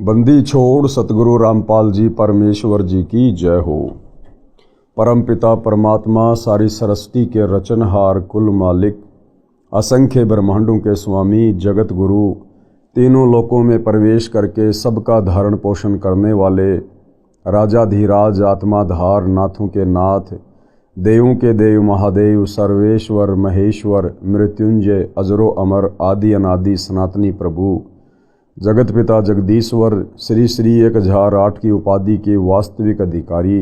बंदी छोड़ सतगुरु रामपाल जी परमेश्वर जी की जय हो। परम पिता परमात्मा सारी सृष्टि के रचनहार कुल मालिक असंख्य ब्रह्मांडों के स्वामी जगत गुरु तीनों लोकों में प्रवेश करके सबका धारण पोषण करने वाले राजाधिराज आत्माधार नाथों के नाथ देवों के देव महादेव सर्वेश्वर महेश्वर मृत्युंजय अजरो अमर आदि अनादि सनातनी प्रभु जगत पिता जगदीश्वर श्री श्री 1008 की उपाधि के वास्तविक अधिकारी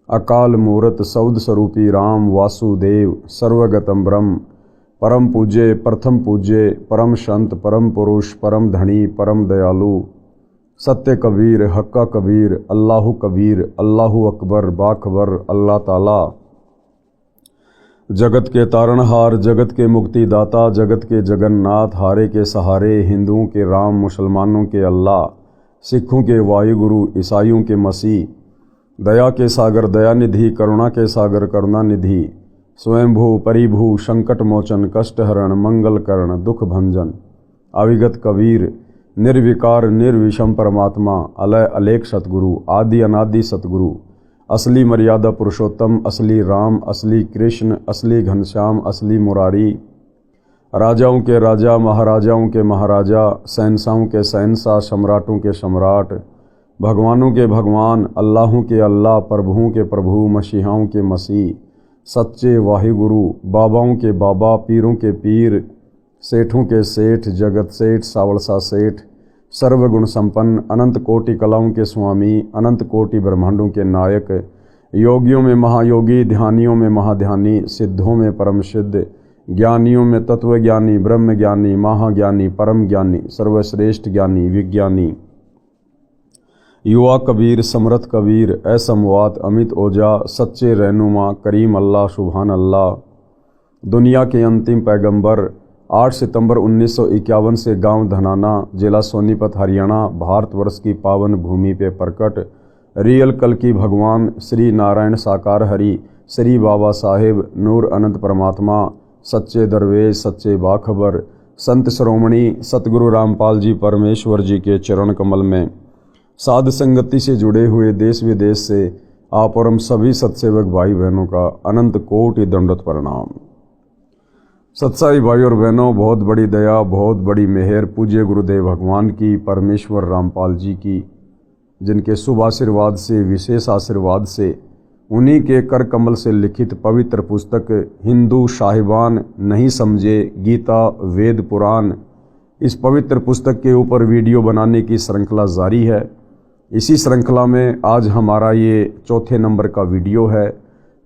अकाल मूर्त सौद स्वरूपी राम वासुदेव सर्वगतम ब्रह्म परम पूज्य प्रथम पूज्य परम संत परम पुरुष परम धनी परम दयालु सत्य कबीर हक्का कबीर अल्लाहु कबीर अल्लाहु अकबर बाखबर अल्लाह ताला जगत के तारणहार जगत के मुक्तिदाता जगत के जगन्नाथ हारे के सहारे हिंदुओं के राम मुसलमानों के अल्लाह सिखों के वायुगुरु ईसाइयों के मसीह दया के सागर दयानिधि करुणा के सागर करुणानिधि स्वयंभू परिभू संकट मोचन कष्टहरण मंगलकरण दुख भंजन अविगत कबीर निर्विकार निर्विषम परमात्मा अलय अलेख सतगुरु आदि अनादि सतगुरु असली मर्यादा पुरुषोत्तम असली राम असली कृष्ण असली घनश्याम असली मुरारी राजाओं के राजा महाराजाओं के महाराजा शहंशाहों के शहंशाह सम्राटों के सम्राट भगवानों के भगवान अल्लाहों के अल्लाह प्रभुओं के प्रभु मसीहाओं के मसीह सच्चे वाहिगुरु बाबाओं के बाबा पीरों के पीर सेठों के सेठ जगत सेठ सावड़सा सेठ सर्वगुण संपन्न अनंत कोटि कलाओं के स्वामी अनंत कोटि ब्रह्मांडों के नायक योगियों में महायोगी ध्यानियों में महाध्यानी सिद्धों में परम सिद्ध ज्ञानियों में तत्वज्ञानी ब्रह्म ज्ञानी महाज्ञानी परम ज्ञानी सर्वश्रेष्ठ ज्ञानी विज्ञानी युवा कबीर समरथ कबीर असमवात अमित ओजा सच्चे रहनुमा करीम अल्लाह सुभान अल्लाह दुनिया के अंतिम पैगंबर 8 सितंबर 1951 से गांव धनाना जिला सोनीपत हरियाणा भारतवर्ष की पावन भूमि पे प्रकट रियल कल की भगवान श्री नारायण साकार हरि श्री बाबा साहेब नूर अनंत परमात्मा सच्चे दरवेश सच्चे बाखबर संत श्रोमणी सतगुरु रामपाल जी परमेश्वर जी के चरण कमल में साध संगति से जुड़े हुए देश विदेश से आप और हम सभी सत्सेवक भाई बहनों का अनंत कोटि दंडवत प्रणाम। सत्साई भाई और बहनों, बहुत बड़ी दया बहुत बड़ी मेहर पूज्य गुरुदेव भगवान की परमेश्वर रामपाल जी की जिनके शुभ आशीर्वाद से विशेष आशीर्वाद से उन्हीं के कर कमल से लिखित पवित्र पुस्तक हिंदू साहिबान नहीं समझे गीता वेद पुराण इस पवित्र पुस्तक के ऊपर वीडियो बनाने की श्रृंखला जारी है। इसी श्रृंखला में आज हमारा ये चौथे नंबर का वीडियो है।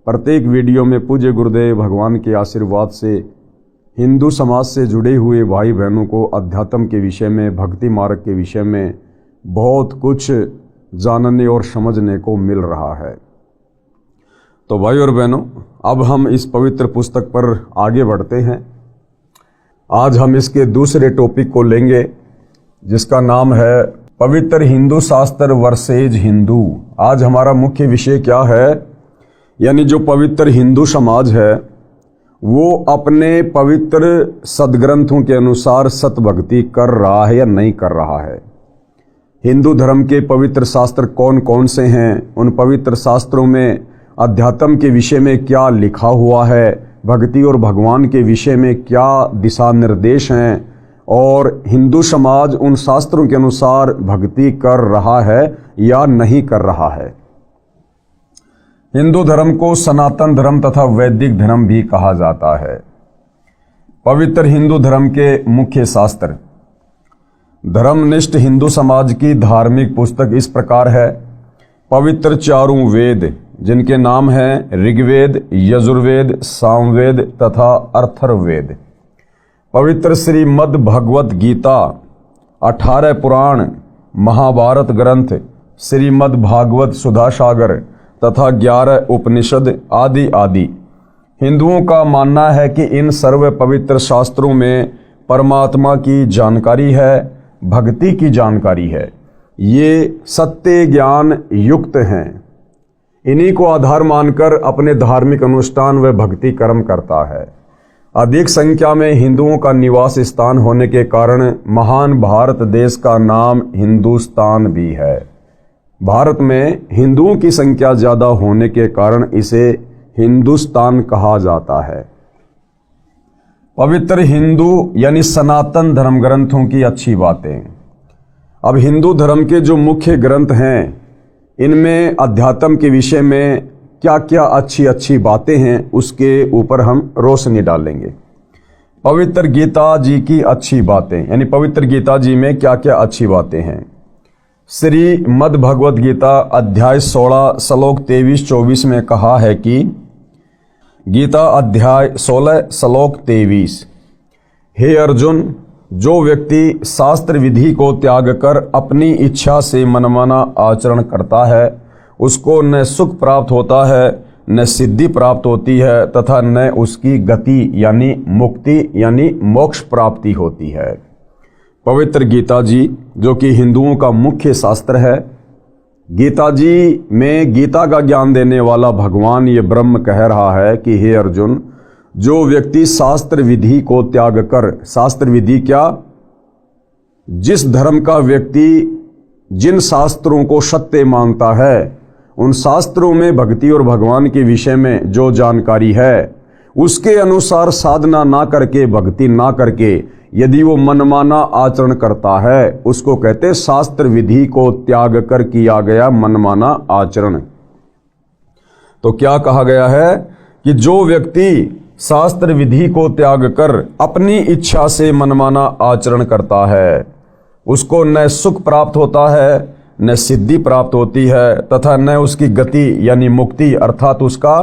प्रत्येक वीडियो में पूज्य गुरुदेव भगवान के आशीर्वाद से हिंदू समाज से जुड़े हुए भाई बहनों को अध्यात्म के विषय में भक्ति मार्ग के विषय में बहुत कुछ जानने और समझने को मिल रहा है। तो भाई और बहनों, अब हम इस पवित्र पुस्तक पर आगे बढ़ते हैं। आज हम इसके दूसरे टॉपिक को लेंगे जिसका नाम है पवित्र हिंदू शास्त्र वर्सेज हिंदू। आज हमारा मुख्य विषय क्या है, यानी जो पवित्र हिंदू समाज है वो अपने पवित्र सदग्रंथों के अनुसार सतभक्ति कर रहा है या नहीं कर रहा है। हिंदू धर्म के पवित्र शास्त्र कौन कौन से हैं, उन पवित्र शास्त्रों में अध्यात्म के विषय में क्या लिखा हुआ है, भक्ति और भगवान के विषय में क्या दिशा निर्देश हैं, और हिंदू समाज उन शास्त्रों के अनुसार भक्ति कर रहा है या नहीं कर रहा है। हिंदू धर्म को सनातन धर्म तथा वैदिक धर्म भी कहा जाता है। पवित्र हिंदू धर्म के मुख्य शास्त्र। धर्मनिष्ठ हिंदू समाज की धार्मिक पुस्तक इस प्रकार है। पवित्र चारों वेद जिनके नाम हैं ऋग्वेद यजुर्वेद सामवेद तथा अथर्ववेद। पवित्र श्रीमद् भगवत गीता, 18 पुराण, महाभारत ग्रंथ, श्रीमद् भागवत सुधा सागर तथा 11 उपनिषद आदि आदि। हिंदुओं का मानना है कि इन सर्व पवित्र शास्त्रों में परमात्मा की जानकारी है, भक्ति की जानकारी है। ये सत्य ज्ञान युक्त हैं। इन्हीं को आधार मानकर अपने धार्मिक अनुष्ठान व भक्ति कर्म करता है। अधिक संख्या में हिंदुओं का निवास स्थान होने के कारण महान भारत देश का नाम हिंदुस्तान भी है। भारत में हिंदुओं की संख्या ज़्यादा होने के कारण इसे हिंदुस्तान कहा जाता है। पवित्र हिंदू यानी सनातन धर्म ग्रंथों की अच्छी बातें। अब हिंदू धर्म के जो मुख्य ग्रंथ हैं इनमें अध्यात्म के विषय में क्या क्या अच्छी अच्छी बातें हैं उसके ऊपर हम रोशनी डालेंगे। पवित्र गीता जी की अच्छी बातें, यानी पवित्र गीता जी में क्या क्या अच्छी बातें हैं। श्रीमद् भगवद गीता अध्याय 16 श्लोक 23-24 में कहा है कि गीता अध्याय 16 श्लोक 23, हे अर्जुन, जो व्यक्ति शास्त्र विधि को त्याग कर अपनी इच्छा से मनमाना आचरण करता है उसको न सुख प्राप्त होता है, न सिद्धि प्राप्त होती है तथा न उसकी गति यानी मुक्ति यानी मोक्ष प्राप्ति होती है। पवित्र गीता जी जो कि हिंदुओं का मुख्य शास्त्र है, गीता जी में गीता का ज्ञान देने वाला भगवान ये ब्रह्म कह रहा है कि हे अर्जुन, जो व्यक्ति शास्त्र विधि को त्याग कर, शास्त्र विधि क्या, जिस धर्म का व्यक्ति जिन शास्त्रों को सत्य मानता है उन शास्त्रों में भक्ति और भगवान के विषय में जो जानकारी है उसके अनुसार साधना ना करके, भक्ति ना करके यदि वो मनमाना आचरण करता है उसको कहते शास्त्र विधि को त्याग कर किया गया मनमाना आचरण। तो क्या कहा गया है कि जो व्यक्ति शास्त्र विधि को त्याग कर अपनी इच्छा से मनमाना आचरण करता है उसको न सुख प्राप्त होता है, न सिद्धि प्राप्त होती है तथा न उसकी गति यानी मुक्ति अर्थात उसका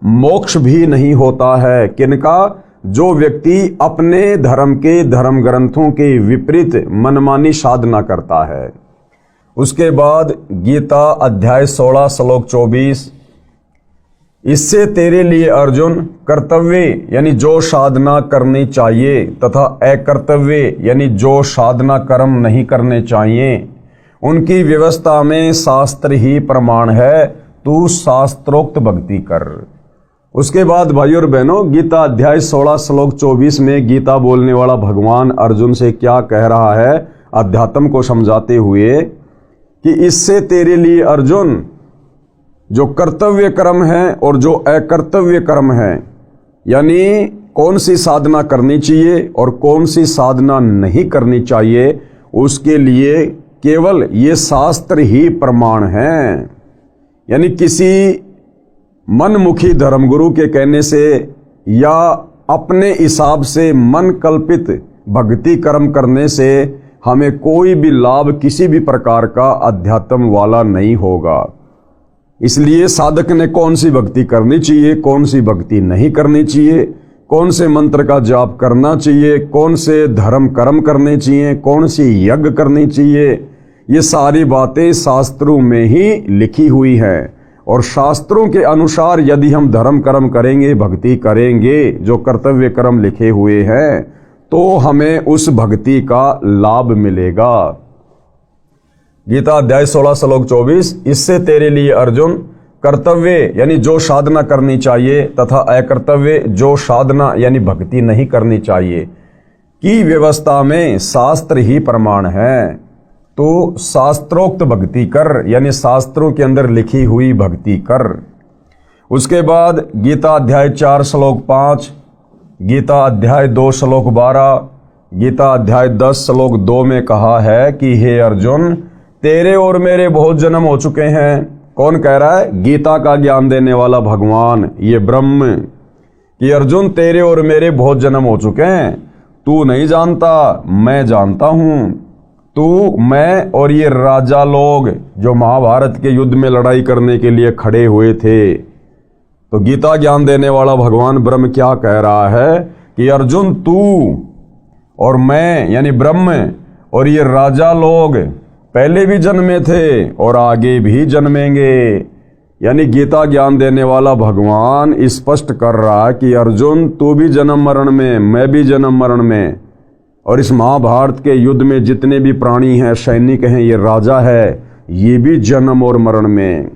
मोक्ष भी नहीं होता है। किनका? जो व्यक्ति अपने धर्म के धर्म ग्रंथों के विपरीत मनमानी साधना करता है। उसके बाद गीता अध्याय 16 श्लोक 24, इससे तेरे लिए अर्जुन कर्तव्य यानी जो साधना करनी चाहिए तथा अकर्तव्य यानी जो साधना कर्म नहीं करने चाहिए उनकी व्यवस्था में शास्त्र ही प्रमाण है, तू शास्त्रोक्त भक्ति कर। उसके बाद भाई और बहनों, गीता अध्याय 16 श्लोक 24 में गीता बोलने वाला भगवान अर्जुन से क्या कह रहा है अध्यात्म को समझाते हुए कि इससे तेरे लिए अर्जुन जो कर्तव्य कर्म है और जो अकर्तव्य कर्म है, यानी कौन सी साधना करनी चाहिए और कौन सी साधना नहीं करनी चाहिए, उसके लिए केवल ये शास्त्र ही प्रमाण है। यानी किसी मनमुखी धर्मगुरु के कहने से या अपने हिसाब से मन कल्पित भक्ति कर्म करने से हमें कोई भी लाभ किसी भी प्रकार का अध्यात्म वाला नहीं होगा। इसलिए साधक ने कौन सी भक्ति करनी चाहिए, कौन सी भक्ति नहीं करनी चाहिए, कौन से मंत्र का जाप करना चाहिए, कौन से धर्म कर्म करने चाहिए, कौन सी यज्ञ करनी चाहिए, ये सारी बातें शास्त्रों में ही लिखी हुई हैं। और शास्त्रों के अनुसार यदि हम धर्म कर्म करेंगे, भक्ति करेंगे, जो कर्तव्य कर्म लिखे हुए हैं, तो हमें उस भक्ति का लाभ मिलेगा। गीता अध्याय 16 श्लोक 24, इससे तेरे लिए अर्जुन कर्तव्य यानी जो साधना करनी चाहिए तथा अकर्तव्य जो साधना यानी भक्ति नहीं करनी चाहिए की व्यवस्था में शास्त्र ही प्रमाण है, तो शास्त्रोक्त भक्ति कर, यानी शास्त्रों के अंदर लिखी हुई भक्ति कर। उसके बाद गीता अध्याय 4 श्लोक 5, गीता अध्याय 2 श्लोक 12, गीता अध्याय 10 श्लोक 2 में कहा है कि हे अर्जुन, तेरे और मेरे बहुत जन्म हो चुके हैं। कौन कह रहा है? गीता का ज्ञान देने वाला भगवान ये ब्रह्म, कि अर्जुन तेरे और मेरे बहुत जन्म हो चुके हैं, तू नहीं जानता, मैं जानता हूं। तू, मैं और ये राजा लोग जो महाभारत के युद्ध में लड़ाई करने के लिए खड़े हुए थे। तो गीता ज्ञान देने वाला भगवान ब्रह्म क्या कह रहा है कि अर्जुन तू और मैं यानी ब्रह्म और ये राजा लोग पहले भी जन्मे थे और आगे भी जन्मेंगे। यानी गीता ज्ञान देने वाला भगवान स्पष्ट कर रहा है कि अर्जुन तू भी जन्म मरण में, मैं भी जन्म मरण में, और इस महाभारत के युद्ध में जितने भी प्राणी हैं, सैनिक हैं, ये राजा है, ये भी जन्म और मरण में,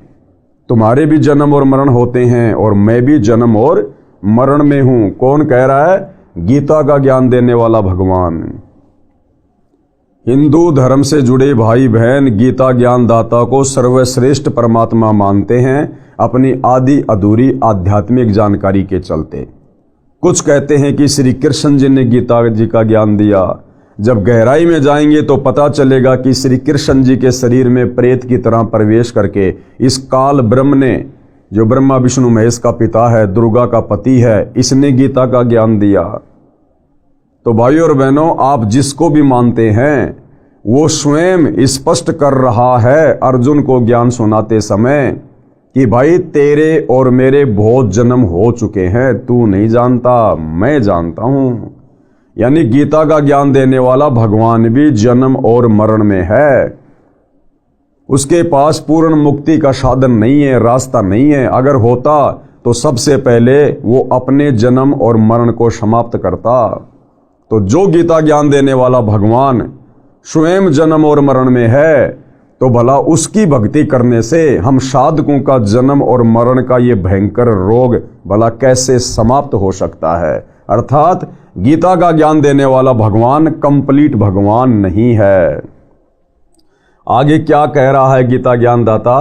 तुम्हारे भी जन्म और मरण होते हैं और मैं भी जन्म और मरण में हूं। कौन कह रहा है? गीता का ज्ञान देने वाला भगवान। हिंदू धर्म से जुड़े भाई बहन गीता ज्ञान दाता को सर्वश्रेष्ठ परमात्मा मानते हैं अपनी आदि अधूरी आध्यात्मिक जानकारी के चलते। कुछ कहते हैं कि श्री कृष्ण जी ने गीता जी का ज्ञान दिया। जब गहराई में जाएंगे तो पता चलेगा कि श्री कृष्ण जी के शरीर में प्रेत की तरह प्रवेश करके इस काल ब्रह्म ने, जो ब्रह्मा विष्णु महेश का पिता है, दुर्गा का पति है, इसने गीता का ज्ञान दिया। तो भाइयों और बहनों, आप जिसको भी मानते हैं वो स्वयं स्पष्ट कर रहा है अर्जुन को ज्ञान सुनाते समय कि भाई तेरे और मेरे बहुत जन्म हो चुके हैं, तू नहीं जानता, मैं जानता हूं। यानी गीता का ज्ञान देने वाला भगवान भी जन्म और मरण में है। उसके पास पूर्ण मुक्ति का साधन नहीं है, रास्ता नहीं है। अगर होता तो सबसे पहले वो अपने जन्म और मरण को समाप्त करता। तो जो गीता ज्ञान देने वाला भगवान स्वयं जन्म और मरण में है, तो भला उसकी भक्ति करने से हम साधकों का जन्म और मरण का ये भयंकर रोग भला कैसे समाप्त हो सकता है। अर्थात गीता का ज्ञान देने वाला भगवान कंप्लीट भगवान नहीं है। आगे क्या कह रहा है गीता ज्ञान दाता?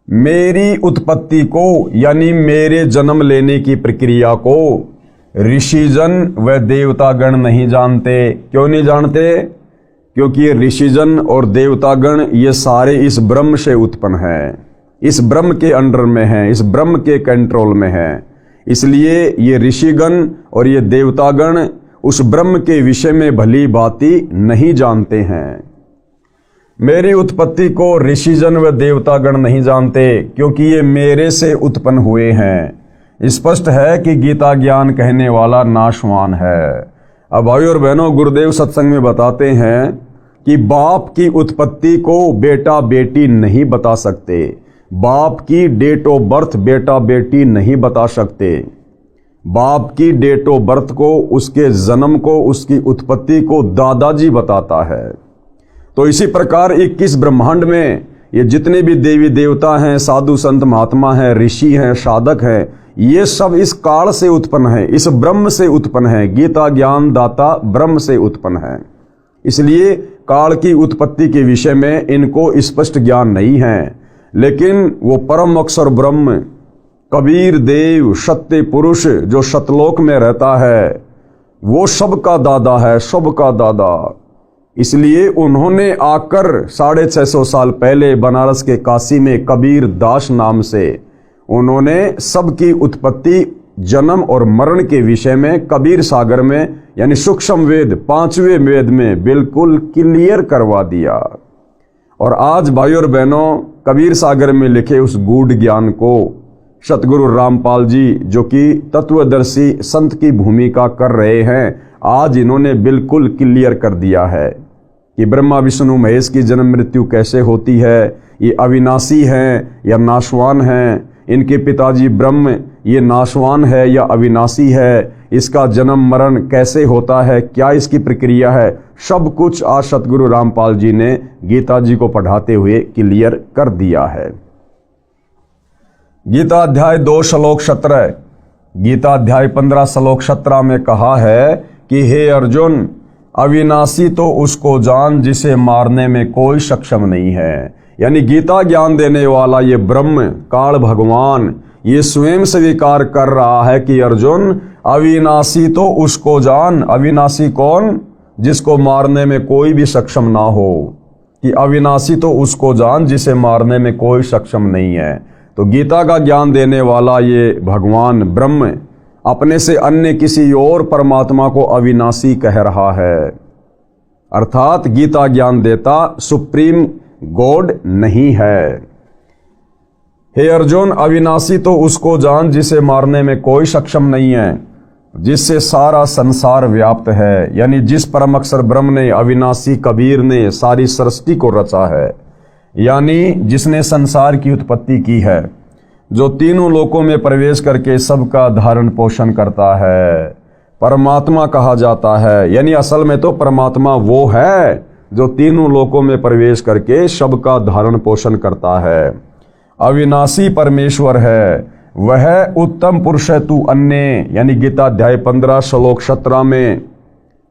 मेरी उत्पत्ति को यानी मेरे जन्म लेने की प्रक्रिया को ऋषिजन व देवतागण नहीं जानते। क्यों नहीं जानते? क्योंकि ये ऋषिजन और देवतागण ये सारे इस ब्रह्म से उत्पन्न हैं, इस ब्रह्म के अंडर में हैं, इस ब्रह्म के कंट्रोल में हैं। इसलिए ये ऋषिगण और ये देवतागण उस ब्रह्म के विषय में भली भांति नहीं जानते हैं। मेरी उत्पत्ति को ऋषिजन व देवतागण नहीं जानते क्योंकि ये मेरे से उत्पन्न हुए हैं। स्पष्ट है कि गीता ज्ञान कहने वाला नाशवान है। अब भाई और बहनों, गुरुदेव सत्संग में बताते हैं कि बाप की उत्पत्ति को बेटा बेटी नहीं बता सकते, बाप की डेट ऑफ बर्थ बेटा बेटी नहीं बता सकते। बाप की डेट ऑफ बर्थ को, उसके जन्म को, उसकी उत्पत्ति को दादाजी बताता है। तो इसी प्रकार 21 ब्रह्मांड में ये जितने भी देवी देवता हैं, साधु संत महात्मा हैं, ऋषि हैं, साधक हैं, ये सब इस काल से उत्पन्न है, इस ब्रह्म से उत्पन्न है। गीता ज्ञान दाता ब्रह्म से उत्पन्न है। इसलिए काल की उत्पत्ति के विषय में इनको स्पष्ट ज्ञान नहीं है। लेकिन वो परम अक्षर ब्रह्म कबीर देव सत्य पुरुष जो सतलोक में रहता है, वो सबका दादा है, सबका दादा। इसलिए उन्होंने आकर 650 साल पहले बनारस के काशी में कबीर दास नाम से उन्होंने सबकी उत्पत्ति, जन्म और मरण के विषय में कबीर सागर में यानी सूक्ष्म वेद 5वें वेद में बिल्कुल क्लियर करवा दिया। और आज भाई और बहनों, कबीर सागर में लिखे उस गूढ़ ज्ञान को सतगुरु रामपाल जी, जो कि तत्वदर्शी संत की भूमिका कर रहे हैं, आज इन्होंने बिल्कुल क्लियर कर दिया है कि ब्रह्मा विष्णु महेश की जन्म मृत्यु कैसे होती है, ये अविनाशी हैं या नाशवान हैं, इनके पिताजी ब्रह्म ये नाशवान है या अविनाशी है, इसका जन्म मरण कैसे होता है, क्या इसकी प्रक्रिया है, सब कुछ आज सतगुरु रामपाल जी ने गीता जी को पढ़ाते हुए क्लियर कर दिया है। गीता अध्याय 2 श्लोक 17, गीता अध्याय 15 श्लोक 17 में कहा है कि हे अर्जुन, अविनाशी तो उसको जान जिसे मारने में कोई सक्षम नहीं है। यानी गीता ज्ञान देने वाला ये ब्रह्म काल भगवान ये स्वयं स्वीकार कर रहा है कि अर्जुन, अविनाशी तो उसको जान। अविनाशी कौन? जिसको मारने में कोई भी सक्षम ना हो। कि अविनाशी तो उसको जान जिसे मारने में कोई सक्षम नहीं है। तो गीता का ज्ञान देने वाला ये भगवान ब्रह्म अपने से अन्य किसी और परमात्मा को अविनाशी कह रहा है। अर्थात गीता ज्ञान देता सुप्रीम गॉड नहीं है। हे अर्जुन, अविनाशी तो उसको जान जिसे मारने में कोई सक्षम नहीं है, जिससे सारा संसार व्याप्त है। यानी जिस परम अक्षर ब्रह्म ने, अविनाशी कबीर ने सारी सृष्टि को रचा है, यानी जिसने संसार की उत्पत्ति की है, जो तीनों लोकों में प्रवेश करके सबका धारण पोषण करता है, परमात्मा कहा जाता है। यानी असल में तो परमात्मा वो है जो तीनों लोकों में प्रवेश करके सबका धारण पोषण करता है। अविनाशी परमेश्वर है, वह उत्तम पुरुष है तू अन्य, यानी गीता अध्याय 15 श्लोक 17 में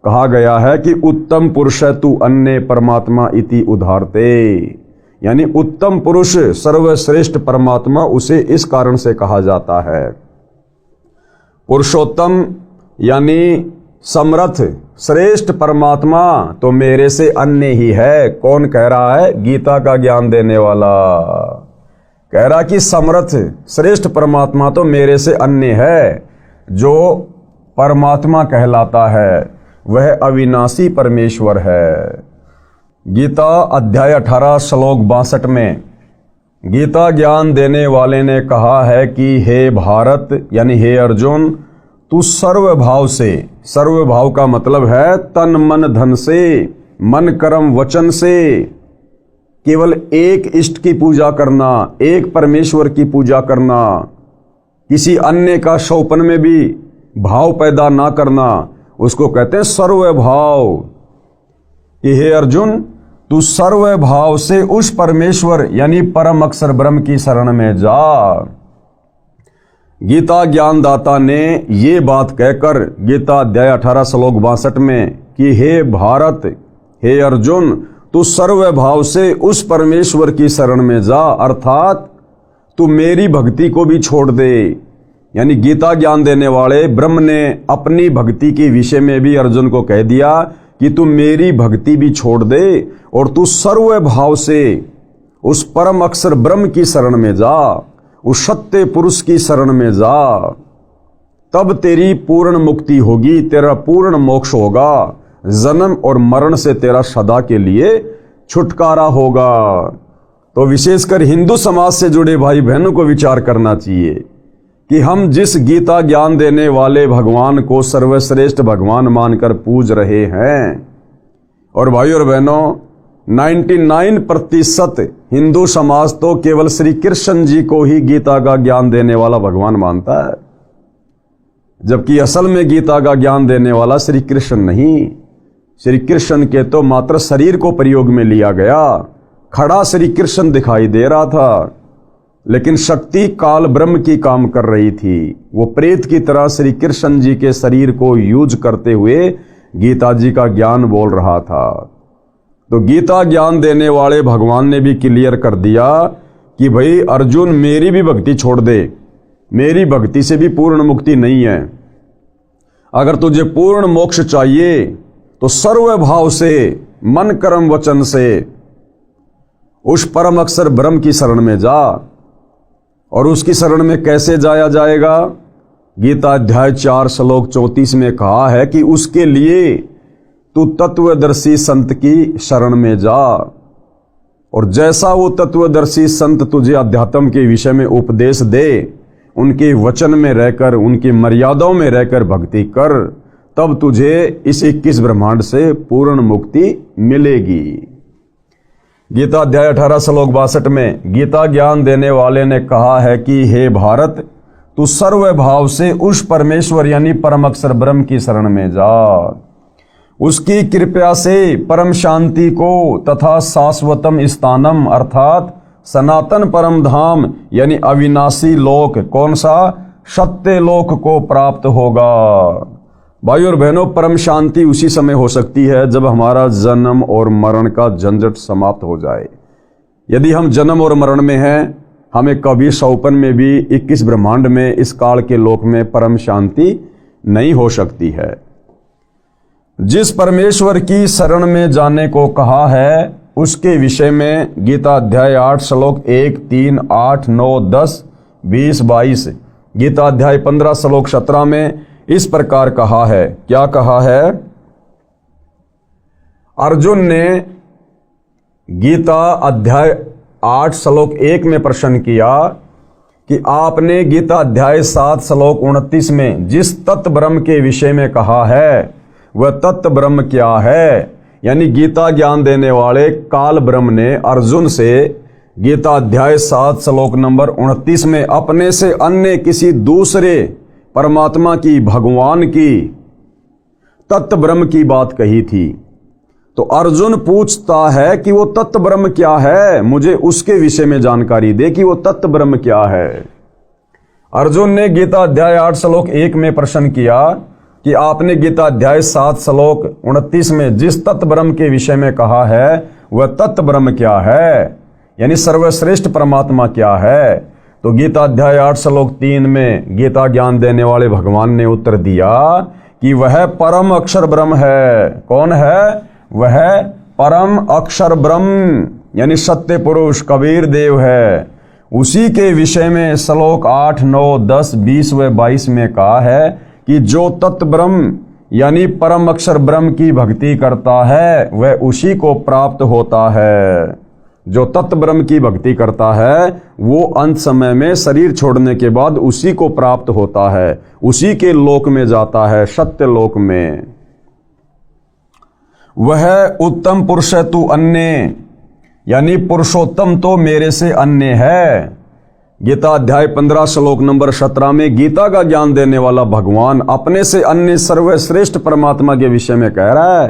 कहा गया है कि उत्तम पुरुष है तू अन्य परमात्मा इति उदाहरते, यानी उत्तम पुरुष सर्वश्रेष्ठ परमात्मा उसे इस कारण से कहा जाता है। पुरुषोत्तम यानी समर्थ श्रेष्ठ परमात्मा तो मेरे से अन्य ही है। कौन कह रहा है? गीता का ज्ञान देने वाला कह रहा कि समर्थ श्रेष्ठ परमात्मा तो मेरे से अन्य है। जो परमात्मा कहलाता है वह अविनाशी परमेश्वर है। गीता अध्याय 18 श्लोक 62 में गीता ज्ञान देने वाले ने कहा है कि हे भारत यानी हे अर्जुन, तू सर्वभाव से, सर्वभाव का मतलब है तन मन धन से, मन कर्म वचन से केवल एक इष्ट की पूजा करना, एक परमेश्वर की पूजा करना, किसी अन्य का शोपन में भी भाव पैदा ना करना, उसको कहते हैं सर्वभाव। कि हे अर्जुन, तू सर्वभाव से उस परमेश्वर यानी परम अक्षर ब्रह्म की शरण में जा। गीता ज्ञानदाता ने ये बात कहकर गीता अध्याय 18 श्लोक 62 में कि हे भारत, हे अर्जुन, तू सर्वभाव से उस परमेश्वर की शरण में जा, अर्थात तू मेरी भक्ति को भी छोड़ दे। यानी गीता ज्ञान देने वाले ब्रह्म ने अपनी भक्ति के विषय में भी अर्जुन को कह दिया कि तू मेरी भक्ति भी छोड़ दे और तू सर्वभाव से उस परम अक्षर ब्रह्म की शरण में जा, उस सत्य पुरुष की शरण में जा। तब तेरी पूर्ण मुक्ति होगी, तेरा पूर्ण मोक्ष होगा, जन्म और मरण से तेरा सदा के लिए छुटकारा होगा। तो विशेषकर हिंदू समाज से जुड़े भाई बहनों को विचार करना चाहिए कि हम जिस गीता ज्ञान देने वाले भगवान को सर्वश्रेष्ठ भगवान मानकर पूज रहे हैं, और भाई और बहनों 99% हिंदू समाज तो केवल श्री कृष्ण जी को ही गीता का ज्ञान देने वाला भगवान मानता है, जबकि असल में गीता का ज्ञान देने वाला श्री कृष्ण नहीं। श्री कृष्ण के तो मात्र शरीर को प्रयोग में लिया गया, खड़ा श्री कृष्ण दिखाई दे रहा था, लेकिन शक्ति काल ब्रह्म की काम कर रही थी। वो प्रेत की तरह श्री कृष्ण जी के शरीर को यूज करते हुए गीता जी का ज्ञान बोल रहा था। तो गीता ज्ञान देने वाले भगवान ने भी क्लियर कर दिया कि भाई अर्जुन, मेरी भी भक्ति छोड़ दे, मेरी भक्ति से भी पूर्ण मुक्ति नहीं है। अगर तुझे पूर्ण मोक्ष चाहिए तो सर्वभाव से, मन कर्म वचन से उस परम अक्षर ब्रह्म की शरण में जा। और उसकी शरण में कैसे जाया जाएगा? गीता अध्याय 4 श्लोक 34 में कहा है कि उसके लिए तू तत्वदर्शी संत की शरण में जा, और जैसा वो तत्वदर्शी संत तुझे अध्यात्म के विषय में उपदेश दे, उनके वचन में रहकर, उनकी मर्यादाओं में रहकर भक्ति कर, तब तुझे इस 21 ब्रह्मांड से पूर्ण मुक्ति मिलेगी। गीता अध्याय 18 श्लोक 62 में गीता ज्ञान देने वाले ने कहा है कि हे भारत, तू सर्वभाव से उस परमेश्वर यानी परम अक्षर ब्रह्म की शरण में जा। उसकी कृपा से परम शांति को तथा शाश्वतम स्थानम अर्थात सनातन परम धाम यानी अविनाशी लोक, कौन सा? सत्य लोक को प्राप्त होगा। भाई और बहनों, परम शांति उसी समय हो सकती है जब हमारा जन्म और मरण का झंझट समाप्त हो जाए। यदि हम जन्म और मरण में हैं, हमें कभी सौपन में भी 21 ब्रह्मांड में इस काल के लोक में परम शांति नहीं हो सकती है। जिस परमेश्वर की शरण में जाने को कहा है उसके विषय में गीता अध्याय 8 श्लोक 1, 3, 8, 9, 10, 20, 22, गीता अध्याय 15 श्लोक 17 में इस प्रकार कहा है। क्या कहा है? अर्जुन ने गीता अध्याय 8 श्लोक 1 में प्रश्न किया कि आपने गीता अध्याय 7 श्लोक 29 में जिस तत्व ब्रह्म के विषय में कहा है वह तत्व ब्रह्म क्या है? यानी गीता ज्ञान देने वाले काल ब्रह्म ने अर्जुन से गीता अध्याय 7 श्लोक नंबर 29 में अपने से अन्य किसी दूसरे परमात्मा की, भगवान की, तत्व ब्रह्म की बात कही थी। तो अर्जुन पूछता है कि वो तत्व ब्रह्म क्या है, मुझे उसके विषय में जानकारी दे कि वो तत्व ब्रह्म क्या है। अर्जुन ने गीता अध्याय 8 श्लोक 1 में प्रश्न किया कि आपने गीता अध्याय 7 श्लोक 29 में जिस तत्व ब्रह्म के विषय में कहा है वह तत्व ब्रह्म क्या है, यानी सर्वश्रेष्ठ परमात्मा क्या है। तो गीता अध्याय 8 श्लोक 3 में गीता ज्ञान देने वाले भगवान ने उत्तर दिया कि वह परम अक्षर ब्रह्म है। कौन है? वह परम अक्षर ब्रह्म यानी सत्य पुरुष कबीर देव है। उसी के विषय में श्लोक 8, 9, 10, 20 व 22 में कहा है कि जो तत्व ब्रह्म यानी परम अक्षर ब्रह्म की भक्ति करता है वह उसी को प्राप्त होता है। जो तत्व ब्रह्म की भक्ति करता है वो अंत समय में शरीर छोड़ने के बाद उसी को प्राप्त होता है, उसी के लोक में जाता है, सत्य लोक में। वह उत्तम पुरुष है तू अन्य, यानी पुरुषोत्तम तो मेरे से अन्य है। गीता अध्याय 15 श्लोक नंबर 17 में गीता का ज्ञान देने वाला भगवान अपने से अन्य सर्वश्रेष्ठ परमात्मा के विषय में कह रहा है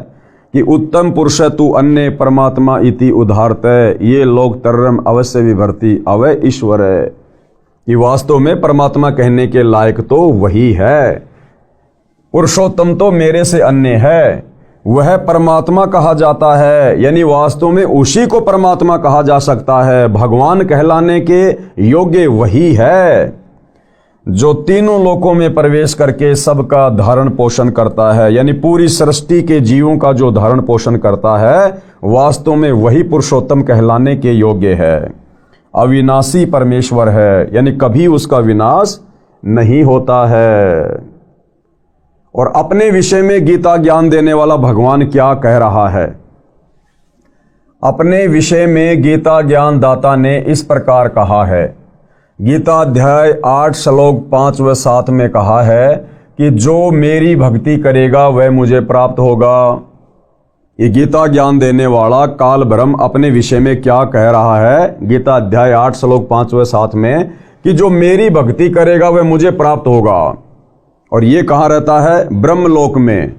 कि उत्तम पुरुष तू अन्य परमात्मा इति उदाहरत ये लोग तरम अवश्य विभर्ति अवय ईश्वर है। कि वास्तव में परमात्मा कहने के लायक तो वही है। पुरुषोत्तम तो मेरे से अन्य है, वह परमात्मा कहा जाता है, यानी वास्तव में उसी को परमात्मा कहा जा सकता है। भगवान कहलाने के योग्य वही है जो तीनों लोकों में प्रवेश करके सबका धारण पोषण करता है, यानी पूरी सृष्टि के जीवों का जो धारण पोषण करता है वास्तव में वही पुरुषोत्तम कहलाने के योग्य है। अविनाशी परमेश्वर है, यानी कभी उसका विनाश नहीं होता है। और अपने विषय में गीता ज्ञान देने वाला भगवान क्या कह रहा है? अपने विषय में गीता ज्ञान दाता ने इस प्रकार कहा है। गीता अध्याय 8 श्लोक 5 व 7 में कहा है कि जो मेरी भक्ति करेगा वह मुझे प्राप्त होगा। ये गीता ज्ञान देने वाला काल ब्रह्म अपने विषय में क्या कह रहा है? गीता अध्याय 8 श्लोक 5 व 7 में कि जो मेरी भक्ति करेगा वह मुझे प्राप्त होगा। और ये कहाँ रहता है? ब्रह्मलोक में।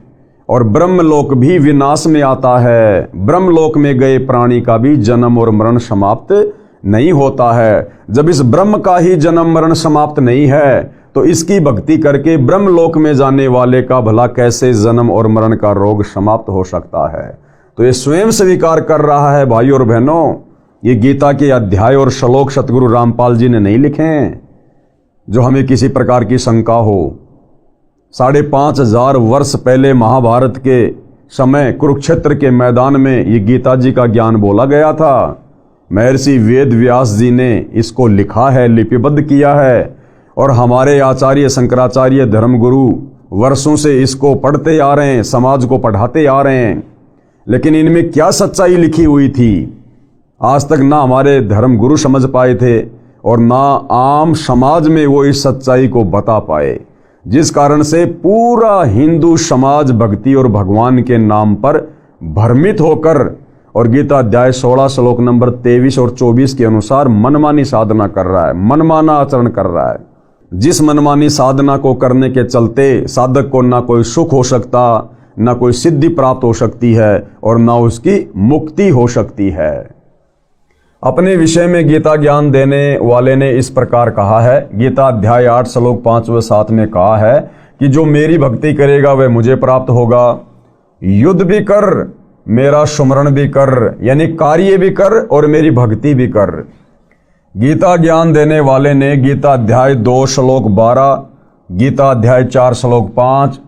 और ब्रह्मलोक भी विनाश में आता है। ब्रह्मलोक में गए प्राणी का भी जन्म और मरण समाप्त नहीं होता है। जब इस ब्रह्म का ही जन्म मरण समाप्त नहीं है तो इसकी भक्ति करके ब्रह्मलोक में जाने वाले का भला कैसे जन्म और मरण का रोग समाप्त हो सकता है? तो ये स्वयं स्वीकार कर रहा है। भाई और बहनों, ये गीता के अध्याय और श्लोक सतगुरु रामपाल जी ने नहीं लिखे हैं जो हमें किसी प्रकार की शंका हो। 5,500 वर्ष पहले महाभारत के समय कुरुक्षेत्र के मैदान में ये गीता जी का ज्ञान बोला गया था। महर्षि वेद व्यास जी ने इसको लिखा है, लिपिबद्ध किया है। और हमारे आचार्य शंकराचार्य धर्मगुरु वर्षों से इसको पढ़ते आ रहे हैं, समाज को पढ़ाते आ रहे हैं। लेकिन इनमें क्या सच्चाई लिखी हुई थी आज तक ना हमारे धर्मगुरु समझ पाए थे और ना आम समाज में वो इस सच्चाई को बता पाए, जिस कारण से पूरा हिंदू समाज भक्ति और भगवान के नाम पर भ्रमित होकर और गीता अध्याय 16 श्लोक नंबर 23 और 24 के अनुसार मनमानी साधना कर रहा है, मनमाना आचरण कर रहा है। जिस मनमानी साधना को करने के चलते साधक को ना कोई सुख हो सकता, ना कोई सिद्धि प्राप्त हो सकती है और ना उसकी मुक्ति हो सकती है। अपने विषय में गीता ज्ञान देने वाले ने इस प्रकार कहा है। गीता अध्याय 8 श्लोक 5 व 7 में कहा है कि जो मेरी भक्ति करेगा वह मुझे प्राप्त होगा। युद्ध भी कर, मेरा सुमरण भी कर, यानी कार्य भी कर और मेरी भक्ति भी कर। गीता ज्ञान देने वाले ने गीता अध्याय 2 श्लोक 12, गीता अध्याय 4 श्लोक 5,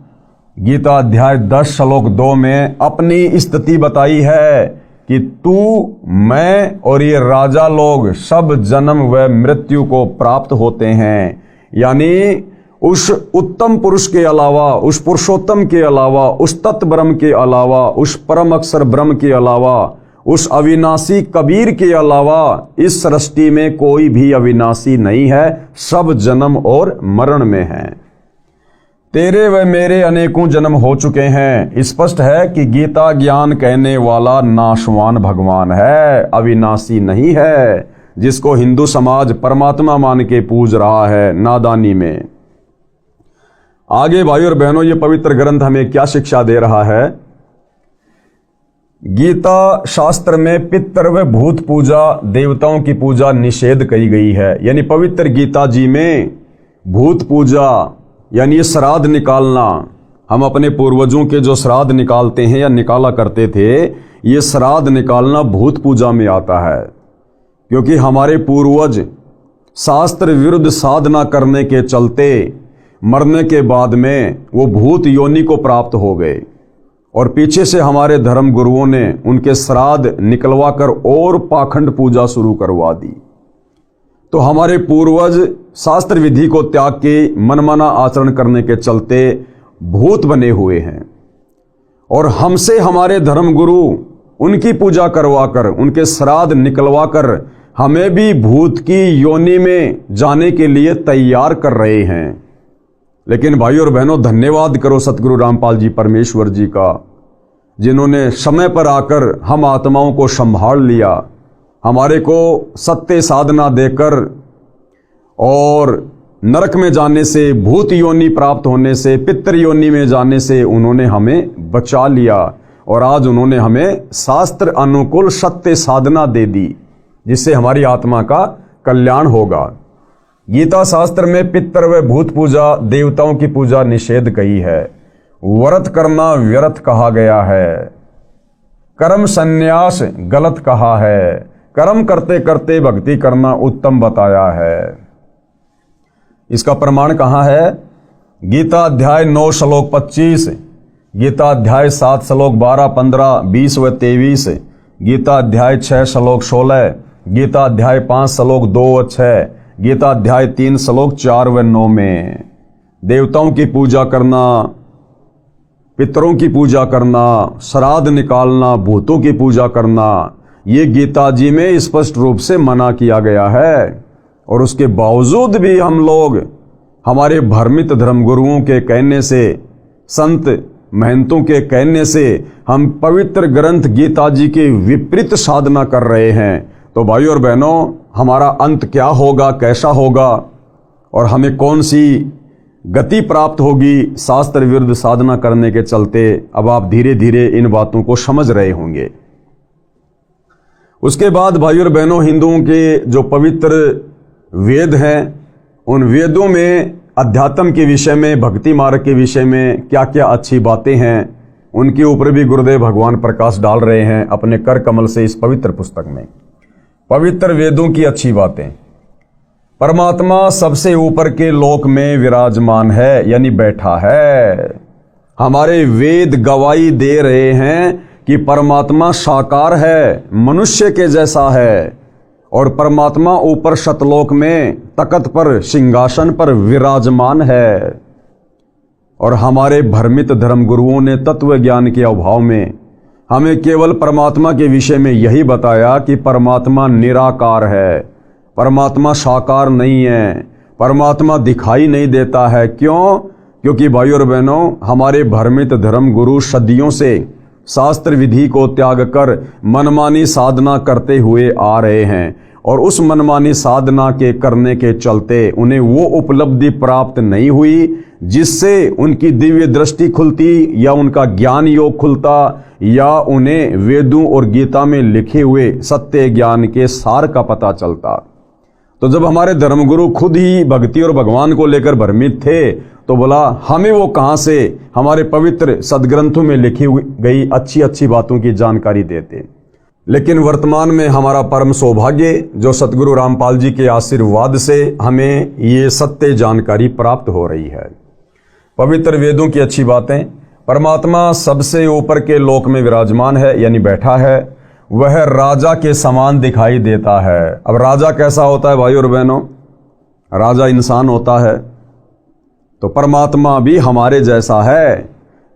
गीता अध्याय 10 श्लोक 2 में अपनी स्थिति बताई है कि तू, मैं और ये राजा लोग सब जन्म व मृत्यु को प्राप्त होते हैं। यानी उस उत्तम पुरुष के अलावा, उस पुरुषोत्तम के अलावा, उस तत्व ब्रह्म के अलावा, उस परम अक्षर ब्रह्म के अलावा, उस अविनाशी कबीर के अलावा इस सृष्टि में कोई भी अविनाशी नहीं है। सब जन्म और मरण में हैं। तेरे व मेरे अनेकों जन्म हो चुके हैं। स्पष्ट है कि गीता ज्ञान कहने वाला नाशवान भगवान है, अविनाशी नहीं है, जिसको हिंदू समाज परमात्मा मान के पूज रहा है नादानी में। आगे भाई और बहनों, ये पवित्र ग्रंथ हमें क्या शिक्षा दे रहा है? गीता शास्त्र में पितर व भूत पूजा, देवताओं की पूजा निषेध कही गई है। यानी पवित्र गीता जी में भूत पूजा यानी श्राद्ध निकालना, हम अपने पूर्वजों के जो श्राद्ध निकालते हैं या निकाला करते थे, ये श्राद्ध निकालना भूत पूजा में आता है। क्योंकि हमारे पूर्वज शास्त्र विरुद्ध साधना करने के चलते मरने के बाद में वो भूत योनि को प्राप्त हो गए, और पीछे से हमारे धर्म गुरुओं ने उनके श्राद्ध निकलवा कर और पाखंड पूजा शुरू करवा दी। तो हमारे पूर्वज शास्त्र विधि को त्याग के मनमाना आचरण करने के चलते भूत बने हुए हैं, और हमसे हमारे धर्म गुरु उनकी पूजा करवा कर, उनके श्राद्ध निकलवा कर हमें भी भूत की योनि में जाने के लिए तैयार कर रहे हैं। लेकिन भाइयों और बहनों, धन्यवाद करो सतगुरु रामपाल जी परमेश्वर जी का, जिन्होंने समय पर आकर हम आत्माओं को संभाल लिया, हमारे को सत्य साधना देकर और नरक में जाने से, भूत योनि प्राप्त होने से, पितृ योनि में जाने से उन्होंने हमें बचा लिया, और आज उन्होंने हमें शास्त्र अनुकूल सत्य साधना दे दी, जिससे हमारी आत्मा का कल्याण होगा। गीता शास्त्र में पितर व भूत पूजा, देवताओं की पूजा निषेध कही है। व्रत करना व्यर्थ कहा गया है। कर्म संन्यास गलत कहा है। कर्म करते करते भक्ति करना उत्तम बताया है। इसका प्रमाण कहाँ है? गीता अध्याय 9 श्लोक 25, गीता अध्याय 7 श्लोक 12, 15, 20 व 23, गीता अध्याय 6 श्लोक 16, गीता अध्याय 5 श्लोक 2 व 6, गीता अध्याय 3 श्लोक 4 व 9 में देवताओं की पूजा करना, पितरों की पूजा करना, श्राद्ध निकालना, भूतों की पूजा करना, ये गीता जी में स्पष्ट रूप से मना किया गया है। और उसके बावजूद भी हम लोग हमारे भ्रमित धर्मगुरुओं के कहने से, संत महंतों के कहने से हम पवित्र ग्रंथ गीता जी के विपरीत साधना कर रहे हैं। तो भाइयों और बहनों, हमारा अंत क्या होगा, कैसा होगा, और हमें कौन सी गति प्राप्त होगी शास्त्र विरुद्ध साधना करने के चलते, अब आप धीरे धीरे इन बातों को समझ रहे होंगे। उसके बाद भाइयों और बहनों, हिंदुओं के जो पवित्र वेद हैं, उन वेदों में अध्यात्म के विषय में, भक्ति मार्ग के विषय में क्या क्या अच्छी बातें हैं, उनके ऊपर भी गुरुदेव भगवान प्रकाश डाल रहे हैं अपने कर कमल से इस पवित्र पुस्तक में। पवित्र वेदों की अच्छी बातें। परमात्मा सबसे ऊपर के लोक में विराजमान है, यानी बैठा है। हमारे वेद गवाही दे रहे हैं कि परमात्मा साकार है, मनुष्य के जैसा है, और परमात्मा ऊपर सतलोक में तख्त पर, सिंहासन पर विराजमान है। और हमारे भ्रमित धर्मगुरुओं ने तत्व ज्ञान के अभाव में हमें केवल परमात्मा के विषय में यही बताया कि परमात्मा निराकार है, परमात्मा साकार नहीं है, परमात्मा दिखाई नहीं देता है। क्यों? क्योंकि भाइयों और बहनों, हमारे भ्रमित धर्म गुरु सदियों से शास्त्र विधि को त्याग कर मनमानी साधना करते हुए आ रहे हैं, और उस मनमानी साधना के करने के चलते उन्हें वो उपलब्धि प्राप्त नहीं हुई जिससे उनकी दिव्य दृष्टि खुलती, या उनका ज्ञान योग खुलता, या उन्हें वेदों और गीता में लिखे हुए सत्य ज्ञान के सार का पता चलता। तो जब हमारे धर्मगुरु खुद ही भक्ति और भगवान को लेकर भ्रमित थे, तो बोला हमें वो कहाँ से हमारे पवित्र सदग्रंथों में लिखी गई अच्छी अच्छी बातों की जानकारी देते। लेकिन वर्तमान में हमारा परम सौभाग्य जो सतगुरु रामपाल जी के आशीर्वाद से हमें ये सत्य जानकारी प्राप्त हो रही है। पवित्र वेदों की अच्छी बातें। परमात्मा सबसे ऊपर के लोक में विराजमान है, यानी बैठा है। वह राजा के समान दिखाई देता है। अब राजा कैसा होता है भाइयों और बहनों? राजा इंसान होता है, तो परमात्मा भी हमारे जैसा है,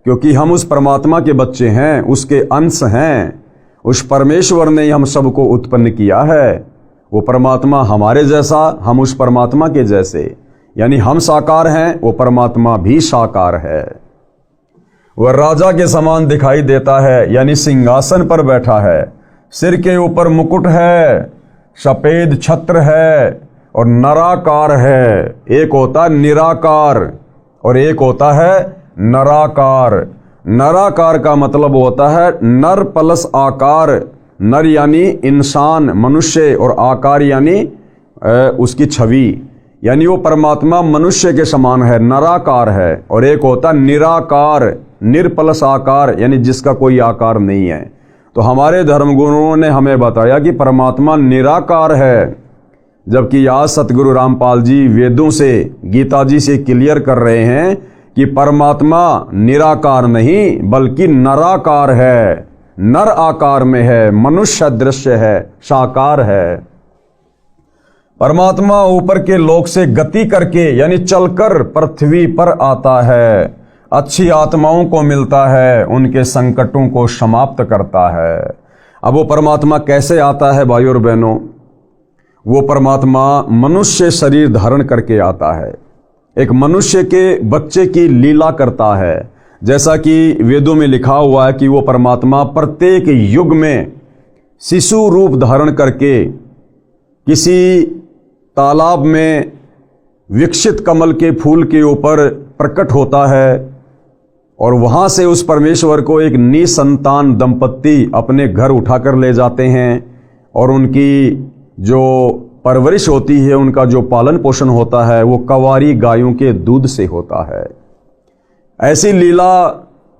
क्योंकि हम उस परमात्मा के बच्चे हैं, उसके अंश हैं। उस परमेश्वर ने हम सबको उत्पन्न किया है। वो परमात्मा हमारे जैसा, हम उस परमात्मा के जैसे, यानी हम साकार हैं, वो परमात्मा भी साकार है। वह राजा के समान दिखाई देता है, यानी सिंहासन पर बैठा है, सिर के ऊपर मुकुट है, सफेद छत्र है, और नराकार है। एक होता है निराकार और एक होता है नराकार। नराकार का मतलब होता है नर प्लस आकार। नर यानी इंसान, मनुष्य, और आकार यानी उसकी छवि, यानी वो परमात्मा मनुष्य के समान है, नराकार है, और एक होता निराकार, निर्पलस आकार, यानी जिसका कोई आकार नहीं है। तो हमारे धर्मगुरुओं ने हमें बताया कि परमात्मा निराकार है, जबकि आज सतगुरु रामपाल जी वेदों से, गीता जी से क्लियर कर रहे हैं कि परमात्मा निराकार नहीं बल्कि नराकार है, नर आकार में है, मनुष्य दृश्य है, साकार है। परमात्मा ऊपर के लोक से गति करके यानी चलकर पृथ्वी पर आता है, अच्छी आत्माओं को मिलता है, उनके संकटों को समाप्त करता है। अब वो परमात्मा कैसे आता है भाइयों और बहनों? वो परमात्मा मनुष्य शरीर धारण करके आता है, एक मनुष्य के बच्चे की लीला करता है। जैसा कि वेदों में लिखा हुआ है कि वो परमात्मा प्रत्येक युग में शिशु रूप धारण करके किसी तालाब में विकसित कमल के फूल के ऊपर प्रकट होता है, और वहां से उस परमेश्वर को एक निसंतान दंपत्ति अपने घर उठाकर ले जाते हैं, और उनकी जो परवरिश होती है, उनका जो पालन पोषण होता है, वो कवारी गायों के दूध से होता है। ऐसी लीला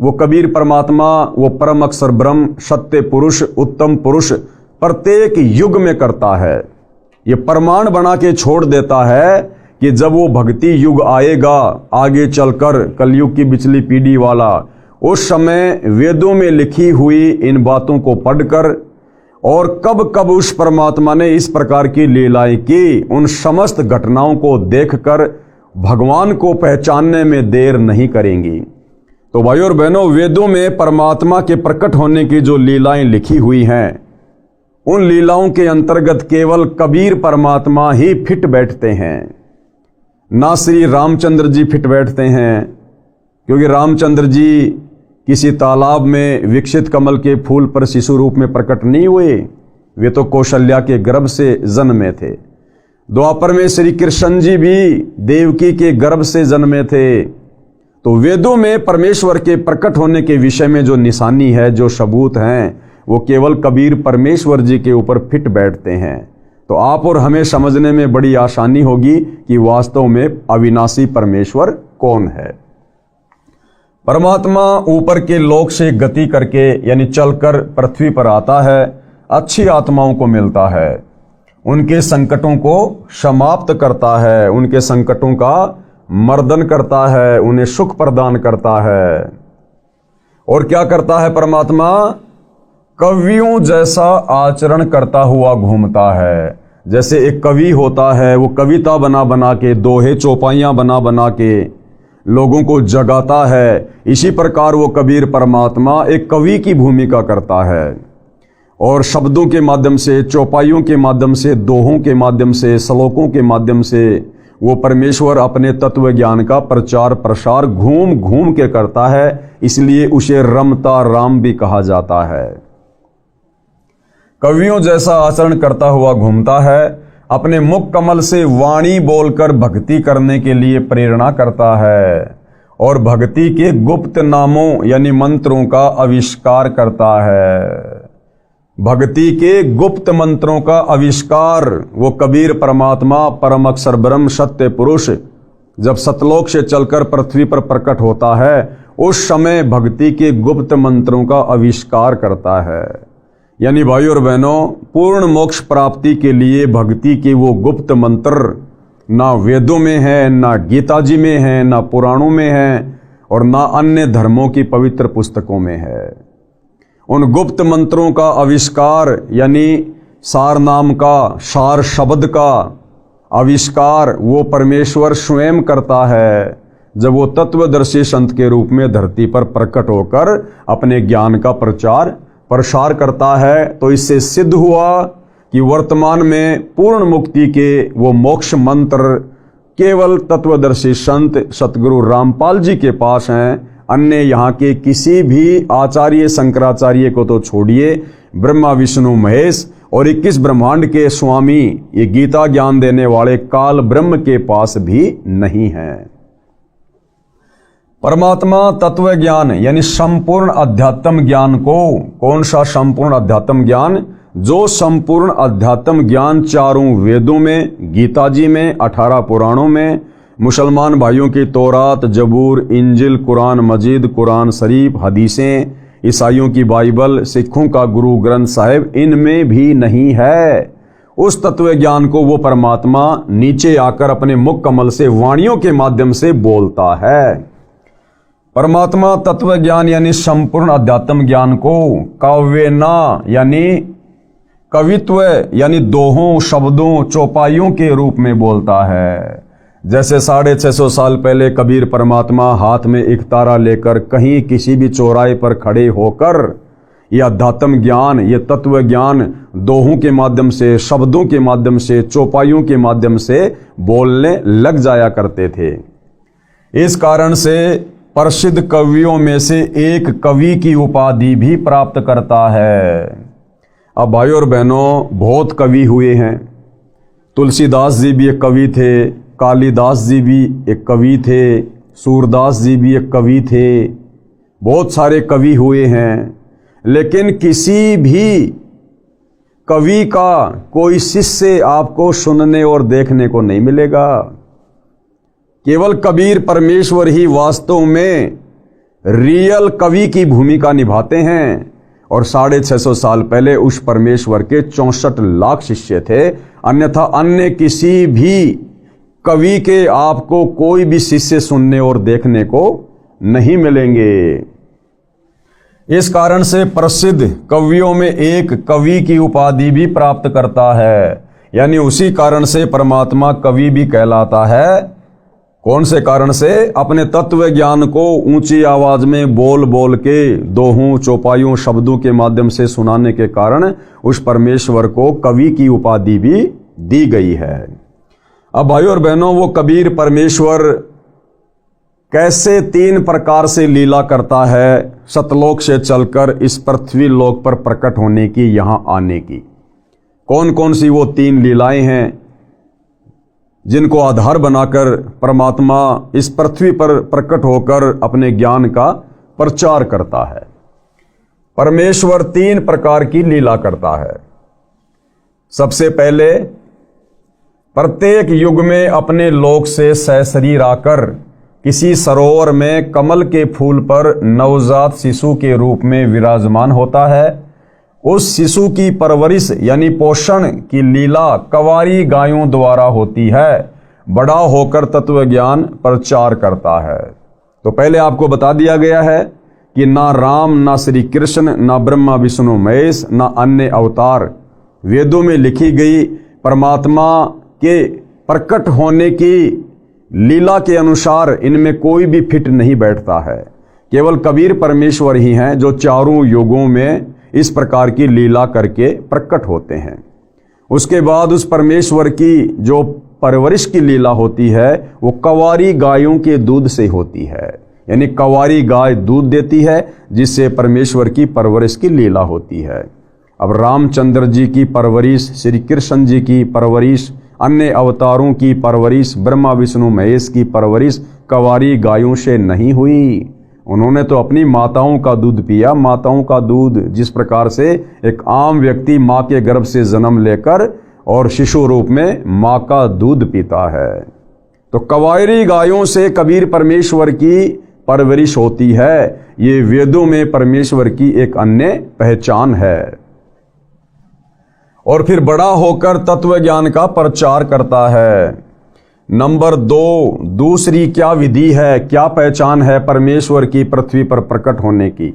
वो कबीर परमात्मा, वो परम अक्षर ब्रह्म, सत्य पुरुष, उत्तम पुरुष प्रत्येक युग में करता है। ये प्रमाण बना के छोड़ देता है कि जब वो भक्ति युग आएगा आगे चलकर, कलयुग की पिछली पीढ़ी वाला, उस समय वेदों में लिखी हुई इन बातों को पढ़कर और कब कब उस परमात्मा ने इस प्रकार की लीलाएं की, उन समस्त घटनाओं को देखकर भगवान को पहचानने में देर नहीं करेंगी। तो भाइयों और बहनों, वेदों में परमात्मा के प्रकट होने की जो लीलाएं लिखी हुई हैं, उन लीलाओं के अंतर्गत केवल कबीर परमात्मा ही फिट बैठते हैं, ना श्री रामचंद्र जी फिट बैठते हैं, क्योंकि रामचंद्र जी किसी तालाब में विकसित कमल के फूल पर शिशु रूप में प्रकट नहीं हुए, वे तो कौशल्या के गर्भ से जन्मे थे। द्वापर में श्री कृष्ण जी भी देवकी के गर्भ से जन्मे थे। तो वेदों में परमेश्वर के प्रकट होने के विषय में जो निशानी है, जो सबूत हैं, वो केवल कबीर परमेश्वर जी के ऊपर फिट बैठते हैं। तो आप और हमें समझने में बड़ी आसानी होगी कि वास्तव में अविनाशी परमेश्वर कौन है। परमात्मा ऊपर के लोक से गति करके यानी चलकर पृथ्वी पर आता है, अच्छी आत्माओं को मिलता है, उनके संकटों को समाप्त करता है, उनके संकटों का मर्दन करता है, उन्हें सुख प्रदान करता है। और क्या करता है परमात्मा? कवियों जैसा आचरण करता हुआ घूमता है। जैसे एक कवि होता है, वो कविता बना बना के, दोहे चौपाइयां बना बना के लोगों को जगाता है, इसी प्रकार वो कबीर परमात्मा एक कवि की भूमिका करता है, और शब्दों के माध्यम से, चौपाइयों के माध्यम से, दोहों के माध्यम से, श्लोकों के माध्यम से वो परमेश्वर अपने तत्व ज्ञान का प्रचार प्रसार घूम घूम के करता है। इसलिए उसे रमता राम भी कहा जाता है। कवियों जैसा आचरण करता हुआ घूमता है, अपने मुख कमल से वाणी बोलकर भक्ति करने के लिए प्रेरणा करता है, और भक्ति के गुप्त नामों यानी मंत्रों का आविष्कार करता है। भक्ति के गुप्त मंत्रों का आविष्कार वो कबीर परमात्मा, परम अक्षर ब्रह्म, सत्य पुरुष जब सतलोक से चलकर पृथ्वी पर प्रकट होता है, उस समय भक्ति के गुप्त मंत्रों का आविष्कार करता है। यानी भाइयों और बहनों, पूर्ण मोक्ष प्राप्ति के लिए भक्ति के वो गुप्त मंत्र ना वेदों में है, ना गीता जी में है, ना पुराणों में है, और ना अन्य धर्मों की पवित्र पुस्तकों में है। उन गुप्त मंत्रों का आविष्कार यानी सार नाम का, सार शब्द का आविष्कार वो परमेश्वर स्वयं करता है, जब वो तत्वदर्शी संत के रूप में धरती पर प्रकट होकर अपने ज्ञान का प्रचार प्रसार करता है। तो इससे सिद्ध हुआ कि वर्तमान में पूर्ण मुक्ति के वो मोक्ष मंत्र केवल तत्वदर्शी संत सतगुरु रामपाल जी के पास हैं। अन्य यहाँ के किसी भी आचार्य शंकराचार्य को तो छोड़िए, ब्रह्मा विष्णु महेश और 21 ब्रह्मांड के स्वामी, ये गीता ज्ञान देने वाले काल ब्रह्म के पास भी नहीं है। परमात्मा तत्व ज्ञान यानी संपूर्ण अध्यात्म ज्ञान को, कौन सा संपूर्ण अध्यात्म ज्ञान? जो संपूर्ण अध्यात्म ज्ञान चारों वेदों में, गीता जी में, 18 पुराणों में, मुसलमान भाइयों की तौरात, जबूर, इंजिल, कुरान मजीद, कुरान शरीफ, हदीसें, ईसाइयों की बाइबल, सिखों का गुरु ग्रंथ साहिब, इनमें भी नहीं है। उस तत्व ज्ञान को वो परमात्मा नीचे आकर अपने मुख कमल से वाणियों के माध्यम से बोलता है। परमात्मा तत्व ज्ञान यानी संपूर्ण अध्यात्म ज्ञान को काव्यना यानी कवित्व यानी दोहों, शब्दों, चौपाइयों के रूप में बोलता है। जैसे 650 साल पहले कबीर परमात्मा हाथ में एक तारा लेकर कहीं किसी भी चौराहे पर खड़े होकर ये अध्यात्म ज्ञान, ये तत्व ज्ञान दोहों के माध्यम से, शब्दों के माध्यम से, चौपाइयों के माध्यम से बोलने लग जाया करते थे। इस कारण से प्रसिद्ध कवियों में से एक कवि की उपाधि भी प्राप्त करता है। अब भाइयों और बहनों, बहुत कवि हुए हैं। तुलसीदास जी भी एक कवि थे, कालिदास जी भी एक कवि थे, सूरदास जी भी एक कवि थे, बहुत सारे कवि हुए हैं। लेकिन किसी भी कवि का कोई शिष्य आपको सुनने और देखने को नहीं मिलेगा। केवल कबीर परमेश्वर ही वास्तव में रियल कवि की भूमिका निभाते हैं। और 650 साल पहले उस परमेश्वर के 64 लाख शिष्य थे, अन्यथा अन्य किसी भी कवि के आपको कोई भी शिष्य सुनने और देखने को नहीं मिलेंगे। इस कारण से प्रसिद्ध कवियों में एक कवि की उपाधि भी प्राप्त करता है, यानी उसी कारण से परमात्मा कवि भी कहलाता है। कौन से कारण से? अपने तत्व ज्ञान को ऊंची आवाज में बोल बोल के दोहों, चौपाइयों, शब्दों के माध्यम से सुनाने के कारण उस परमेश्वर को कवि की उपाधि भी दी गई है। अब भाइयों और बहनों, वो कबीर परमेश्वर कैसे 3 प्रकार से लीला करता है, सतलोक से चलकर इस पृथ्वी लोक पर प्रकट होने की, यहां आने की। कौन कौन सी वो 3 लीलाएं हैं जिनको आधार बनाकर परमात्मा इस पृथ्वी पर प्रकट होकर अपने ज्ञान का प्रचार करता है। परमेश्वर 3 प्रकार की लीला करता है। सबसे पहले, प्रत्येक युग में अपने लोक से सशरीर आकर किसी सरोवर में कमल के फूल पर नवजात शिशु के रूप में विराजमान होता है। उस शिशु की परवरिश यानी पोषण की लीला कवारी गायों द्वारा होती है। बड़ा होकर तत्व ज्ञान प्रचार करता है। तो पहले आपको बता दिया गया है कि ना राम, ना श्री कृष्ण, ना ब्रह्मा विष्णु महेश, ना अन्य अवतार वेदों में लिखी गई परमात्मा के प्रकट होने की लीला के अनुसार इनमें कोई भी फिट नहीं बैठता है। केवल कबीर परमेश्वर ही हैं जो चारों युगों में इस प्रकार की लीला करके प्रकट होते हैं। उसके बाद उस परमेश्वर की जो परवरिश की लीला होती है वो कवारी गायों के दूध से होती है, यानी कवारी गाय दूध देती है जिससे परमेश्वर की परवरिश की लीला होती है। अब रामचंद्र जी की परवरिश, श्री कृष्ण जी की परवरिश, अन्य अवतारों की परवरिश, ब्रह्मा विष्णु महेश की परवरिश कवारी गायों से नहीं हुई। उन्होंने तो अपनी माताओं का दूध पिया। माताओं का दूध जिस प्रकार से एक आम व्यक्ति माँ के गर्भ से जन्म लेकर और शिशु रूप में माँ का दूध पीता है, तो कवारी गायों से कबीर परमेश्वर की परवरिश होती है। ये वेदों में परमेश्वर की एक अन्य पहचान है। और फिर बड़ा होकर तत्व ज्ञान का प्रचार करता है। नंबर 2, दूसरी क्या विधि है, क्या पहचान है परमेश्वर की पृथ्वी पर प्रकट होने की?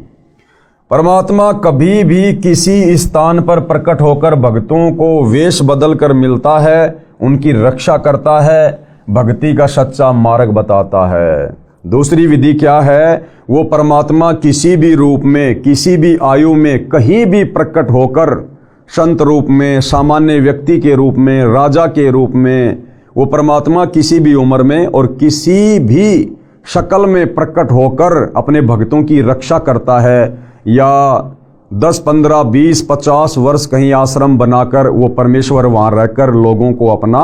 परमात्मा कभी भी किसी स्थान पर प्रकट होकर भक्तों को वेश बदल कर मिलता है, उनकी रक्षा करता है, भक्ति का सच्चा मार्ग बताता है। दूसरी विधि क्या है? वो परमात्मा किसी भी रूप में, किसी भी आयु में, कहीं भी प्रकट होकर संत रूप में, सामान्य व्यक्ति के रूप में, राजा के रूप में, वो परमात्मा किसी भी उम्र में और किसी भी शक्ल में प्रकट होकर अपने भक्तों की रक्षा करता है। या 10, 15, 20, 50 वर्ष कहीं आश्रम बनाकर वो परमेश्वर वहां रहकर लोगों को अपना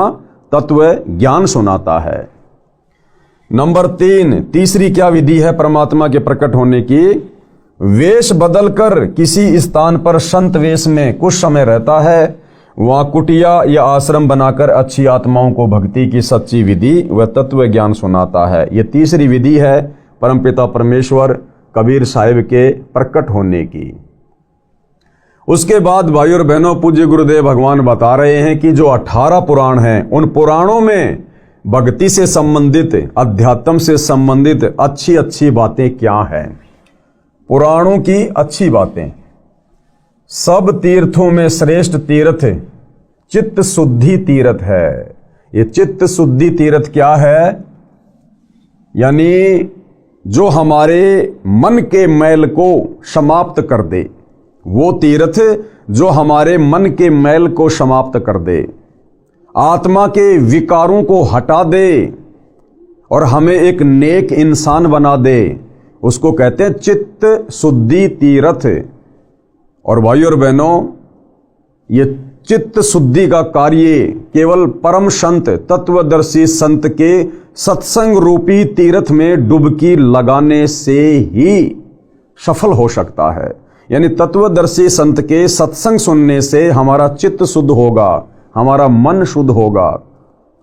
तत्व ज्ञान सुनाता है। नंबर 3, तीसरी क्या विधि है परमात्मा के प्रकट होने की? वेश बदलकर किसी स्थान पर संत वेश में कुछ समय रहता है, वहां कुटिया या आश्रम बनाकर अच्छी आत्माओं को भक्ति की सच्ची विधि व तत्व ज्ञान सुनाता है। यह तीसरी विधि है परमपिता परमेश्वर कबीर साहिब के प्रकट होने की। उसके बाद भाई और बहनों, पूज्य गुरुदेव भगवान बता रहे हैं कि जो 18 पुराण हैं, उन पुराणों में भक्ति से संबंधित, अध्यात्म से संबंधित अच्छी अच्छी बातें क्या हैं। पुराणों की अच्छी बातें। सब तीर्थों में श्रेष्ठ तीर्थ चित्त शुद्धि तीर्थ है। ये चित्त शुद्धि तीर्थ क्या है? यानी जो हमारे मन के मैल को समाप्त कर दे, वो तीर्थ जो हमारे मन के मैल को समाप्त कर दे, आत्मा के विकारों को हटा दे और हमें एक नेक इंसान बना दे, उसको कहते हैं चित्त शुद्धि तीर्थ। और भाइयों और बहनों, ये चित्त शुद्धि का कार्य केवल परम संत, तत्वदर्शी संत के सत्संग रूपी तीर्थ में डुबकी लगाने से ही सफल हो सकता है। यानी तत्वदर्शी संत के सत्संग सुनने से हमारा चित्त शुद्ध होगा, हमारा मन शुद्ध होगा,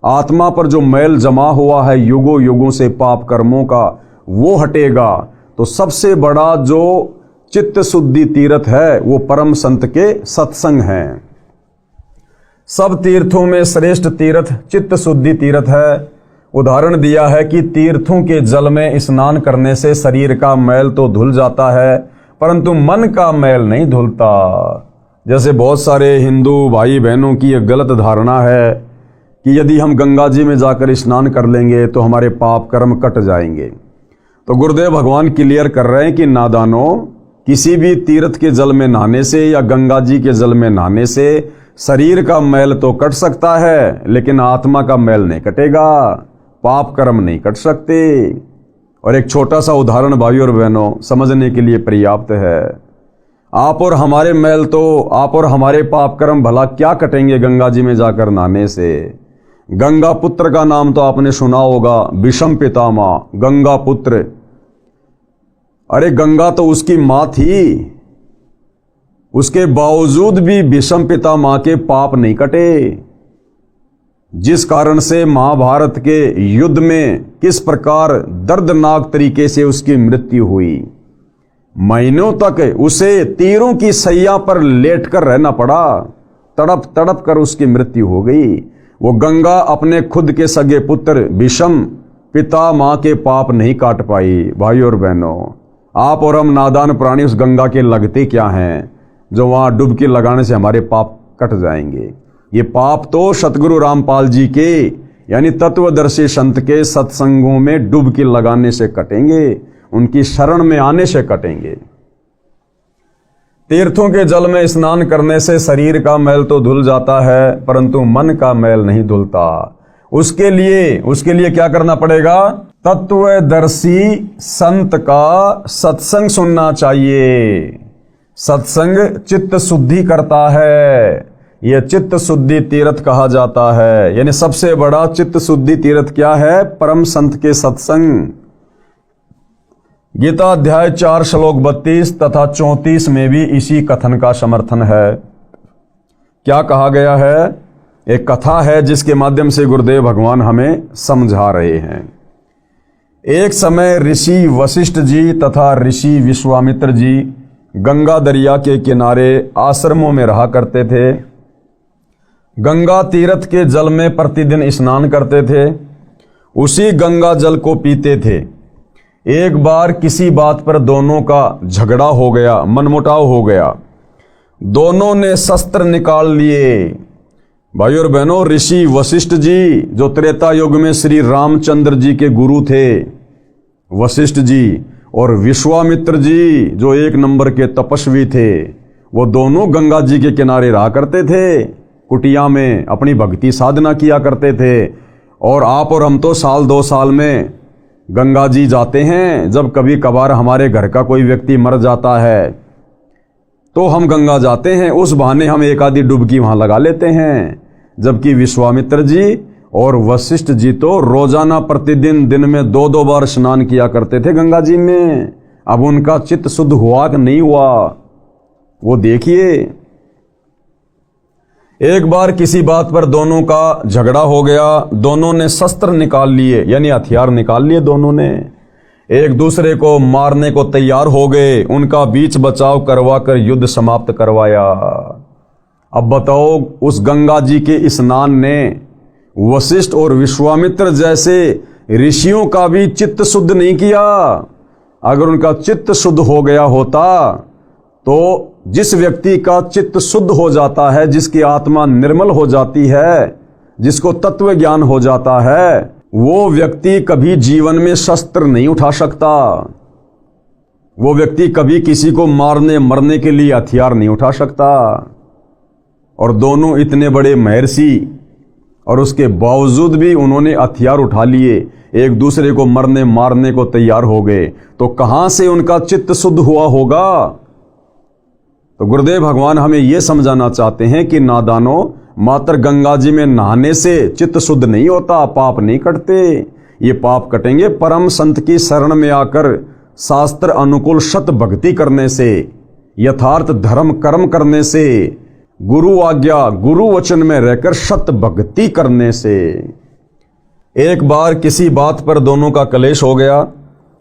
आत्मा पर जो मैल जमा हुआ है युगों युगों से पाप कर्मों का, वो हटेगा। तो सबसे बड़ा जो चित्त शुद्धि तीर्थ है वो परम संत के सत्संग हैं। सब तीर्थों में श्रेष्ठ तीर्थ चित्त शुद्धि तीर्थ है। उदाहरण दिया है कि तीर्थों के जल में स्नान करने से शरीर का मैल तो धुल जाता है, परंतु मन का मैल नहीं धुलता। जैसे बहुत सारे हिंदू भाई बहनों की एक गलत धारणा है कि यदि हम गंगा जी में जाकर स्नान कर लेंगे तो हमारे पाप कर्म कट जाएंगे। तो गुरुदेव भगवान क्लियर कर रहे हैं कि नादानो, किसी भी तीर्थ के जल में नहाने से या गंगा जी के जल में नहाने से शरीर का मैल तो कट सकता है, लेकिन आत्मा का मैल नहीं कटेगा, पाप कर्म नहीं कट सकते। और एक छोटा सा उदाहरण भाइयों और बहनों समझने के लिए पर्याप्त है। आप और हमारे मैल तो, आप और हमारे पाप कर्म भला क्या कटेंगे गंगा जी में जाकर नहाने से। गंगा पुत्र का नाम तो आपने सुना होगा, विषम पितामह, गंगा पुत्र। अरे गंगा तो उसकी मां थी, उसके बावजूद भी विषम पितामह के पाप नहीं कटे, जिस कारण से महाभारत के युद्ध में किस प्रकार दर्दनाक तरीके से उसकी मृत्यु हुई। महीनों तक उसे तीरों की सैया पर लेटकर रहना पड़ा, तड़प तड़प कर उसकी मृत्यु हो गई। वो गंगा अपने खुद के सगे पुत्र विषम पितामह के पाप नहीं काट पाई। भाइयों और बहनों, आप और हम नादान प्राणी उस गंगा के लगते क्या हैं जो वहां डुबकी लगाने से हमारे पाप कट जाएंगे। ये पाप तो सतगुरु रामपाल जी के यानी तत्वदर्शी संत के सत्संगों में डुबकी लगाने से कटेंगे, उनकी शरण में आने से कटेंगे। तीर्थों के जल में स्नान करने से शरीर का मैल तो धुल जाता है, परंतु मन का मैल नहीं धुलता। उसके लिए क्या करना पड़ेगा? तत्वदर्शी संत का सत्संग सुनना चाहिए। सत्संग चित्त शुद्धि करता है, यह चित्त शुद्धि तीर्थ कहा जाता है। यानी सबसे बड़ा चित्त शुद्धि तीर्थ क्या है? परम संत के सत्संग। गीता अध्याय 4 श्लोक 32 तथा 34 में भी इसी कथन का समर्थन है। क्या कहा गया है? एक कथा है जिसके माध्यम से गुरुदेव भगवान हमें समझा रहे हैं। एक समय ऋषि वशिष्ठ जी तथा ऋषि विश्वामित्र जी गंगा दरिया के किनारे आश्रमों में रहा करते थे। गंगा तीर्थ के जल में प्रतिदिन स्नान करते थे, उसी गंगा जल को पीते थे। एक बार किसी बात पर दोनों का झगड़ा हो गया, मनमुटाव हो गया। दोनों ने शस्त्र निकाल लिए। भाइयों और बहनों, ऋषि वशिष्ठ जी जो त्रेता युग में श्री रामचंद्र जी के गुरु थे, वशिष्ठ जी, और विश्वामित्र जी जो एक नंबर के तपस्वी थे, वो दोनों गंगा जी के किनारे रहा करते थे, कुटिया में अपनी भक्ति साधना किया करते थे। और आप और हम तो साल 2 साल में गंगा जी जाते हैं। जब कभी कभार हमारे घर का कोई व्यक्ति मर जाता है तो हम गंगा जाते हैं, उस बहाने हम एक आधी डुबकी वहां लगा लेते हैं। जबकि विश्वामित्र जी और वशिष्ठ जी तो रोजाना प्रतिदिन दिन में 2-2 बार स्नान किया करते थे गंगा जी में। अब उनका चित्त शुद्ध हुआ कि नहीं हुआ, वो देखिए। एक बार किसी बात पर दोनों का झगड़ा हो गया, दोनों ने शस्त्र निकाल लिए, यानी हथियार निकाल लिए, दोनों ने एक दूसरे को मारने को तैयार हो गए। उनका बीच बचाव करवाकर युद्ध समाप्त करवाया। अब बताओ, उस गंगा जी के स्नान ने वशिष्ठ और विश्वामित्र जैसे ऋषियों का भी चित्त शुद्ध नहीं किया। अगर उनका चित्त शुद्ध हो गया होता तो जिस व्यक्ति का चित्त शुद्ध हो जाता है, जिसकी आत्मा निर्मल हो जाती है, जिसको तत्व ज्ञान हो जाता है, वो व्यक्ति कभी जीवन में शस्त्र नहीं उठा सकता। वो व्यक्ति कभी किसी को मारने मरने के लिए हथियार नहीं उठा सकता। और दोनों इतने बड़े महर्षि, और उसके बावजूद भी उन्होंने हथियार उठा लिए, एक दूसरे को मरने मारने को तैयार हो गए। तो कहां से उनका चित्त शुद्ध हुआ होगा? तो गुरुदेव भगवान हमें यह समझाना चाहते हैं कि नादानों, मात्र गंगा जी में नहाने से चित्त शुद्ध नहीं होता, पाप नहीं कटते। ये पाप कटेंगे परम संत की शरण में आकर शास्त्र अनुकूल शत भक्ति करने से, यथार्थ धर्म कर्म करने से, गुरु आज्ञा गुरु वचन में रहकर शत भक्ति करने से। एक बार किसी बात पर दोनों का कलेश हो गया,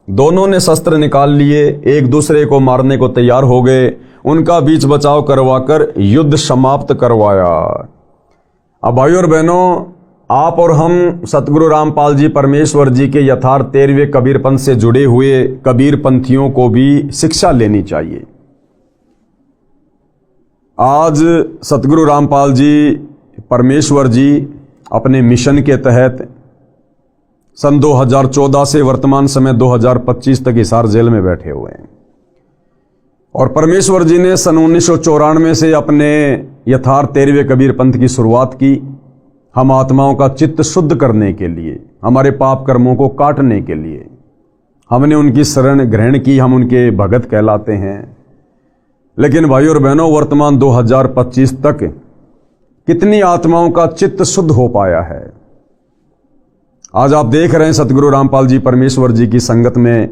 दोनों ने शस्त्र निकाल लिए, एक दूसरे को मारने को तैयार हो गए। उनका बीच बचाव करवाकर युद्ध समाप्त करवाया। अब भाइयों और बहनों, आप और हम सतगुरु रामपाल जी परमेश्वर जी के यथार्थ 13वें कबीर पंथ से जुड़े हुए कबीर पंथियों को भी शिक्षा लेनी चाहिए। आज सतगुरु रामपाल जी परमेश्वर जी अपने मिशन के तहत सन 2014 से वर्तमान समय 2025 तक हिसार जेल में बैठे हुए हैं। और परमेश्वर जी ने सन 1994 से अपने यथार्थ 13वें कबीर पंथ की शुरुआत की, हम आत्माओं का चित्त शुद्ध करने के लिए, हमारे पाप कर्मों को काटने के लिए। हमने उनकी शरण ग्रहण की, हम उनके भगत कहलाते हैं। लेकिन भाइयों और बहनों, वर्तमान 2025 तक कितनी आत्माओं का चित्त शुद्ध हो पाया है? आज आप देख रहे हैं सतगुरु रामपाल जी परमेश्वर जी की संगत में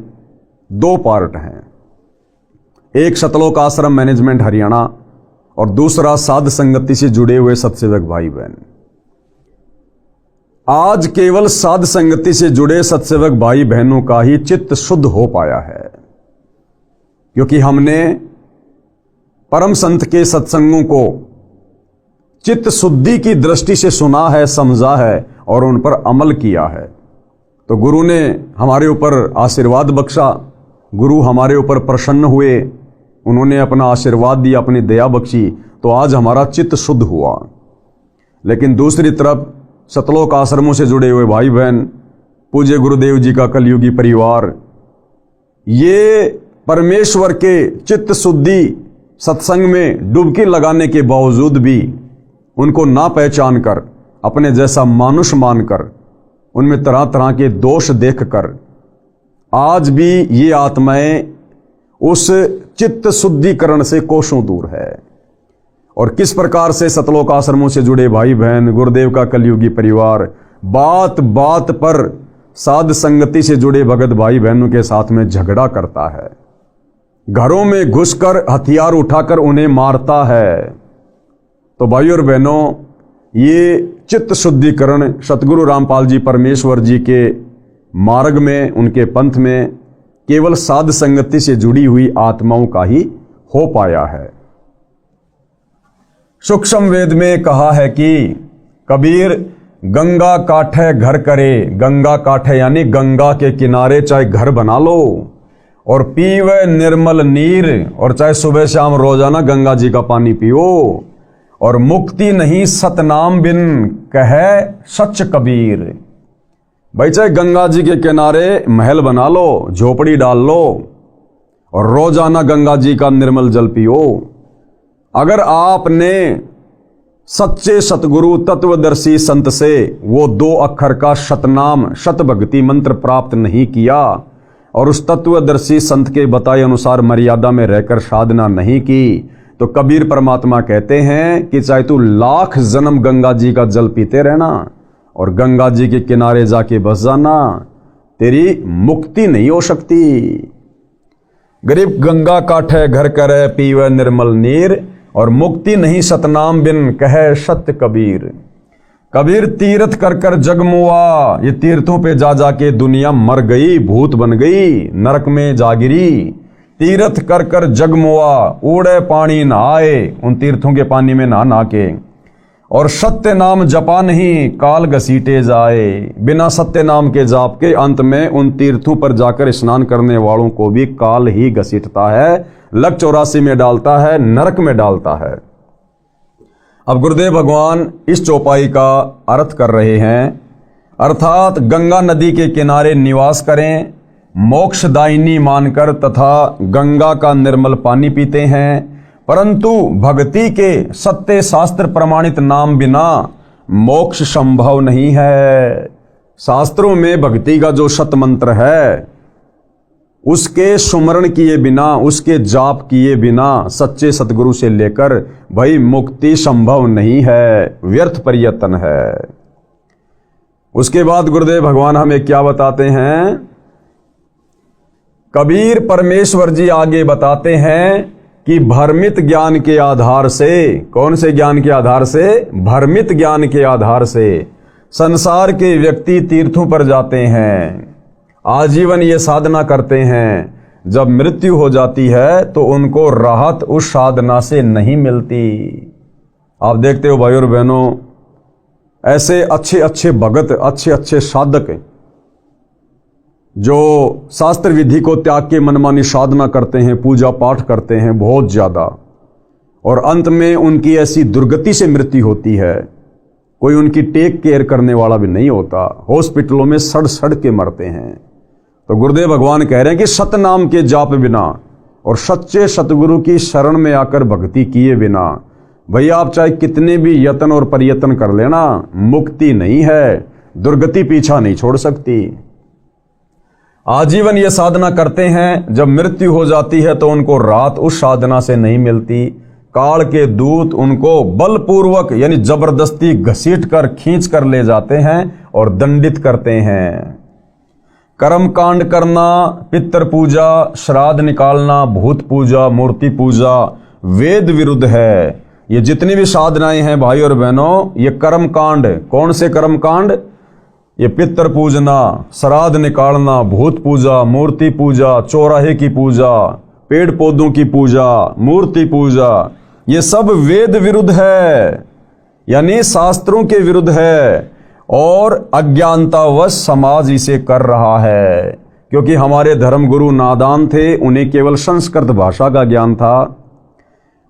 2 पार्ट हैं। एक सतलोक आश्रम मैनेजमेंट हरियाणा और दूसरा साध संगति से जुड़े हुए सत्सेवक भाई बहन। आज केवल साध संगति से जुड़े सत्सेवक भाई बहनों का ही चित्त शुद्ध हो पाया है, क्योंकि हमने परम संत के सत्संगों को चित्त शुद्धि की दृष्टि से सुना है, समझा है और उन पर अमल किया है। तो गुरु ने हमारे ऊपर आशीर्वाद बख्शा, गुरु हमारे ऊपर प्रसन्न हुए, उन्होंने अपना आशीर्वाद दिया, अपनी दया बख्शी, तो आज हमारा चित्त शुद्ध हुआ। लेकिन दूसरी तरफ सतलोक आश्रमों से जुड़े हुए भाई बहन, पूज्य गुरुदेव जी का कलयुगी परिवार, ये परमेश्वर के चित्त शुद्धि सत्संग में डुबकी लगाने के बावजूद भी उनको ना पहचान कर, अपने जैसा मानुष मानकर, उनमें तरह तरह के दोष देखकर आज भी ये आत्माएं उस चित्त शुद्धिकरण से कोसों दूर है। और किस प्रकार से सतलोक आश्रमों से जुड़े भाई बहन, गुरुदेव का कलयुगी परिवार बात बात पर साध संगति से जुड़े भगत भाई बहनों के साथ में झगड़ा करता है, घरों में घुसकर हथियार उठाकर उन्हें मारता है। तो भाई और बहनों, ये चित्त शुद्धिकरण सतगुरु रामपाल जी परमेश्वर जी के मार्ग में, उनके पंथ में केवल साध संगति से जुड़ी हुई आत्माओं का ही हो पाया है। सूक्ष्म वेद में कहा है कि कबीर गंगा काठे घर करे, गंगा काठे यानी गंगा के किनारे चाहे घर बना लो और पीवे निर्मल नीर, और चाहे सुबह शाम रोजाना गंगा जी का पानी पियो, और मुक्ति नहीं सतनाम बिन कहे सच कबीर। भाई चाहे गंगा जी के किनारे महल बना लो, झोपड़ी डाल लो और रोजाना गंगा जी का निर्मल जल पियो, अगर आपने सच्चे सतगुरु तत्वदर्शी संत से वो 2 अक्षर का शतनाम शत भक्ति मंत्र प्राप्त नहीं किया और उस तत्वदर्शी संत के बताए अनुसार मर्यादा में रहकर साधना नहीं की, तो कबीर परमात्मा कहते हैं कि चाहे तू 1,00,000 जन्म गंगा जी का जल पीते रहना और गंगा जी के किनारे जाके बस जाना, तेरी मुक्ति नहीं हो सकती। गरीब गंगा काठे घर करे पीवे निर्मल नीर, और मुक्ति नहीं सतनाम बिन कहे सत्य कबीर। कबीर तीर्थ कर कर जगमुआ, ये तीर्थों पे जा जाके दुनिया मर गई, भूत बन गई, नरक में जा गिरी। तीर्थ कर कर जगमुआ, उड़े पानी नहाए, उन तीर्थों के पानी में नहा नहा के। और सत्य नाम जपा नहीं, काल घसीटे जाए। बिना सत्य नाम के जाप के अंत में उन तीर्थों पर जाकर स्नान करने वालों को भी काल ही घसीटता है, लक 84 में डालता है, नरक में डालता है। अब गुरुदेव भगवान इस चौपाई का अर्थ कर रहे हैं, अर्थात गंगा नदी के किनारे निवास करें, मोक्षदायिनी मानकर तथा गंगा का निर्मल पानी पीते हैं, परंतु भक्ति के सत्य शास्त्र प्रमाणित नाम बिना मोक्ष संभव नहीं है। शास्त्रों में भक्ति का जो सत मंत्र है, उसके सुमरण किए बिना, उसके जाप किए बिना सच्चे सतगुरु से लेकर भाई मुक्ति संभव नहीं है, व्यर्थ प्रयत्न है। उसके बाद गुरुदेव भगवान हमें क्या बताते हैं? कबीर परमेश्वर जी आगे बताते हैं कि भ्रमित ज्ञान के आधार से, कौन से ज्ञान के आधार से? भ्रमित ज्ञान के आधार से संसार के व्यक्ति तीर्थों पर जाते हैं, आजीवन ये साधना करते हैं, जब मृत्यु हो जाती है तो उनको राहत उस साधना से नहीं मिलती। आप देखते हो भाई और बहनों, ऐसे अच्छे अच्छे भगत, अच्छे अच्छे साधक जो शास्त्र विधि को त्याग के मनमानी साधना करते हैं, पूजा पाठ करते हैं बहुत ज्यादा, और अंत में उनकी ऐसी दुर्गति से मृत्यु होती है, कोई उनकी टेक केयर करने वाला भी नहीं होता, हॉस्पिटलों में सड़ सड़ के मरते हैं। तो गुरुदेव भगवान कह रहे हैं कि सतनाम के जाप बिना और सच्चे सतगुरु की शरण में आकर भक्ति किए बिना भैया आप चाहे कितने भी यत्न और प्रयत्न कर लेना, मुक्ति नहीं है, दुर्गति पीछा नहीं छोड़ सकती। आजीवन ये साधना करते हैं, जब मृत्यु हो जाती है तो उनको राहत उस साधना से नहीं मिलती। काल के दूत उनको बलपूर्वक यानी जबरदस्ती घसीट कर खींच कर ले जाते हैं और दंडित करते हैं। कर्म कांड करना, पितर पूजा, श्राद्ध निकालना, भूत पूजा, मूर्ति पूजा वेद विरुद्ध है। ये जितनी भी साधनाएं हैं भाई और बहनों, ये कर्म कांड, कौन से कर्म कांड? ये पितर पूजना, श्राद्ध निकालना, भूत पूजा, मूर्ति पूजा, चौराहे की पूजा, पेड़ पौधों की पूजा, मूर्ति पूजा, ये सब वेद विरुद्ध है, यानी शास्त्रों के विरुद्ध है, और अज्ञानतावश समाज इसे कर रहा है। क्योंकि हमारे धर्मगुरु नादान थे, उन्हें केवल संस्कृत भाषा का ज्ञान था,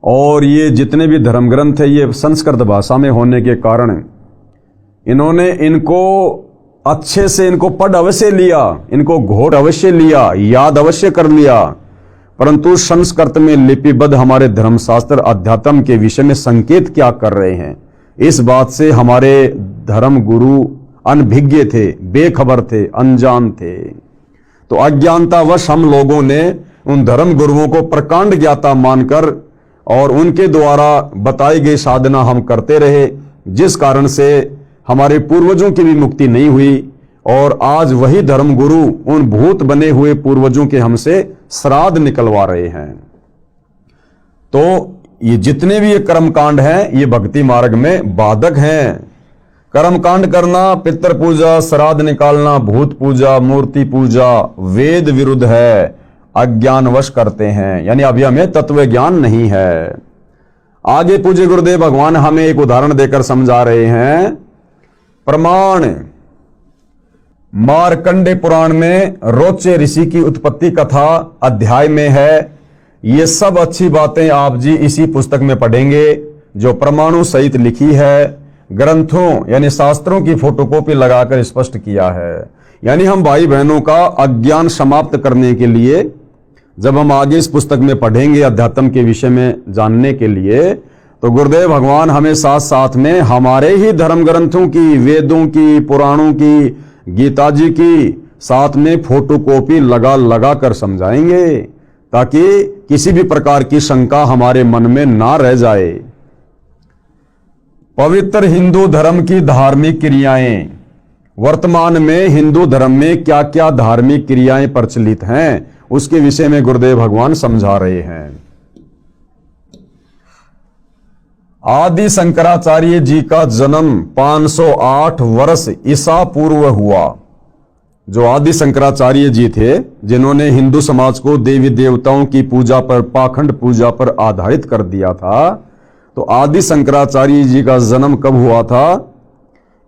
और ये जितने भी धर्म ग्रंथ थे ये संस्कृत भाषा में होने के कारण इन्होंने इनको अच्छे से इनको पढ़ अवश्य लिया, इनको घोट अवश्य लिया, याद अवश्य कर लिया, परंतु संस्कृत में लिपिबद्ध हमारे धर्मशास्त्र अध्यात्म के विषय में संकेत क्या कर रहे हैं, इस बात से हमारे धर्म गुरु अनभिज्ञ थे, बेखबर थे, अनजान थे। तो अज्ञानतावश हम लोगों ने उन धर्म गुरुओं को प्रकांड ज्ञाता मानकर और उनके द्वारा बताई गई साधना हम करते रहे, जिस कारण से हमारे पूर्वजों की भी मुक्ति नहीं हुई, और आज वही धर्म गुरु उन भूत बने हुए पूर्वजों के हमसे श्राद्ध निकलवा रहे हैं। तो ये जितने भी ये कर्मकांड हैं ये भक्ति मार्ग में बाधक हैं। कर्मकांड करना, पितर पूजा, श्राद्ध निकालना, भूत पूजा, मूर्ति पूजा वेद विरुद्ध है, अज्ञानवश करते हैं, यानी अभी हमें तत्व ज्ञान नहीं है। आगे पूज्य गुरुदेव भगवान हमें एक उदाहरण देकर समझा रहे हैं। प्रमाण मार्कंडे पुराण में रोचे ऋषि की उत्पत्ति कथा अध्याय में है। ये सब अच्छी बातें आप जी इसी पुस्तक में पढ़ेंगे जो प्रमाणों सहित लिखी है, ग्रंथों यानी शास्त्रों की फोटोकॉपी लगाकर स्पष्ट किया है। यानी हम भाई बहनों का अज्ञान समाप्त करने के लिए जब हम आगे इस पुस्तक में पढ़ेंगे अध्यात्म के विषय में जानने के लिए, तो गुरुदेव भगवान हमें साथ साथ में हमारे ही धर्म ग्रंथों की, वेदों की, पुराणों की, गीता जी की साथ में फोटोकॉपी लगा लगा कर समझाएंगे, ताकि किसी भी प्रकार की शंका हमारे मन में ना रह जाए। पवित्र हिंदू धर्म की धार्मिक क्रियाएं, वर्तमान में हिंदू धर्म में क्या क्या धार्मिक क्रियाएं प्रचलित हैं उसके विषय में गुरुदेव भगवान समझा रहे हैं। आदि शंकराचार्य जी का जन्म 508 वर्ष ईसा पूर्व हुआ। जो आदि शंकराचार्य जी थे, जिन्होंने हिंदू समाज को देवी देवताओं की पूजा पर, पाखंड पूजा पर आधारित कर दिया था, तो आदि शंकराचार्य जी का जन्म कब हुआ था?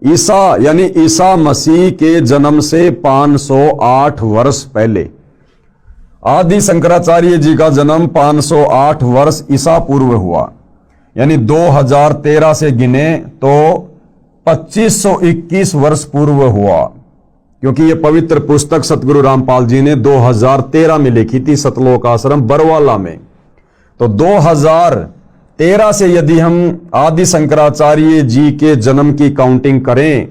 ईसा यानी ईसा मसीह के जन्म से 508 वर्ष पहले। आदि शंकराचार्य जी का जन्म 508 वर्ष ईसा पूर्व हुआ, यानी 2013 से गिने तो 2521 वर्ष पूर्व हुआ, क्योंकि यह पवित्र पुस्तक सतगुरु रामपाल जी ने 2013 में लिखी थी, सतलोक आश्रम बरवाला में। तो 2013 से यदि हम आदि शंकराचार्य जी के जन्म की काउंटिंग करें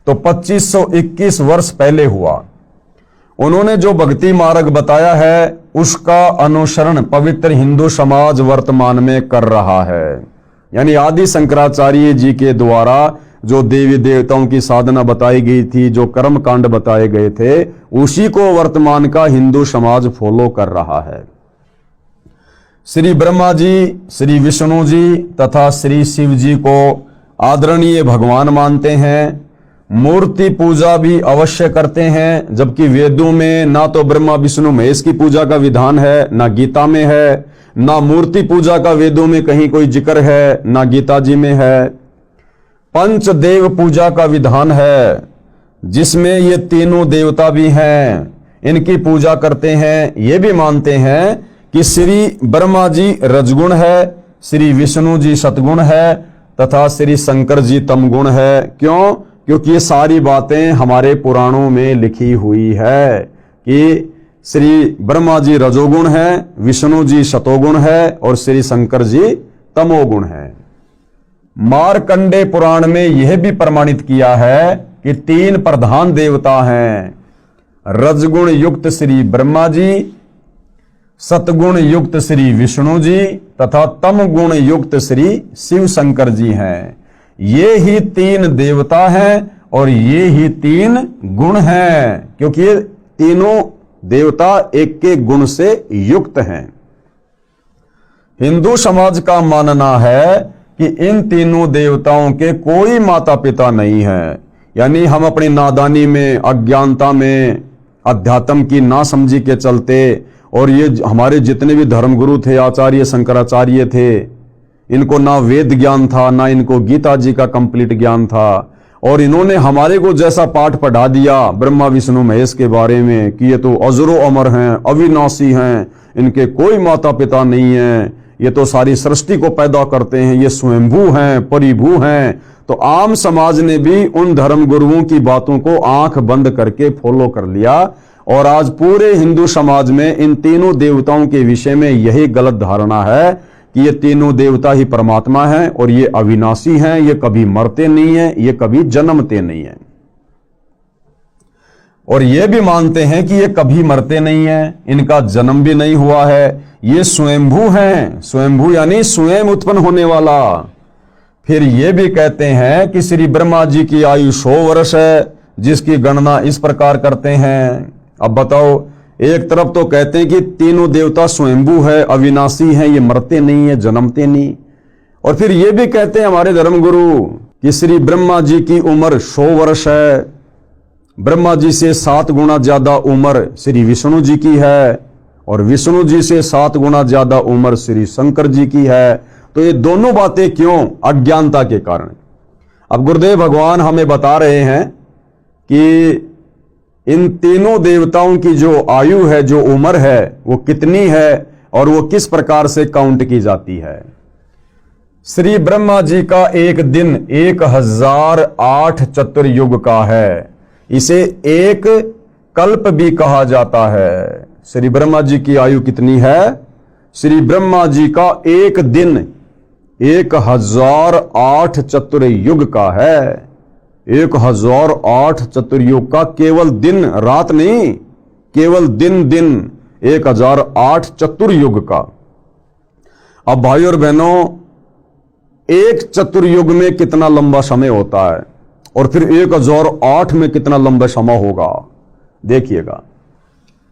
तो 2521 वर्ष पहले हुआ। उन्होंने जो भक्ति मार्ग बताया है उसका अनुसरण पवित्र हिंदू समाज वर्तमान में कर रहा है। यानी आदि शंकराचार्य जी के द्वारा जो देवी देवताओं की साधना बताई गई थी, जो कर्म कांड बताए गए थे, उसी को वर्तमान का हिंदू समाज फॉलो कर रहा है। श्री ब्रह्मा जी, श्री विष्णु जी तथा श्री शिव जी को आदरणीय भगवान मानते हैं। मूर्ति पूजा भी अवश्य करते हैं, जबकि वेदों में ना तो ब्रह्मा विष्णु महेश की पूजा का विधान है, ना गीता में है, ना मूर्ति पूजा का वेदों में कहीं कोई जिक्र है, ना गीता जी में है। पंचदेव पूजा का विधान है, जिसमें ये तीनों देवता भी हैं, इनकी पूजा करते हैं। ये भी मानते हैं कि श्री ब्रह्मा जी रजगुण है, श्री विष्णु जी सतगुण है तथा श्री शंकर जी तमगुण है। क्यों? क्योंकि ये सारी बातें हमारे पुराणों में लिखी हुई है कि श्री ब्रह्मा जी रजोगुण है, विष्णु जी सतोगुण है और श्री शंकर जी तमोगुण है। मार्कंडे पुराण में यह भी प्रमाणित किया है कि तीन प्रधान देवता हैं, रजगुण युक्त श्री ब्रह्मा जी, सतगुण युक्त श्री विष्णु जी तथा तम गुण युक्त श्री शिव शंकर जी हैं। ये ही तीन देवता हैं और ये ही तीन गुण हैं, क्योंकि ये तीनों देवता एक के गुण से युक्त हैं। हिंदू समाज का मानना है कि इन तीनों देवताओं के कोई माता पिता नहीं है। यानी हम अपनी नादानी में, अज्ञानता में, अध्यात्म की नासमझी के चलते, और ये हमारे जितने भी धर्मगुरु थे, आचार्य शंकराचार्य थे, इनको ना वेद ज्ञान था, ना इनको गीता जी का कंप्लीट ज्ञान था, और इन्होंने हमारे को जैसा पाठ पढ़ा दिया ब्रह्मा विष्णु महेश के बारे में कि ये तो अजरो अमर हैं, अविनाशी हैं, इनके कोई माता पिता नहीं है, ये तो सारी सृष्टि को पैदा करते हैं, ये स्वयंभू हैं, परिभू हैं। तो आम समाज ने भी उन धर्म गुरुओं की बातों को आंख बंद करके फॉलो कर लिया, और आज पूरे हिंदू समाज में इन तीनों देवताओं के विषय में यही गलत धारणा है कि ये तीनों देवता ही परमात्मा हैं और ये अविनाशी हैं, ये कभी मरते नहीं हैं, ये कभी जन्मते नहीं हैं। और ये भी मानते हैं कि ये कभी मरते नहीं हैं, इनका जन्म भी नहीं हुआ है, ये स्वयंभू हैं। स्वयंभू यानी स्वयं उत्पन्न होने वाला। फिर ये भी कहते हैं कि श्री ब्रह्मा जी की आयु 100 वर्ष है, जिसकी गणना इस प्रकार करते हैं। अब बताओ, एक तरफ तो कहते हैं कि तीनों देवता स्वयंभू है, अविनाशी हैं, ये मरते नहीं है, जन्मते नहीं, और फिर ये भी कहते हैं हमारे धर्मगुरु कि श्री ब्रह्मा जी की उम्र 100 वर्ष है, ब्रह्मा जी से 7 गुना ज्यादा उम्र श्री विष्णु जी की है, और विष्णु जी से 7 गुना ज्यादा उम्र श्री शंकर जी की है। तो ये दोनों बातें क्यों? अज्ञानता के कारण। अब गुरुदेव भगवान हमें बता रहे हैं कि इन तीनों देवताओं की जो आयु है, जो उम्र है, वो कितनी है और वो किस प्रकार से काउंट की जाती है। श्री ब्रह्मा जी का एक दिन 1008 चतुर्युग का है, इसे एक कल्प भी कहा जाता है। श्री ब्रह्मा जी की आयु कितनी है? श्री ब्रह्मा जी का एक दिन 1008 चतुर्युग का है। 1008 चतुर्युग का केवल दिन रात नहीं, केवल दिन 1008 चतुर्युग का। अब भाई और बहनों, एक चतुर्युग में कितना लंबा समय होता है और फिर 1008 में कितना लंबा समय होगा, देखिएगा।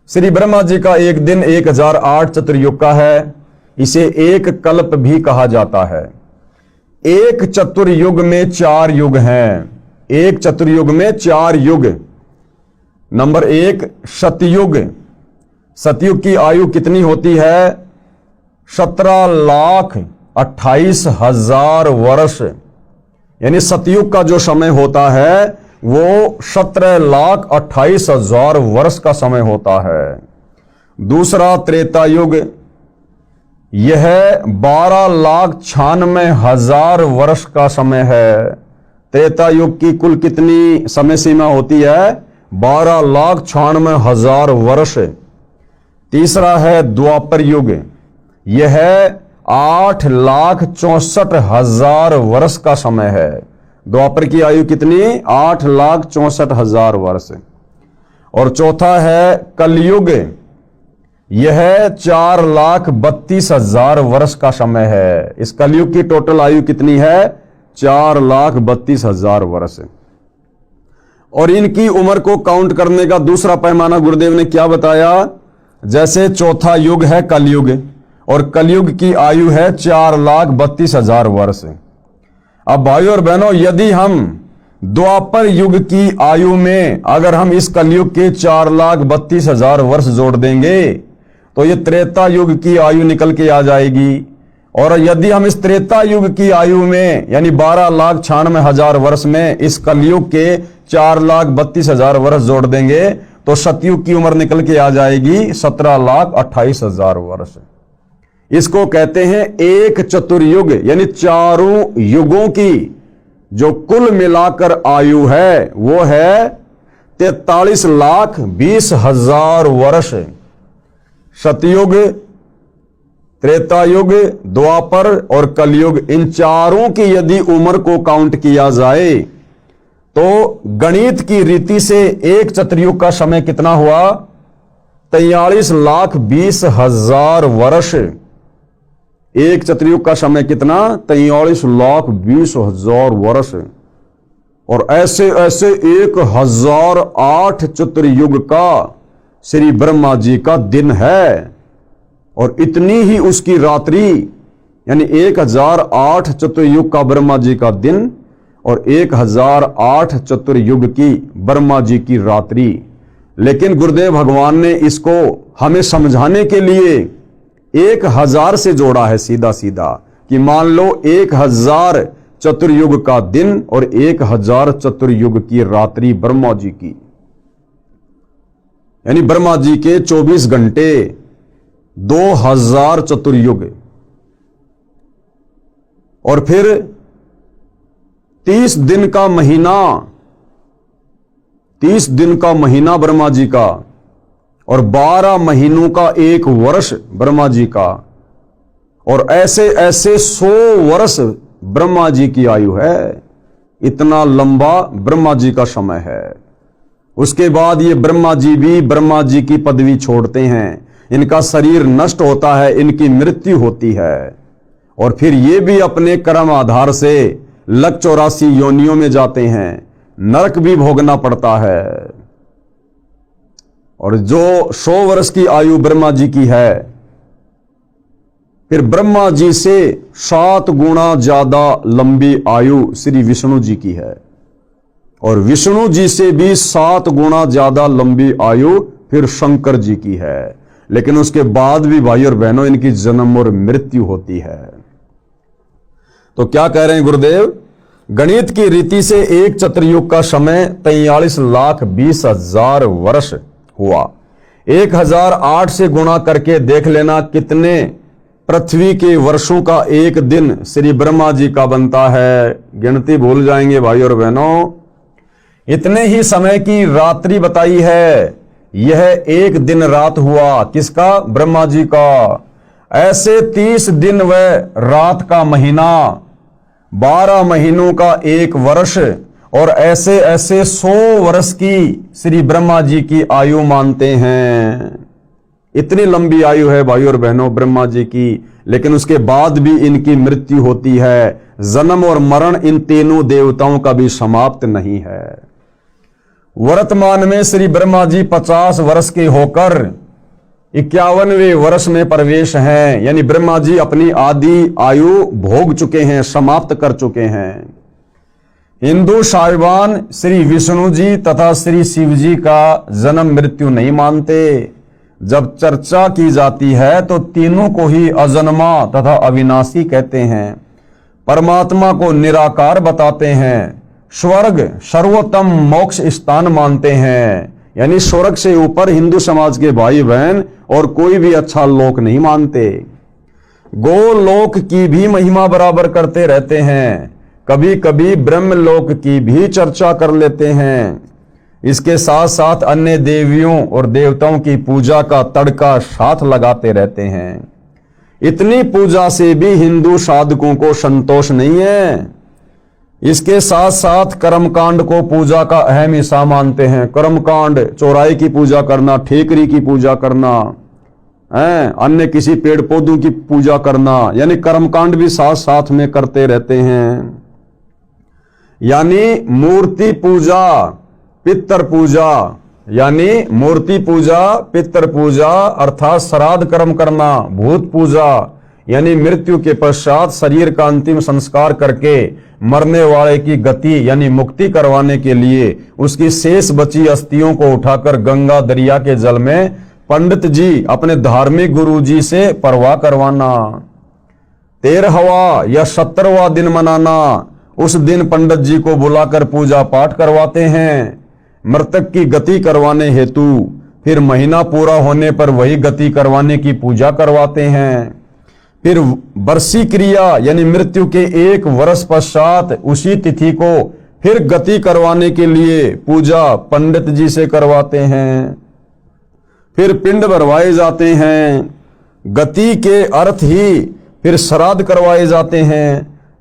श्री ब्रह्मा जी का एक दिन 1008 चतुर्युग का है। इसे एक कल्प भी कहा जाता है। एक चतुर्युग में 4 युग हैं। एक चतुर्युग में 4 युग। नंबर 1 सतयुग। सतयुग की आयु कितनी होती है? 17,28,000 वर्ष। यानी सतयुग का जो समय होता है वो 17,28,000 वर्ष का समय होता है। दूसरा त्रेता युग, यह 12,96,000 वर्ष का समय है। त्रेता युग की कुल कितनी समय सीमा होती है? 12,96,000 वर्ष। तीसरा है द्वापर युग, यह 8,64,000 वर्ष का समय है। द्वापर की आयु कितनी? 8,64,000 वर्ष। और चौथा है कलयुग, यह 4,32,000 वर्ष का समय है। इस कलयुग की टोटल आयु कितनी है? 4,32,000 वर्ष। और इनकी उम्र को काउंट करने का दूसरा पैमाना गुरुदेव ने क्या बताया? जैसे चौथा युग है कलयुग, और कलयुग की आयु है 4,32,000 वर्ष। अब भाइयों और बहनों, यदि हम द्वापर युग की आयु में अगर हम इस कलयुग के 4,32,000 वर्ष जोड़ देंगे तो ये त्रेता युग की आयु निकल के आ जाएगी। और यदि हम इस त्रेता युग की आयु में यानी 12,96,000 वर्ष में इस कलयुग के 4,32,000 वर्ष जोड़ देंगे तो सतयुग की उम्र निकल के आ जाएगी 17,28,000 वर्ष। इसको कहते हैं एक चतुर्युग, यानी चारों युगों की जो कुल मिलाकर आयु है वो है 43,20,000 वर्ष। सतयुग, त्रेतायुग, द्वापर और कलयुग, इन चारों की यदि उम्र को काउंट किया जाए तो गणित की रीति से एक चतुर्युग का समय कितना हुआ? 43,20,000 वर्ष। एक चतुर्युग का समय कितना? 43,20,000 वर्ष। और ऐसे ऐसे 1,008 चतुर्युग का श्री ब्रह्मा जी का दिन है, और इतनी ही उसकी रात्रि, यानी 1,008 चतुर्युग का ब्रह्मा जी का दिन और 1,008 चतुर्युग की ब्रह्मा जी की रात्रि। लेकिन गुरुदेव भगवान ने इसको हमें समझाने के लिए 1,000 से जोड़ा है सीधा सीधा, कि मान लो 1,000 चतुर्युग का दिन और 1,000 चतुर्युग की रात्रि ब्रह्मा जी की, यानी ब्रह्मा जी के 24 घंटे 2,000 चतुर्युग। और फिर 30 दिन का महीना, 30 दिन का महीना ब्रह्मा जी का, और 12 महीनों का एक वर्ष ब्रह्मा जी का, और ऐसे ऐसे 100 वर्ष ब्रह्मा जी की आयु है। इतना लंबा ब्रह्मा जी का समय है। उसके बाद ये ब्रह्मा जी भी ब्रह्मा जी की पदवी छोड़ते हैं, इनका शरीर नष्ट होता है, इनकी मृत्यु होती है, और फिर ये भी अपने कर्म आधार से लग 84 योनियों में जाते हैं, नरक भी भोगना पड़ता है। और जो 100 वर्ष की आयु ब्रह्मा जी की है, फिर ब्रह्मा जी से 7 गुना ज्यादा लंबी आयु श्री विष्णु जी की है, और विष्णु जी से भी 7 गुना ज्यादा लंबी आयु फिर शंकर जी की है। लेकिन उसके बाद भी भाई और बहनों इनकी जन्म और मृत्यु होती है। तो क्या कह रहे हैं गुरुदेव? गणित की रीति से एक चतुर्युग का समय 43,20,000 वर्ष हुआ। 1,008 से गुणा करके देख लेना कितने पृथ्वी के वर्षों का एक दिन श्री ब्रह्मा जी का बनता है। गिनती भूल जाएंगे भाई और बहनों। इतने ही समय की रात्रि बताई है, यह एक दिन रात हुआ। किसका? ब्रह्मा जी का। ऐसे 30 दिन व रात का महीना, 12 महीनों का एक वर्ष, और ऐसे ऐसे 100 वर्ष की श्री ब्रह्मा जी की आयु मानते हैं। इतनी लंबी आयु है भाई और बहनों ब्रह्मा जी की, लेकिन उसके बाद भी इनकी मृत्यु होती है। जन्म और मरण इन तीनों देवताओं का भी समाप्त नहीं है। वर्तमान में श्री ब्रह्मा जी 50 वर्ष के होकर 51वें वर्ष में प्रवेश हैं, यानी ब्रह्मा जी अपनी आदि आयु भोग चुके हैं, समाप्त कर चुके हैं। हिंदू साहिबान श्री विष्णु जी तथा श्री शिव जी का जन्म मृत्यु नहीं मानते। जब चर्चा की जाती है तो तीनों को ही अजन्मा तथा अविनाशी कहते हैं। परमात्मा को निराकार बताते हैं। स्वर्ग सर्वोत्तम मोक्ष स्थान मानते हैं, यानी स्वर्ग से ऊपर हिंदू समाज के भाई बहन और कोई भी अच्छा लोक नहीं मानते। गोलोक की भी महिमा बराबर करते रहते हैं, कभी कभी ब्रह्मलोक की भी चर्चा कर लेते हैं। इसके साथ साथ अन्य देवियों और देवताओं की पूजा का तड़का साथ लगाते रहते हैं। इतनी पूजा से भी हिंदू साधकों को संतोष नहीं है। इसके साथ साथ कर्मकांड को पूजा का अहम हिस्सा मानते हैं। कर्मकांड, चौराहे की पूजा करना, ठेकरी की पूजा करना, अन्य किसी पेड़ पौधों की पूजा करना, यानी कर्मकांड भी साथ साथ में करते रहते हैं। यानी मूर्ति पूजा, पितर पूजा, यानी मूर्ति पूजा, पितर पूजा अर्थात श्राद्ध कर्म करना, भूत पूजा यानी मृत्यु के पश्चात शरीर का अंतिम संस्कार करके मरने वाले की गति यानी मुक्ति करवाने के लिए उसकी शेष बची अस्थियों को उठाकर गंगा दरिया के जल में पंडित जी अपने धार्मिक गुरु जी से परवाह करवाना। 13वां या 17वां दिन मनाना, उस दिन पंडित जी को बुलाकर पूजा पाठ करवाते हैं मृतक की गति करवाने हेतु। फिर महीना पूरा होने पर वही गति करवाने की पूजा करवाते हैं। फिर वर्षी क्रिया यानी मृत्यु के 1 वर्ष पश्चात उसी तिथि को फिर गति करवाने के लिए पूजा पंडित जी से करवाते हैं। फिर पिंड भरवाए जाते हैं। गति के अर्थ ही फिर श्राद्ध करवाए जाते हैं।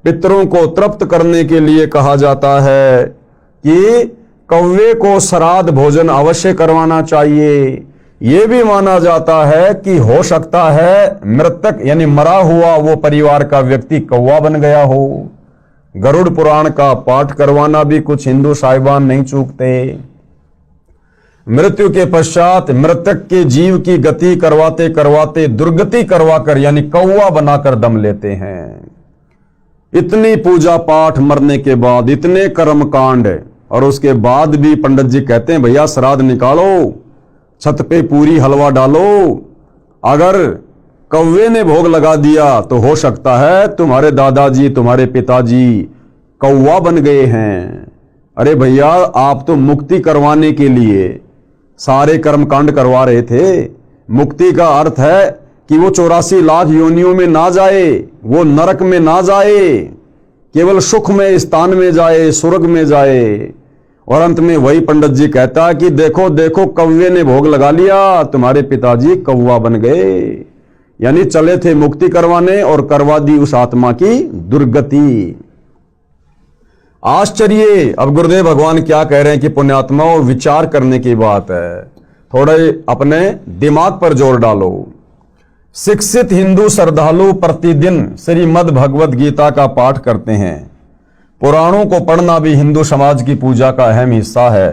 पितरों को तृप्त करने के लिए कहा जाता है कि कौवे को श्राद्ध भोजन अवश्य करवाना चाहिए। यह भी माना जाता है कि हो सकता है मृतक यानी मरा हुआ वो परिवार का व्यक्ति कौवा बन गया हो। गरुड़ पुराण का पाठ करवाना भी कुछ हिंदू साहिबान नहीं चूकते। मृत्यु के पश्चात मृतक के जीव की गति करवाते करवाते दुर्गति करवाकर यानी कौवा बनाकर दम लेते हैं। इतनी पूजा पाठ मरने के बाद, इतने कर्मकांड, और उसके बाद भी पंडित जी कहते हैं भैया श्राद्ध निकालो, छत पे पूरी हलवा डालो। अगर कौवे ने भोग लगा दिया तो हो सकता है तुम्हारे दादाजी, तुम्हारे पिताजी कौवा बन गए हैं। अरे भैया आप तो मुक्ति करवाने के लिए सारे कर्मकांड करवा रहे थे। मुक्ति का अर्थ है कि वो 84 लाख योनियों में ना जाए, वो नरक में ना जाए, केवल सुख में स्थान में जाए, स्वर्ग में जाए। और अंत में वही पंडित जी कहता है कि देखो देखो कौवे ने भोग लगा लिया, तुम्हारे पिताजी कौवा बन गए। यानी चले थे मुक्ति करवाने और करवा दी उस आत्मा की दुर्गति। आश्चर्य। अब गुरुदेव भगवान क्या कह रहे हैं कि पुण्यात्माओं विचार करने की बात है, थोड़े अपने दिमाग पर जोर डालो। शिक्षित हिंदू श्रद्धालु प्रतिदिन श्रीमद् भगवद गीता का पाठ करते हैं। पुराणों को पढ़ना भी हिंदू समाज की पूजा का अहम हिस्सा है।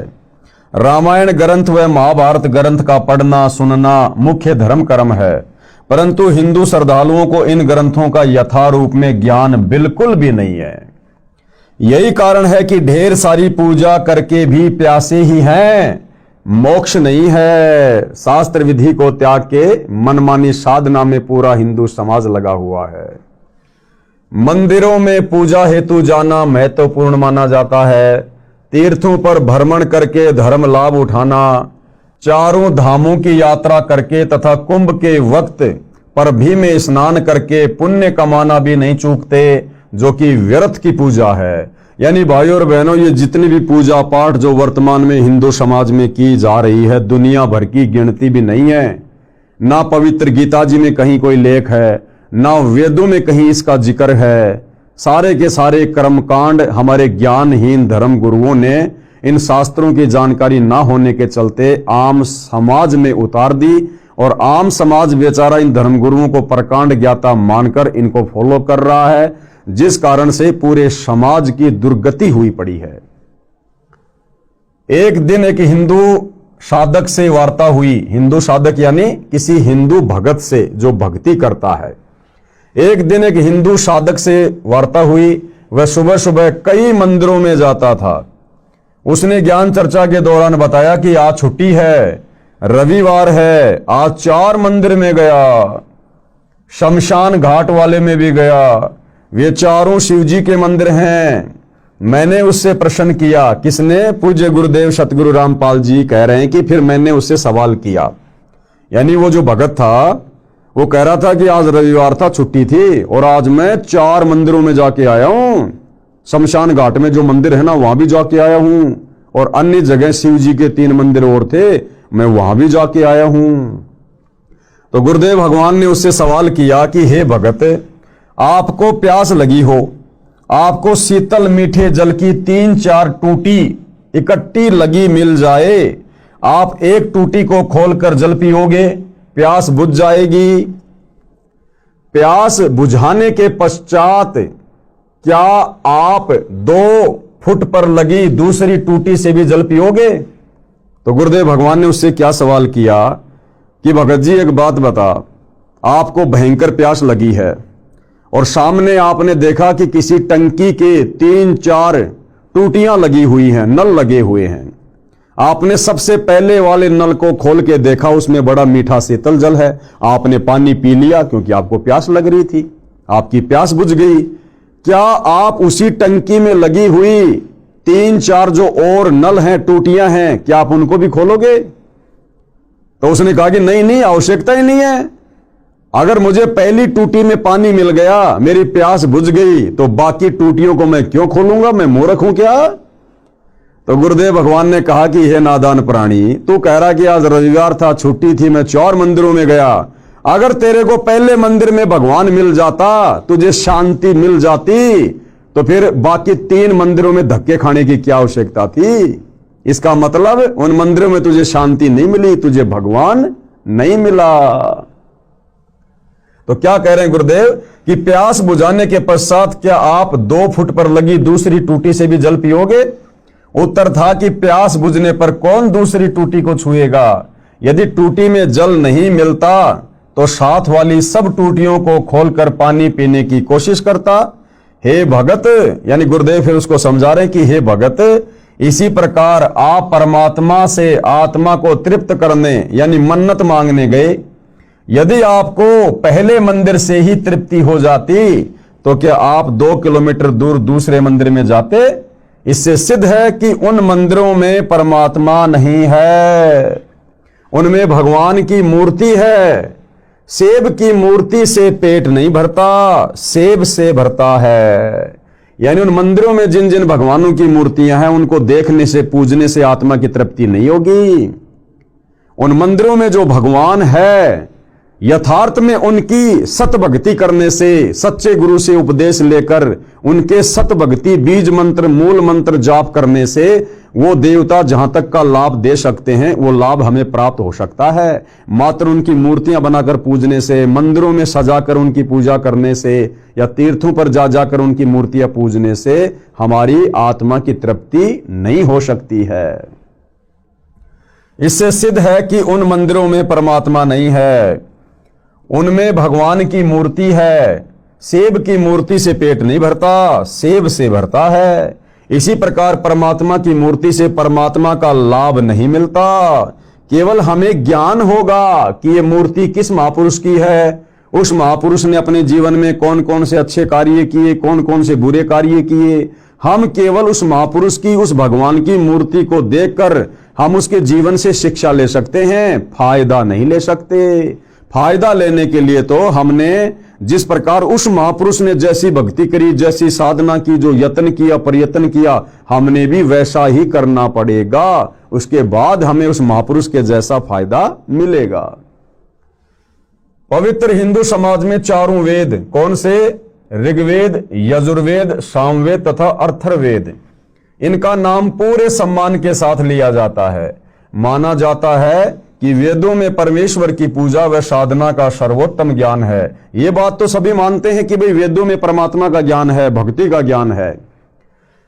रामायण ग्रंथ व महाभारत ग्रंथ का पढ़ना सुनना मुख्य धर्म कर्म है, परंतु हिंदू श्रद्धालुओं को इन ग्रंथों का यथारूप में ज्ञान बिल्कुल भी नहीं है। यही कारण है कि ढेर सारी पूजा करके भी प्यासे ही हैं, मोक्ष नहीं है। शास्त्र विधि को त्याग के मनमानी साधना में पूरा हिंदू समाज लगा हुआ है। मंदिरों में पूजा हेतु जाना महत्वपूर्ण माना जाता है। तीर्थों पर भ्रमण करके धर्म लाभ उठाना, चारों धामों की यात्रा करके तथा कुंभ के वक्त पर भी में स्नान करके पुण्य कमाना भी नहीं चूकते, जो कि व्यर्थ की पूजा है। यानी भाइयों और बहनों, ये जितनी भी पूजा पाठ जो वर्तमान में हिंदू समाज में की जा रही है, दुनिया भर की गिनती भी नहीं है। ना पवित्र गीता जी में कहीं कोई लेख है, ना वेदों में कहीं इसका जिक्र है। सारे के सारे कर्मकांड हमारे ज्ञानहीन धर्म गुरुओं ने इन शास्त्रों की जानकारी ना होने के चलते आम समाज में उतार दी, और आम समाज बेचारा इन धर्मगुरुओं को प्रकांड ज्ञाता मानकर इनको फॉलो कर रहा है, जिस कारण से पूरे समाज की दुर्गति हुई पड़ी है। एक दिन एक हिंदू साधक से वार्ता हुई। हिंदू साधक यानी किसी हिंदू भगत से जो भक्ति करता है। एक दिन एक हिंदू साधक से वार्ता हुई। वह सुबह सुबह कई मंदिरों में जाता था। उसने ज्ञान चर्चा के दौरान बताया कि आज छुट्टी है, रविवार है। आज 4 मंदिर में गया, शमशान घाट वाले में भी गया। वे चारों शिवजी के मंदिर हैं। मैंने उससे प्रश्न किया। किसने? पूज्य गुरुदेव सतगुरु रामपाल जी कह रहे हैं कि फिर मैंने उससे सवाल किया। यानी वो जो भगत था वो कह रहा था कि आज रविवार था, छुट्टी थी, और आज मैं 4 मंदिरों में जाके आया हूं। शमशान घाट में जो मंदिर है ना, वहां भी जाके आया हूं, और अन्य जगह शिव जी के 3 मंदिर और थे, मैं वहां भी जाके आया हूं। तो गुरुदेव भगवान ने उससे सवाल किया कि हे भगत, आपको प्यास लगी हो, आपको शीतल मीठे जल की 3-4 टूटी इकट्ठी लगी मिल जाए, आप एक टूटी को खोलकर जल पियोगे, प्यास बुझ जाएगी। प्यास बुझाने के पश्चात क्या आप 2 फुट पर लगी दूसरी टूटी से भी जल पियोगे? तो गुरुदेव भगवान ने उससे क्या सवाल किया कि भगत जी एक बात बता, आपको भयंकर प्यास लगी है और सामने आपने देखा कि किसी टंकी के 3-4 टूटियां लगी हुई हैं, नल लगे हुए हैं। आपने सबसे पहले वाले नल को खोल के देखा, उसमें बड़ा मीठा शीतल जल है। आपने पानी पी लिया क्योंकि आपको प्यास लग रही थी, आपकी प्यास बुझ गई। क्या आप उसी टंकी में लगी हुई 3-4 जो और नल हैं, टूटियां हैं, क्या आप उनको भी खोलोगे? तो उसने कहा कि नहीं नहीं, आवश्यकता ही नहीं है। अगर मुझे पहली टूटी में पानी मिल गया, मेरी प्यास बुझ गई, तो बाकी टूटियों को मैं क्यों खोलूंगा? मैं मूर्ख हूं क्या? तो गुरुदेव भगवान ने कहा कि हे नादान प्राणी, तू कह रहा कि आज रविवार था, छुट्टी थी, मैं 4 मंदिरों में गया। अगर तेरे को पहले मंदिर में भगवान मिल जाता, तुझे शांति मिल जाती, तो फिर बाकी 3 मंदिरों में धक्के खाने की क्या आवश्यकता थी? इसका मतलब उन मंदिरों में तुझे शांति नहीं मिली, तुझे भगवान नहीं मिला। तो क्या कह रहे हैं गुरुदेव कि प्यास बुझाने के पश्चात क्या आप 2 फुट पर लगी दूसरी टूटी से भी जल पियोगे? उत्तर था कि प्यास बुझने पर कौन दूसरी टूटी को छुएगा? यदि टूटी में जल नहीं मिलता तो साथ वाली सब टूटियों को खोलकर पानी पीने की कोशिश करता। हे भगत, यानी गुरुदेव फिर उसको समझा रहे कि हे भगत, इसी प्रकार आप परमात्मा से आत्मा को तृप्त करने यानी मन्नत मांगने गए। यदि आपको पहले मंदिर से ही तृप्ति हो जाती तो क्या आप 2 किलोमीटर दूर दूसरे मंदिर में जाते? इससे सिद्ध है कि उन मंदिरों में परमात्मा नहीं है, उनमें भगवान की मूर्ति है। सेब की मूर्ति से पेट नहीं भरता, सेब से भरता है। यानी उन मंदिरों में जिन जिन भगवानों की मूर्तियां हैं, उनको देखने से, पूजने से आत्मा की तृप्ति नहीं होगी। उन मंदिरों में जो भगवान है, यथार्थ में उनकी सत भक्ति करने से, सच्चे गुरु से उपदेश लेकर उनके सत भक्ति बीज मंत्र, मूल मंत्र जाप करने से वो देवता जहां तक का लाभ दे सकते हैं, वो लाभ हमें प्राप्त हो सकता है। मात्र उनकी मूर्तियां बनाकर पूजने से, मंदिरों में सजाकर उनकी पूजा करने से, या तीर्थों पर जा जाकर उनकी मूर्तियां पूजने से हमारी आत्मा की तृप्ति नहीं हो सकती है। इससे सिद्ध है कि उन मंदिरों में परमात्मा नहीं है, उनमें भगवान की मूर्ति है। सेब की मूर्ति से पेट नहीं भरता, सेब से भरता है। इसी प्रकार परमात्मा की मूर्ति से परमात्मा का लाभ नहीं मिलता। केवल हमें ज्ञान होगा कि ये मूर्ति किस महापुरुष की है, उस महापुरुष ने अपने जीवन में कौन कौन से अच्छे कार्य किए, कौन कौन से बुरे कार्य किए। हम केवल उस महापुरुष की, उस भगवान की मूर्ति को देखकर हम उसके जीवन से शिक्षा ले सकते हैं, फायदा नहीं ले सकते। फायदा लेने के लिए तो हमने जिस प्रकार उस महापुरुष ने जैसी भक्ति करी, जैसी साधना की, जो यत्न किया, प्रयत्न किया, हमने भी वैसा ही करना पड़ेगा। उसके बाद हमें उस महापुरुष के जैसा फायदा मिलेगा। पवित्र हिंदू समाज में 4 वेद कौन से? ऋग्वेद, यजुर्वेद, सामवेद तथा अथर्ववेद। इनका नाम पूरे सम्मान के साथ लिया जाता है। माना जाता है कि वेदों में परमेश्वर की पूजा व साधना का सर्वोत्तम ज्ञान है। ये बात तो सभी मानते हैं कि भाई वेदों में परमात्मा का ज्ञान है, भक्ति का ज्ञान है।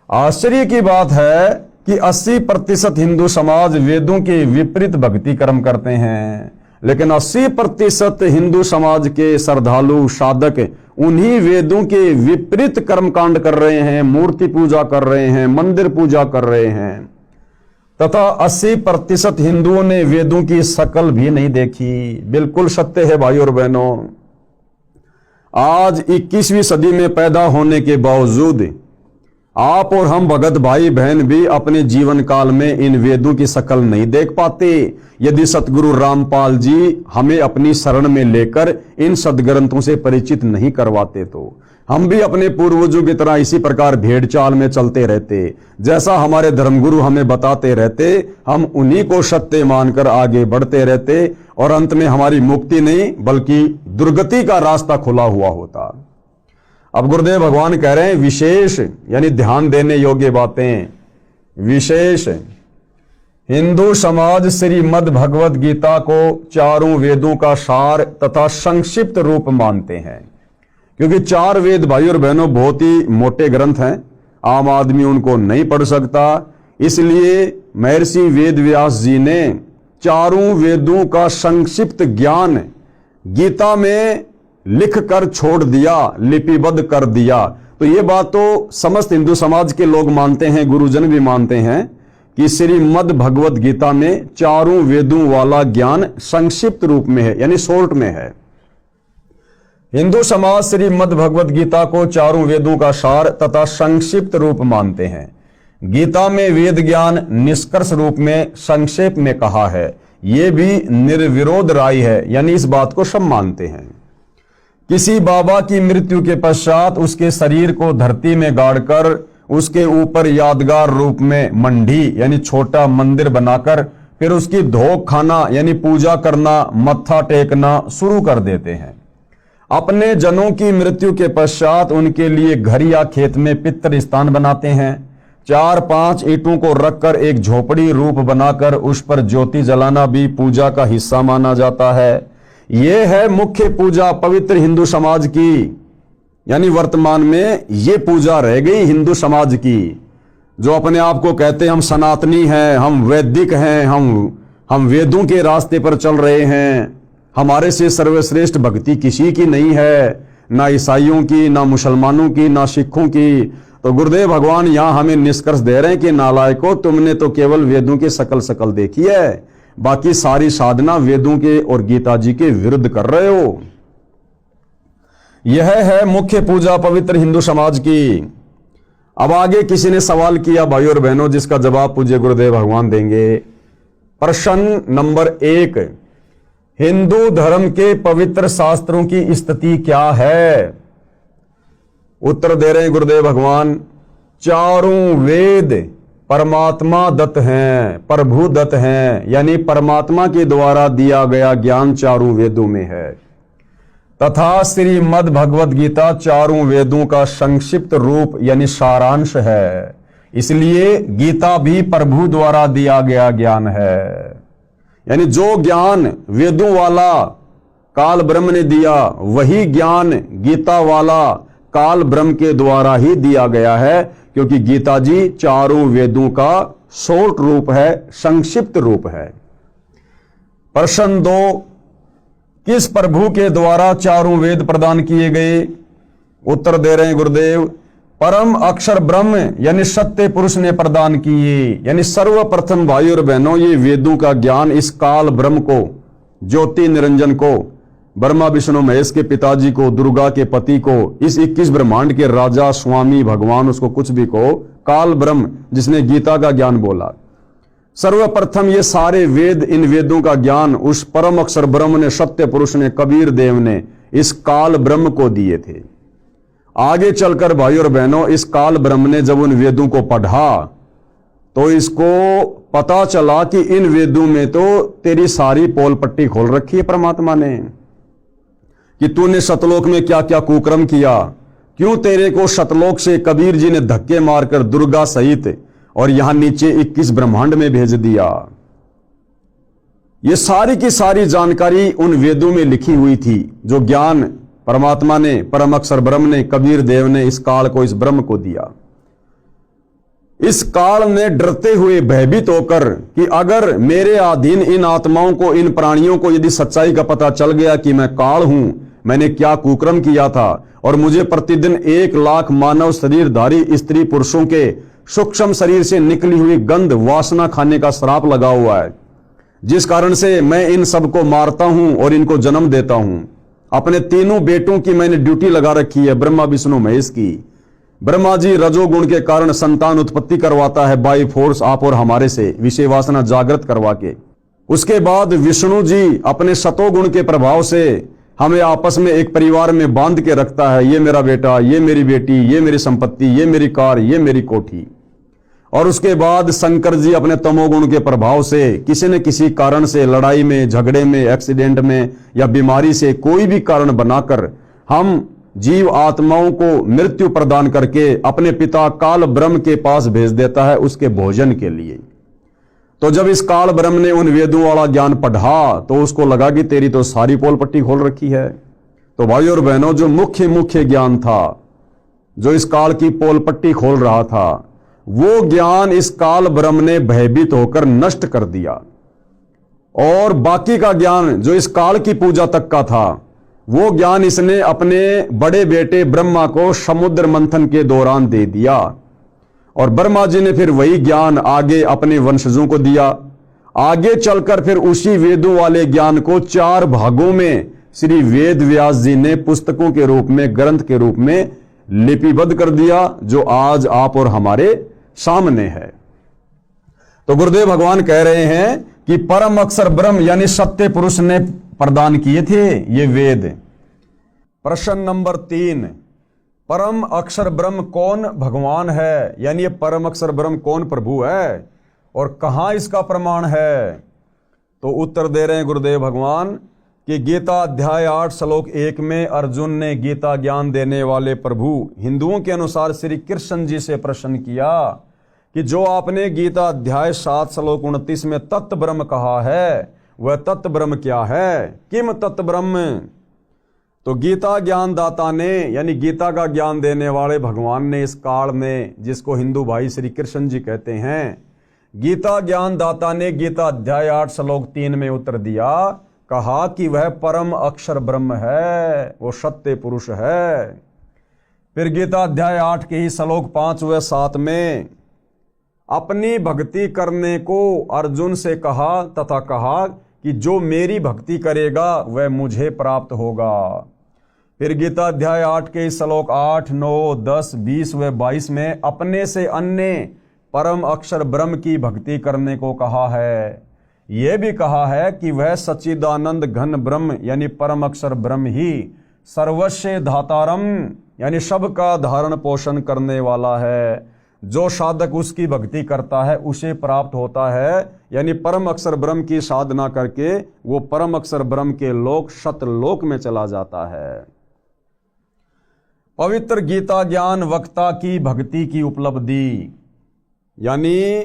आश्चर्य की बात है कि 80% हिंदू समाज वेदों के विपरीत भक्ति कर्म करते हैं, लेकिन 80% हिंदू समाज के श्रद्धालु साधक उन्हीं वेदों के विपरीत कर्मकांड कर रहे हैं, मूर्ति पूजा कर रहे हैं, मंदिर पूजा कर रहे हैं। तथा 80% हिंदुओं ने वेदों की शकल भी नहीं देखी। बिल्कुल सत्य है भाई और बहनों। आज 21वीं सदी में पैदा होने के बावजूद आप और हम भगत भाई बहन भी अपने जीवन काल में इन वेदों की शकल नहीं देख पाते। यदि सतगुरु रामपाल जी हमें अपनी शरण में लेकर इन सदग्रंथों से परिचित नहीं करवाते तो हम भी अपने पूर्वजों की तरह इसी प्रकार भेड़ चाल में चलते रहते। जैसा हमारे धर्मगुरु हमें बताते रहते, हम उन्हीं को सत्य मानकर आगे बढ़ते रहते और अंत में हमारी मुक्ति नहीं बल्कि दुर्गति का रास्ता खुला हुआ होता। अब गुरुदेव भगवान कह रहे हैं विशेष यानी ध्यान देने योग्य बातें। विशेष हिंदू समाज श्रीमद् भगवद गीता को चारों वेदों का सार तथा संक्षिप्त रूप मानते हैं, क्योंकि 4 वेद भाई और बहनों बहुत ही मोटे ग्रंथ हैं, आम आदमी उनको नहीं पढ़ सकता। इसलिए महर्षि वेद व्यास जी ने चारों वेदों का संक्षिप्त ज्ञान गीता में लिख कर छोड़ दिया, लिपिबद्ध कर दिया। तो ये बात तो समस्त हिंदू समाज के लोग मानते हैं, गुरुजन भी मानते हैं कि श्रीमद् भगवद गीता में चारों वेदों वाला ज्ञान संक्षिप्त रूप में है, यानी शॉर्ट में है। हिंदू समाज श्रीमद् भगवद गीता को चारों वेदों का सार तथा संक्षिप्त रूप मानते हैं। गीता में वेद ज्ञान निष्कर्ष रूप में संक्षेप में कहा है, यह भी निर्विरोध राय है, यानी इस बात को सब मानते हैं। किसी बाबा की मृत्यु के पश्चात उसके शरीर को धरती में गाड़कर उसके ऊपर यादगार रूप में मंडी यानी छोटा मंदिर बनाकर फिर उसकी धोख खाना यानी पूजा करना, मत्था टेकना शुरू कर देते हैं। अपने जनों की मृत्यु के पश्चात उनके लिए घर या खेत में पितृ स्थान बनाते हैं। 4-5 ईंटों को रखकर एक झोपड़ी रूप बनाकर उस पर ज्योति जलाना भी पूजा का हिस्सा माना जाता है। यह है मुख्य पूजा पवित्र हिंदू समाज की, यानी वर्तमान में ये पूजा रह गई हिंदू समाज की। जो अपने आप को कहते हैं हम सनातनी हैं, हम वैदिक हैं, हम वेदों के रास्ते पर चल रहे हैं, हमारे से सर्वश्रेष्ठ भक्ति किसी की नहीं है, ना ईसाइयों की, ना मुसलमानों की, ना सिखों की। तो गुरुदेव भगवान यहां हमें निष्कर्ष दे रहे हैं कि नालायकों, तुमने तो केवल वेदों की शकल देखी है, बाकी सारी साधना वेदों के और गीता जी के विरुद्ध कर रहे हो। यह है मुख्य पूजा पवित्र हिंदू समाज की। अब आगे किसी ने सवाल किया भाई और बहनों, जिसका जवाब पूज्य गुरुदेव भगवान देंगे। प्रश्न नंबर 1, हिंदू धर्म के पवित्र शास्त्रों की स्थिति क्या है? उत्तर दे रहे हैं गुरुदेव भगवान, चारों वेद परमात्मा दत्त हैं, प्रभु दत्त हैं, यानी परमात्मा के द्वारा दिया गया ज्ञान चारों वेदों में है। तथा श्रीमद् भगवद गीता चारों वेदों का संक्षिप्त रूप यानी सारांश है। इसलिए गीता भी प्रभु द्वारा दिया गया ज्ञान है, यानी जो ज्ञान वेदों वाला काल ब्रह्म ने दिया, वही ज्ञान गीता वाला काल ब्रह्म के द्वारा ही दिया गया है, क्योंकि गीता जी चारों वेदों का शॉर्ट रूप है, संक्षिप्त रूप है। प्रश्न 2, किस प्रभु के द्वारा चारों वेद प्रदान किए गए? उत्तर दे रहे हैं गुरुदेव, परम अक्षर ब्रह्म यानी सत्य पुरुष ने प्रदान किए। यानी सर्वप्रथम भाई और बहनों, ये वेदों का ज्ञान इस काल ब्रह्म को, ज्योति निरंजन को, ब्रह्मा विष्णु महेश के पिताजी को, दुर्गा के पति को, इस 21 ब्रह्मांड के राजा स्वामी भगवान, उसको कुछ भी को, काल ब्रह्म जिसने गीता का ज्ञान बोला, सर्वप्रथम ये सारे वेद, इन वेदों का ज्ञान उस परम अक्षर ब्रह्म ने, सत्य पुरुष ने, कबीर देव ने इस काल ब्रह्म को दिए थे। आगे चलकर भाई और बहनों, इस काल ब्रह्म ने जब उन वेदों को पढ़ा तो इसको पता चला कि इन वेदों में तो तेरी सारी पोल पट्टी खोल रखी है परमात्मा ने, कि तूने सतलोक में क्या क्या कुकर्म किया, क्यों तेरे को सतलोक से कबीर जी ने धक्के मारकर दुर्गा सहित और यहां नीचे 21 ब्रह्मांड में भेज दिया। ये सारी की सारी जानकारी उन वेदों में लिखी हुई थी, जो ज्ञान परमात्मा ने, परम अक्षर ब्रह्म ने, कबीर देव ने इस काल को, इस ब्रह्म को दिया। इस काल में डरते हुए भयभीत होकर कि अगर मेरे अधीन इन आत्माओं को, इन प्राणियों को यदि सच्चाई का पता चल गया कि मैं काल हूं, मैंने क्या कुकर्म किया था और मुझे प्रतिदिन 1,00,000 मानव शरीरधारी स्त्री पुरुषों के सूक्ष्म शरीर से निकली हुई गंध वासना खाने का श्राप लगा हुआ है, जिस कारण से मैं इन सबको मारता हूं और इनको जन्म देता हूं। अपने तीनों बेटों की मैंने ड्यूटी लगा रखी है, ब्रह्मा विष्णु महेश की। ब्रह्मा जी रजोगुण के कारण संतान उत्पत्ति करवाता है बाई फोर्स, आप और हमारे से, विषय वासना जागृत करवा के। उसके बाद विष्णु जी अपने सतोगुण के प्रभाव से हमें आपस में एक परिवार में बांध के रखता है, ये मेरा बेटा, ये मेरी बेटी, ये मेरी संपत्ति, ये मेरी कार, ये मेरी कोठी। और उसके बाद शंकर जी अपने तमोगुण के प्रभाव से किसी न किसी कारण से, लड़ाई में, झगड़े में, एक्सीडेंट में या बीमारी से, कोई भी कारण बनाकर हम जीव आत्माओं को मृत्यु प्रदान करके अपने पिता काल ब्रह्म के पास भेज देता है उसके भोजन के लिए। तो जब इस काल ब्रह्म ने उन वेदों वाला ज्ञान पढ़ा तो उसको लगा कि तेरी तो सारी पोल पट्टी खोल रखी है। तो भाई और बहनों, जो मुख्य ज्ञान था, जो इस काल की पोल पट्टी खोल रहा था, वो ज्ञान इस काल ब्रह्म ने भयभीत होकर नष्ट कर दिया। और बाकी का ज्ञान जो इस काल की पूजा तक का था, वो ज्ञान इसने अपने बड़े बेटे ब्रह्मा को समुद्र मंथन के दौरान दे दिया। और ब्रह्मा जी ने फिर वही ज्ञान आगे अपने वंशजों को दिया। आगे चलकर फिर उसी वेदों वाले ज्ञान को 4 भागों में श्री वेद व्यास जी ने पुस्तकों के रूप में, ग्रंथ के रूप में लिपिबद्ध कर दिया, जो आज आप और हमारे सामने है। तो गुरुदेव भगवान कह रहे हैं कि परम अक्षर ब्रह्म यानी सत्य पुरुष ने प्रदान किए थे ये वेद। प्रश्न नंबर 3, परम अक्षर ब्रह्म कौन भगवान है, यानी ये परम अक्षर ब्रह्म कौन प्रभु है और कहां इसका प्रमाण है? तो उत्तर दे रहे हैं गुरुदेव भगवान कि गीता अध्याय 8 श्लोक 1 में अर्जुन ने गीता ज्ञान देने वाले प्रभु हिंदुओं के अनुसार श्री कृष्ण जी से प्रश्न किया कि जो आपने गीता अध्याय 7 श्लोक 29 में तत्व ब्रह्म कहा है, वह तत्व ब्रह्म क्या है? किम तत्व ब्रह्म? तो गीता ज्ञान दाता ने, यानी गीता का ज्ञान देने वाले भगवान ने इस काल में, जिसको हिंदू भाई श्री कृष्ण जी कहते हैं, गीता ज्ञान दाता ने गीता अध्याय 8 श्लोक 3 में उत्तर दिया, कहा कि वह परम अक्षर ब्रह्म है, वो सत्य पुरुष है। फिर गीता अध्याय 8 के ही श्लोक 5 व 7 में अपनी भक्ति करने को अर्जुन से कहा तथा कहा कि जो मेरी भक्ति करेगा वह मुझे प्राप्त होगा। फिर गीता अध्याय 8 के श्लोक 8, 9, 10, 20 व 22 में अपने से अन्य परम अक्षर ब्रह्म की भक्ति करने को कहा है। यह भी कहा है कि वह सच्चिदानंद घन ब्रह्म यानी परम अक्षर ब्रह्म ही सर्वस्व धातारम यानी सबका धारण पोषण करने वाला है। जो साधक उसकी भक्ति करता है उसे प्राप्त होता है, यानी परम अक्षर ब्रह्म की साधना करके वो परम अक्षर ब्रह्म के लोक सतलोक में चला जाता है। पवित्र गीता ज्ञान वक्ता की भक्ति की उपलब्धि, यानी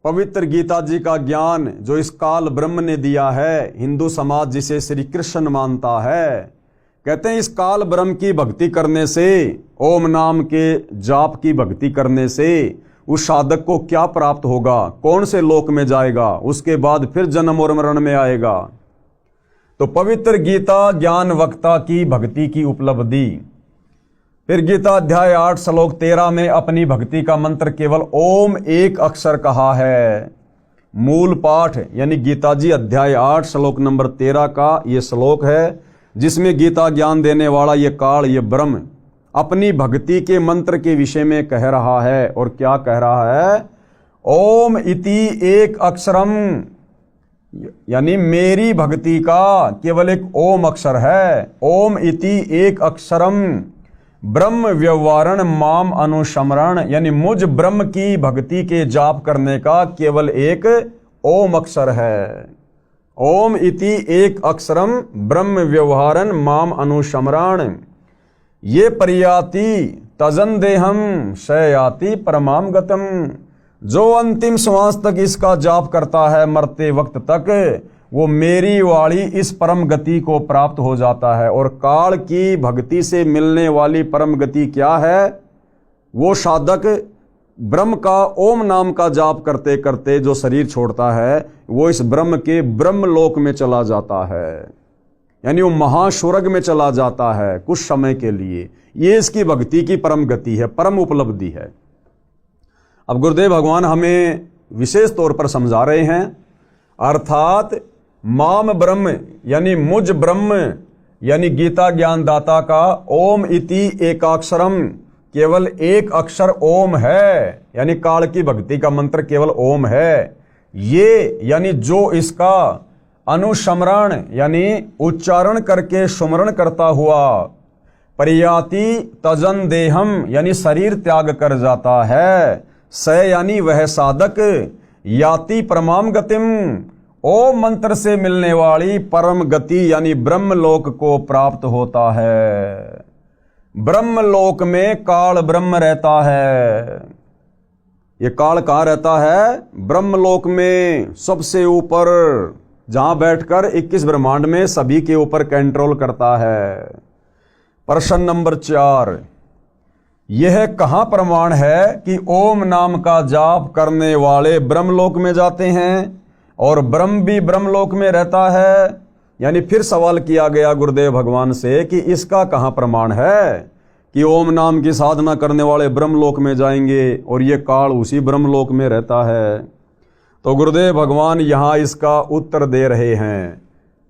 पवित्र गीता जी का ज्ञान जो इस काल ब्रह्म ने दिया है, हिंदू समाज जिसे श्री कृष्ण मानता है, कहते हैं इस काल ब्रह्म की भक्ति करने से, ओम नाम के जाप की भक्ति करने से उस साधक को क्या प्राप्त होगा, कौन से लोक में जाएगा, उसके बाद फिर जन्म और मरण में आएगा। तो पवित्र गीता ज्ञान वक्ता की भक्ति की उपलब्धि। फिर गीता अध्याय 8 श्लोक 13 में अपनी भक्ति का मंत्र केवल ओम एक अक्षर कहा है। मूल पाठ यानी गीता जी अध्याय 8 श्लोक नंबर 13 का ये श्लोक है, जिसमें गीता ज्ञान देने वाला ये काल, ये ब्रह्म अपनी भक्ति के मंत्र के विषय में कह रहा है। और क्या कह रहा है? ओम इति एक अक्षरम, यानी मेरी भक्ति का केवल एक ओम अक्षर है। ओम इति एक अक्षरम ब्रह्म व्यवहारण माम अनुस्मरण, यानी मुझ ब्रह्म की भक्ति के जाप करने का केवल एक ओम अक्षर है। ओम इति एक अक्षरम ब्रह्म व्यवहारन माम अनुस्मरण, ये परियाति तजन देहम शयाति परमाम गतम। जो अंतिम श्वास तक इसका जाप करता है, मरते वक्त तक, वो मेरी वाली इस परम गति को प्राप्त हो जाता है। और काल की भक्ति से मिलने वाली परम गति क्या है? वो साधक ब्रह्म का ओम नाम का जाप करते करते जो शरीर छोड़ता है वो इस ब्रह्म के ब्रह्मलोक में चला जाता है, यानी वो महास्वर्ग में चला जाता है कुछ समय के लिए। ये इसकी भक्ति की परम गति है, परम उपलब्धि है। अब गुरुदेव भगवान हमें विशेष तौर पर समझा रहे हैं, अर्थात माम ब्रह्म यानी मुझ ब्रह्म यानी गीता ज्ञानदाता का ओम इति एकाक्षरम, केवल एक अक्षर ओम है, यानी काल की भक्ति का मंत्र केवल ओम है। ये यानी जो इसका अनुस्मरण यानी उच्चारण करके सुमरण करता हुआ परियाति तजन देहम यानी शरीर त्याग कर जाता है, स यानी वह साधक याति परमाम गतिम ओम मंत्र से मिलने वाली परम गति यानी ब्रह्मलोक को प्राप्त होता है। ब्रह्मलोक में काल ब्रह्म रहता है। ये काल कहाँ रहता है? ब्रह्मलोक में, सबसे ऊपर, जहां बैठकर 21 ब्रह्मांड में सभी के ऊपर कंट्रोल करता है। प्रश्न नंबर 4, यह कहां प्रमाण है कि ओम नाम का जाप करने वाले ब्रह्मलोक में जाते हैं और ब्रह्म भी ब्रह्मलोक में रहता है? यानी फिर सवाल किया गया गुरुदेव भगवान से कि इसका कहां प्रमाण है कि ओम नाम की साधना करने वाले ब्रह्मलोक में जाएंगे और ये काल उसी ब्रह्मलोक में रहता है। तो गुरुदेव भगवान यहां इसका उत्तर दे रहे हैं।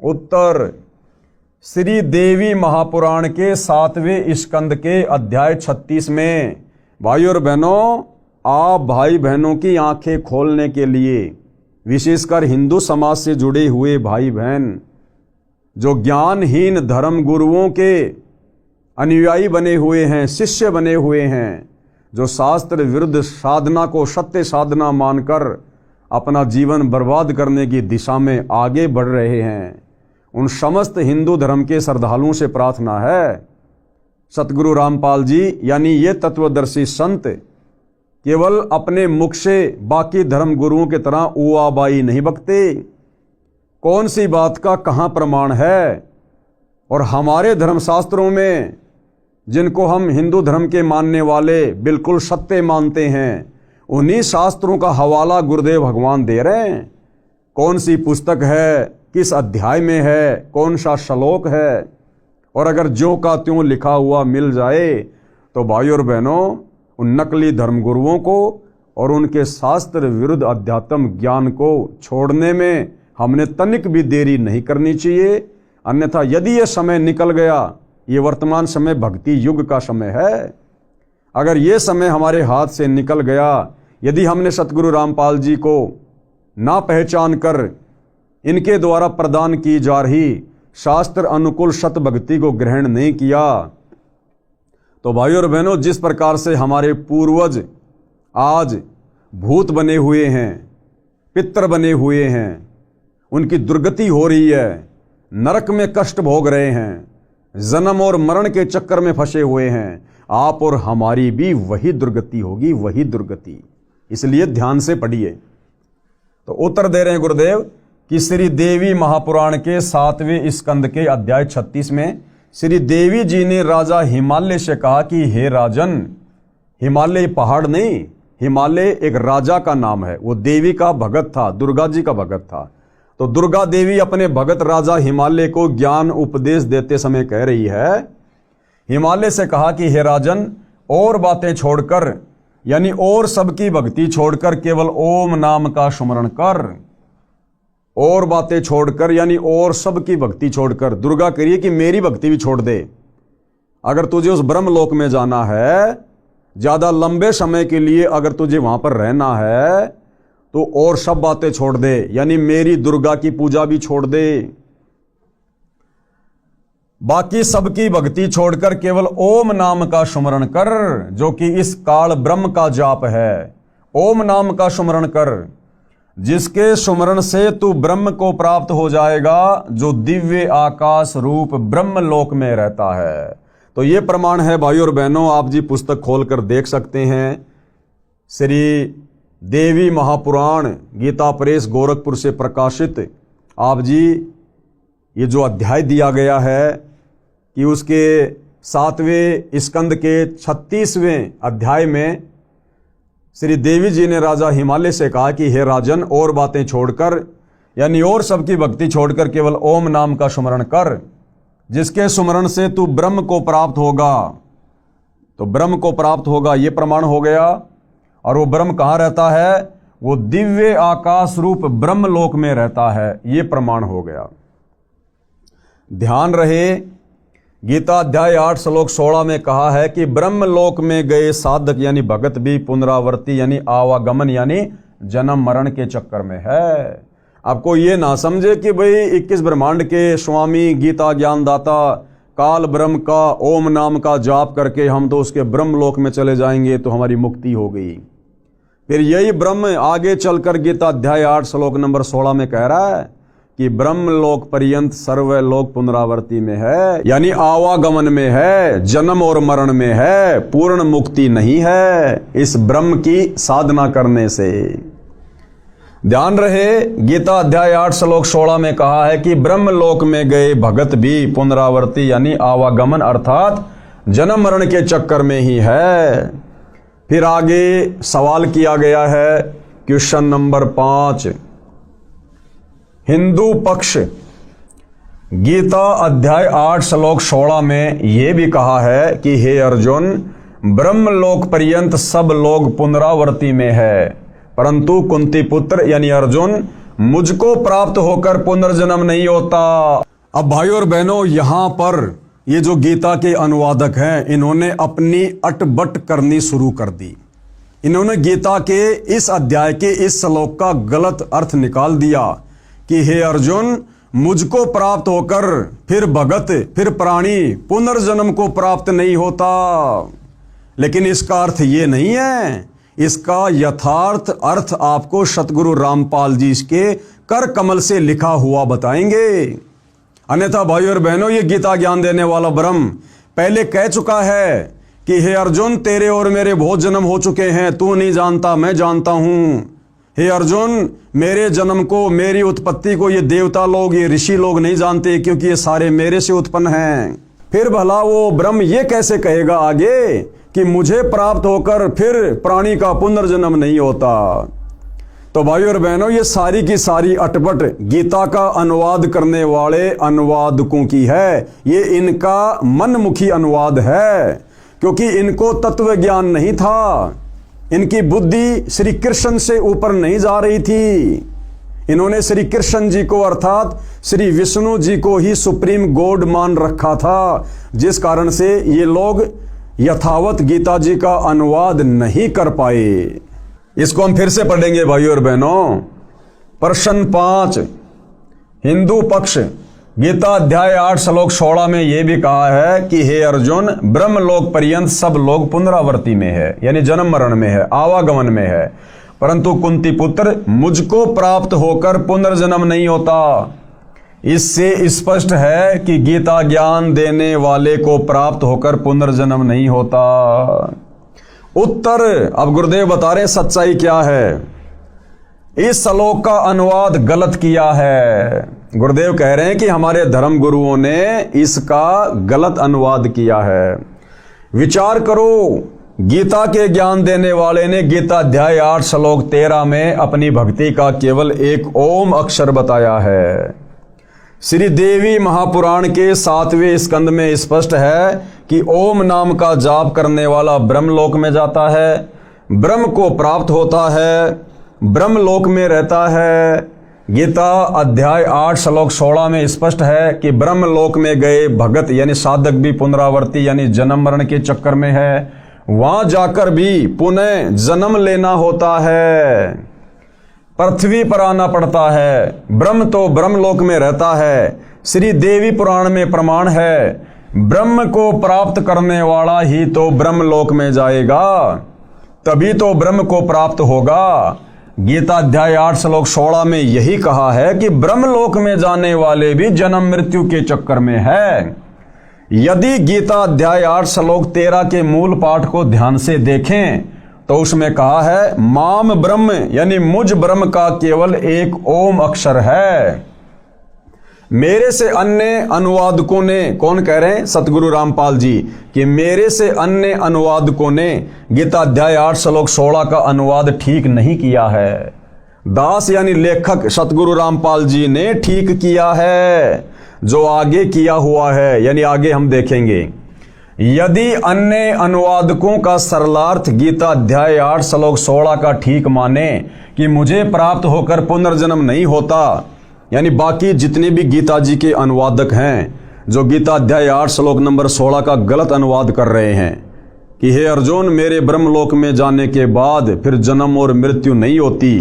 उत्तर श्री देवी महापुराण के 7वें स्कंद के अध्याय 36 में। भाई और बहनों, आप भाई बहनों की आंखें खोलने के लिए, विशेषकर हिंदू समाज से जुड़े हुए भाई बहन जो ज्ञानहीन धर्म गुरुओं के अनुयायी बने हुए हैं, शिष्य बने हुए हैं, जो शास्त्र विरुद्ध साधना को सत्य साधना मानकर अपना जीवन बर्बाद करने की दिशा में आगे बढ़ रहे हैं, उन समस्त हिंदू धर्म के श्रद्धालुओं से प्रार्थना है, सतगुरु रामपाल जी यानी ये तत्वदर्शी संत केवल अपने मुख से बाकी धर्म गुरुओं की तरह उआबाई नहीं बकते। कौन सी बात का कहाँ प्रमाण है? और हमारे धर्मशास्त्रों में, जिनको हम हिंदू धर्म के मानने वाले बिल्कुल सत्य मानते हैं, उन्हीं शास्त्रों का हवाला गुरुदेव भगवान दे रहे हैं। कौन सी पुस्तक है, किस अध्याय में है, कौन सा श्लोक है, और अगर ज्यों का त्यों लिखा हुआ मिल जाए तो भाई और बहनों, उन नकली धर्मगुरुओं को और उनके शास्त्र विरुद्ध अध्यात्म ज्ञान को छोड़ने में हमने तनिक भी देरी नहीं करनी चाहिए। अन्यथा यदि यह समय निकल गया, ये वर्तमान समय भक्ति युग का समय है, अगर ये समय हमारे हाथ से निकल गया, यदि हमने सतगुरु रामपाल जी को ना पहचान कर इनके द्वारा प्रदान की जा रही शास्त्र अनुकूल सत भक्ति को ग्रहण नहीं किया, तो भाइयों और बहनों, जिस प्रकार से हमारे पूर्वज आज भूत बने हुए हैं, पितर बने हुए हैं, उनकी दुर्गति हो रही है, नरक में कष्ट भोग रहे हैं, जन्म और मरण के चक्कर में फंसे हुए हैं, आप और हमारी भी वही दुर्गति होगी, वही दुर्गति। इसलिए ध्यान से पढ़िए। तो उत्तर दे रहे हैं गुरुदेव कि श्री देवी महापुराण के 7वें स्कंद के अध्याय 36 में श्री देवी जी ने राजा हिमालय से कहा कि हे राजन, हिमालय पहाड़ नहीं, हिमालय एक राजा का नाम है, वो देवी का भगत था, दुर्गा जी का भगत था। तो दुर्गा देवी अपने भगत राजा हिमालय को ज्ञान उपदेश देते समय कह रही है, हिमालय से कहा कि हे राजन, और बातें छोड़कर यानी और सबकी भक्ति छोड़कर केवल ओम नाम का स्मरण कर। और बातें छोड़कर यानी और सबकी भक्ति छोड़कर। दुर्गा करिए कि मेरी भक्ति भी छोड़ दे। अगर तुझे उस ब्रह्मलोक में जाना है, ज्यादा लंबे समय के लिए अगर तुझे वहां पर रहना है, तो और सब बातें छोड़ दे, यानी मेरी दुर्गा की पूजा भी छोड़ दे। बाकी सबकी भक्ति छोड़कर केवल ओम नाम का स्मरण कर, जो कि इस काल ब्रह्म का जाप है। ओम नाम का स्मरण कर, जिसके स्मरण से तू ब्रह्म को प्राप्त हो जाएगा, जो दिव्य आकाश रूप ब्रह्म लोक में रहता है। तो ये प्रमाण है भाई और बहनों, आप जी पुस्तक खोलकर देख सकते हैं। श्री देवी महापुराण गीता प्रेस गोरखपुर से प्रकाशित आप जी ये जो अध्याय दिया गया है कि उसके 7वें स्कंद के 36वें अध्याय में श्री देवी जी ने राजा हिमालय से कहा कि हे राजन, और बातें छोड़कर यानी और सबकी भक्ति छोड़कर केवल ओम नाम का सुमरण कर, जिसके सुमरण से तू ब्रह्म को प्राप्त होगा। तो ब्रह्म को प्राप्त होगा ये प्रमाण हो गया। और वो ब्रह्म कहाँ रहता है? वो दिव्य आकाश रूप ब्रह्म लोक में रहता है, ये प्रमाण हो गया। ध्यान रहे, गीता अध्याय 8 श्लोक 16 में कहा है कि ब्रह्म लोक में गए साधक यानी भगत भी पुनरावर्ती यानी आवागमन यानी जन्म मरण के चक्कर में है। आपको ये ना समझे कि भाई 21 ब्रह्मांड के स्वामी गीता ज्ञानदाता काल ब्रह्म का ओम नाम का जाप करके हम तो उसके ब्रह्म लोक में चले जाएंगे तो हमारी मुक्ति हो गई। फिर यही ब्रह्म आगे चलकर गीता अध्याय 8 श्लोक नंबर 16 में कह रहा है कि ब्रह्म लोक पर्यंत सर्वलोक पुनरावर्ती में है, यानी आवागमन में है, जन्म और मरण में है, पूर्ण मुक्ति नहीं है इस ब्रह्म की साधना करने से। ध्यान रहे, गीता अध्याय 8 श्लोक 16 में कहा है कि ब्रह्म लोक में गए भगत भी पुनरावर्ती यानी आवागमन अर्थात जन्म मरण के चक्कर में ही है। फिर आगे सवाल किया गया है, क्वेश्चन नंबर 5, हिंदू पक्ष गीता अध्याय 8 श्लोक 16 में यह भी कहा है कि हे अर्जुन, ब्रह्म लोक पर्यंत सब लोग पुनरावर्ती में है, परंतु कुंती पुत्र यानी अर्जुन मुझको प्राप्त होकर पुनर्जन्म नहीं होता। अब भाइयों और बहनों, यहां पर ये जो गीता के अनुवादक हैं, इन्होंने अपनी अटबट करनी शुरू कर दी। इन्होंने गीता के इस अध्याय के इस श्लोक का गलत अर्थ निकाल दिया कि हे अर्जुन, मुझको प्राप्त होकर फिर भगत फिर प्राणी पुनर्जन्म को प्राप्त नहीं होता। लेकिन इसका अर्थ ये नहीं है। इसका यथार्थ अर्थ आपको सतगुरु रामपाल जी के कर कमल से लिखा हुआ बताएंगे। अन्यथा भाइयों और बहनों, ये गीता ज्ञान देने वाला ब्रह्म पहले कह चुका है कि हे अर्जुन, तेरे और मेरे बहुत जन्म हो चुके हैं, तू नहीं जानता, मैं जानता हूं। हे अर्जुन, मेरे जन्म को, मेरी उत्पत्ति को ये देवता लोग, ये ऋषि लोग नहीं जानते, क्योंकि ये सारे मेरे से उत्पन्न हैं। फिर भला वो ब्रह्म ये कैसे कहेगा आगे कि मुझे प्राप्त होकर फिर प्राणी का पुनर्जन्म नहीं होता। तो भाइयों और बहनों, ये सारी की सारी अटपट गीता का अनुवाद करने वाले अनुवादकों की है। ये इनका मनमुखी अनुवाद है, क्योंकि इनको तत्व ज्ञान नहीं था। इनकी बुद्धि श्री कृष्ण से ऊपर नहीं जा रही थी। इन्होंने श्री कृष्ण जी को अर्थात श्री विष्णु जी को ही सुप्रीम गॉड मान रखा था, जिस कारण से ये लोग यथावत गीता जी का अनुवाद नहीं कर पाए। इसको हम फिर से पढ़ेंगे भाइयों और बहनों। प्रश्न 5, हिंदू पक्ष गीता अध्याय 8 श्लोक 16 में यह भी कहा है कि हे अर्जुन, ब्रह्म लोक पर्यंत सब लोग पुनरावर्ती में है, यानी जन्म मरण में है, आवागमन में है, परंतु कुंती पुत्र मुझको प्राप्त होकर पुनर्जन्म नहीं होता। इससे स्पष्ट है कि गीता ज्ञान देने वाले को प्राप्त होकर पुनर्जन्म नहीं होता। उत्तर अब गुरुदेव बता रहे सच्चाई क्या है। इस श्लोक का अनुवाद गलत किया है। गुरुदेव कह रहे हैं कि हमारे धर्म गुरुओं ने इसका गलत अनुवाद किया है। विचार करो, गीता के ज्ञान देने वाले ने गीता अध्याय 8 श्लोक 13 में अपनी भक्ति का केवल एक ओम अक्षर बताया है। श्री देवी महापुराण के 7वें स्कंद में स्पष्ट है कि ओम नाम का जाप करने वाला ब्रह्मलोक में जाता है, ब्रह्म को प्राप्त होता है, ब्रह्मलोक में रहता है। गीता अध्याय 8 श्लोक 16 में स्पष्ट है कि ब्रह्मलोक में गए भगत यानी साधक भी पुनरावर्ती यानी जन्म मरण के चक्कर में है, वहां जाकर भी पुनः जन्म लेना होता है, पृथ्वी पर आना पड़ता है। ब्रह्म तो ब्रह्मलोक में रहता है। श्री देवी पुराण में प्रमाण है, ब्रह्म को प्राप्त करने वाला ही तो ब्रह्मलोक में जाएगा, तभी तो ब्रह्म को प्राप्त होगा। गीता अध्याय 8 श्लोक 16 में यही कहा है कि ब्रह्मलोक में जाने वाले भी जन्म मृत्यु के चक्कर में है। यदि गीता अध्याय 8 श्लोक 13 के मूल पाठ को ध्यान से देखें तो उसमें कहा है माम ब्रह्म यानी मुझ ब्रह्म का केवल एक ओम अक्षर है। मेरे से अन्य अनुवादकों ने, कौन कह रहे हैं? सतगुरु रामपाल जी, कि मेरे से अन्य अनुवादकों ने गीता अध्याय 8 श्लोक 16 का अनुवाद ठीक नहीं किया है। दास यानी लेखक सतगुरु रामपाल जी ने ठीक किया है, जो आगे किया हुआ है, यानी आगे हम देखेंगे। यदि अन्य अनुवादकों का सरलार्थ गीता अध्याय 8 श्लोक 16 का ठीक माने कि मुझे प्राप्त होकर पुनर्जन्म नहीं होता, यानी बाकी जितने भी गीता जी के अनुवादक हैं जो गीता अध्याय 8 श्लोक नंबर 16 का गलत अनुवाद कर रहे हैं कि हे अर्जुन, मेरे ब्रह्मलोक में जाने के बाद फिर जन्म और मृत्यु नहीं होती,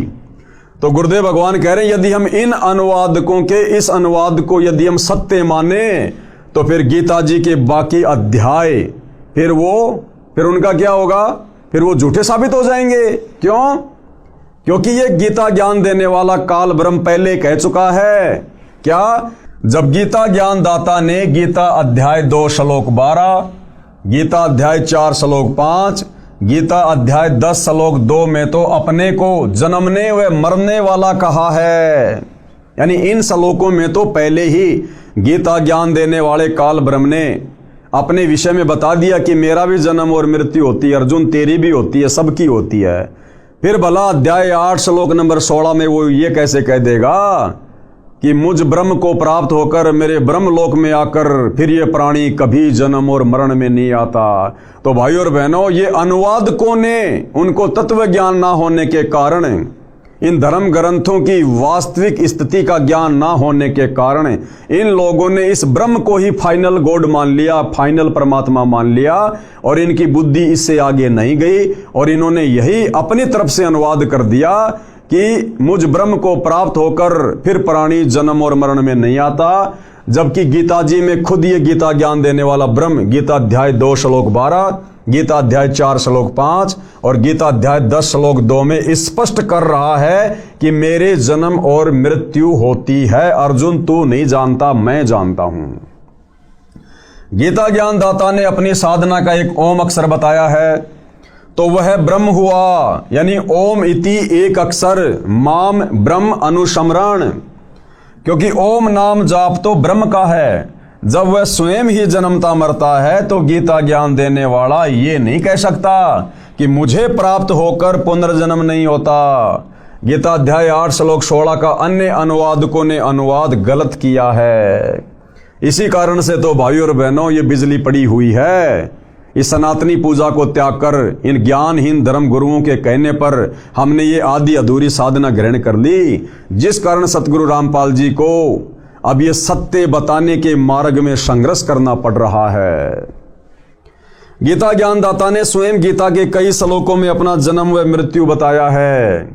तो गुरुदेव भगवान कह रहे हैं यदि हम इन अनुवादकों के इस अनुवाद को यदि हम सत्य माने तो फिर गीता जी के बाकी अध्याय फिर उनका क्या होगा? फिर वो झूठे साबित हो जाएंगे। क्यों? क्योंकि ये गीता ज्ञान देने वाला काल ब्रह्म पहले कह चुका है। क्या? जब गीता ज्ञान दाता ने गीता अध्याय 2 श्लोक 12, गीता अध्याय 4 श्लोक 5, गीता अध्याय 10 श्लोक 2 में तो अपने को जन्मने व मरने वाला कहा है, यानी इन श्लोकों में तो पहले ही गीता ज्ञान देने वाले काल ब्रह्म ने अपने विषय में बता दिया कि मेरा भी जन्म और मृत्यु होती है, अर्जुन तेरी भी होती है, सबकी होती है। फिर भला अध्याय 8 श्लोक नंबर 16 में वो ये कैसे कह देगा कि मुझ ब्रह्म को प्राप्त होकर मेरे ब्रह्मलोक में आकर फिर ये प्राणी कभी जन्म और मरण में नहीं आता। तो भाइयों और बहनों, ये अनुवादकों ने उनको तत्व ज्ञान ना होने के कारण, इन धर्म ग्रंथों की वास्तविक स्थिति का ज्ञान ना होने के कारण इन लोगों ने इस ब्रह्म को ही फाइनल गॉड मान लिया, फाइनल परमात्मा मान लिया, और इनकी बुद्धि इससे आगे नहीं गई और इन्होंने यही अपनी तरफ से अनुवाद कर दिया कि मुझ ब्रह्म को प्राप्त होकर फिर प्राणी जन्म और मरण में नहीं आता, जबकि गीता जी में खुद ये गीता ज्ञान देने वाला ब्रह्म गीता अध्याय 2 श्लोक 12, गीता अध्याय 4 श्लोक 5 और गीता अध्याय 10 श्लोक 2 में स्पष्ट कर रहा है कि मेरे जन्म और मृत्यु होती है। अर्जुन तू नहीं जानता, मैं जानता हूं। गीता ज्ञान दाता ने अपनी साधना का एक ओम अक्षर बताया है, तो वह ब्रह्म हुआ, यानी ओम इति एक अक्षर माम ब्रह्म अनुस्मरण, क्योंकि ओम नाम जाप तो ब्रह्म का है। जब वह स्वयं ही जन्मता मरता है तो गीता ज्ञान देने वाला ये नहीं कह सकता कि मुझे प्राप्त होकर पुनर्जन्म नहीं होता। गीता अध्याय 8 श्लोक 16 का अन्य अनुवादकों ने अनुवाद गलत किया है। इसी कारण से तो भाइयों और बहनों ये बिजली पड़ी हुई है। इस सनातनी पूजा को त्याग कर इन ज्ञानहीन धर्म गुरुओं के कहने पर हमने ये आधी अधूरी साधना ग्रहण कर ली, जिस कारण सतगुरु रामपाल जी को अब ये सत्य बताने के मार्ग में संघर्ष करना पड़ रहा है। गीता ज्ञानदाता ने स्वयं गीता के कई श्लोकों में अपना जन्म व मृत्यु बताया है।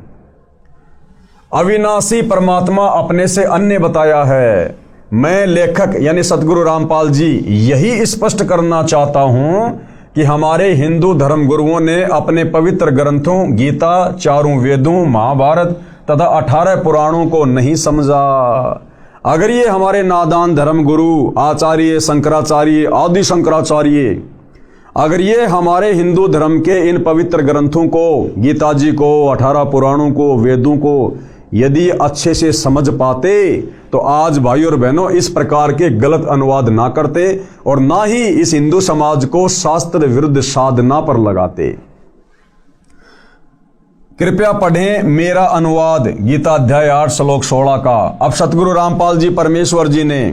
अविनाशी परमात्मा अपने से अन्य बताया है। मैं लेखक यानी सतगुरु रामपाल जी यही स्पष्ट करना चाहता हूं कि हमारे हिंदू धर्म गुरुओं ने अपने पवित्र ग्रंथों गीता, चारों वेदों, महाभारत तथा 18 पुराणों को नहीं समझा। अगर ये हमारे नादान धर्म गुरु आचार्य शंकराचार्य, आदि शंकराचार्य, अगर ये हमारे हिंदू धर्म के इन पवित्र ग्रंथों को, गीता जी को, 18 पुराणों को, वेदों को यदि अच्छे से समझ पाते तो आज भाइयों और बहनों इस प्रकार के गलत अनुवाद ना करते और ना ही इस हिंदू समाज को शास्त्र विरुद्ध साधना पर लगाते। कृपया पढ़ें मेरा अनुवाद गीता अध्याय 8 श्लोक 16 का। अब सतगुरु रामपाल जी परमेश्वर जी ने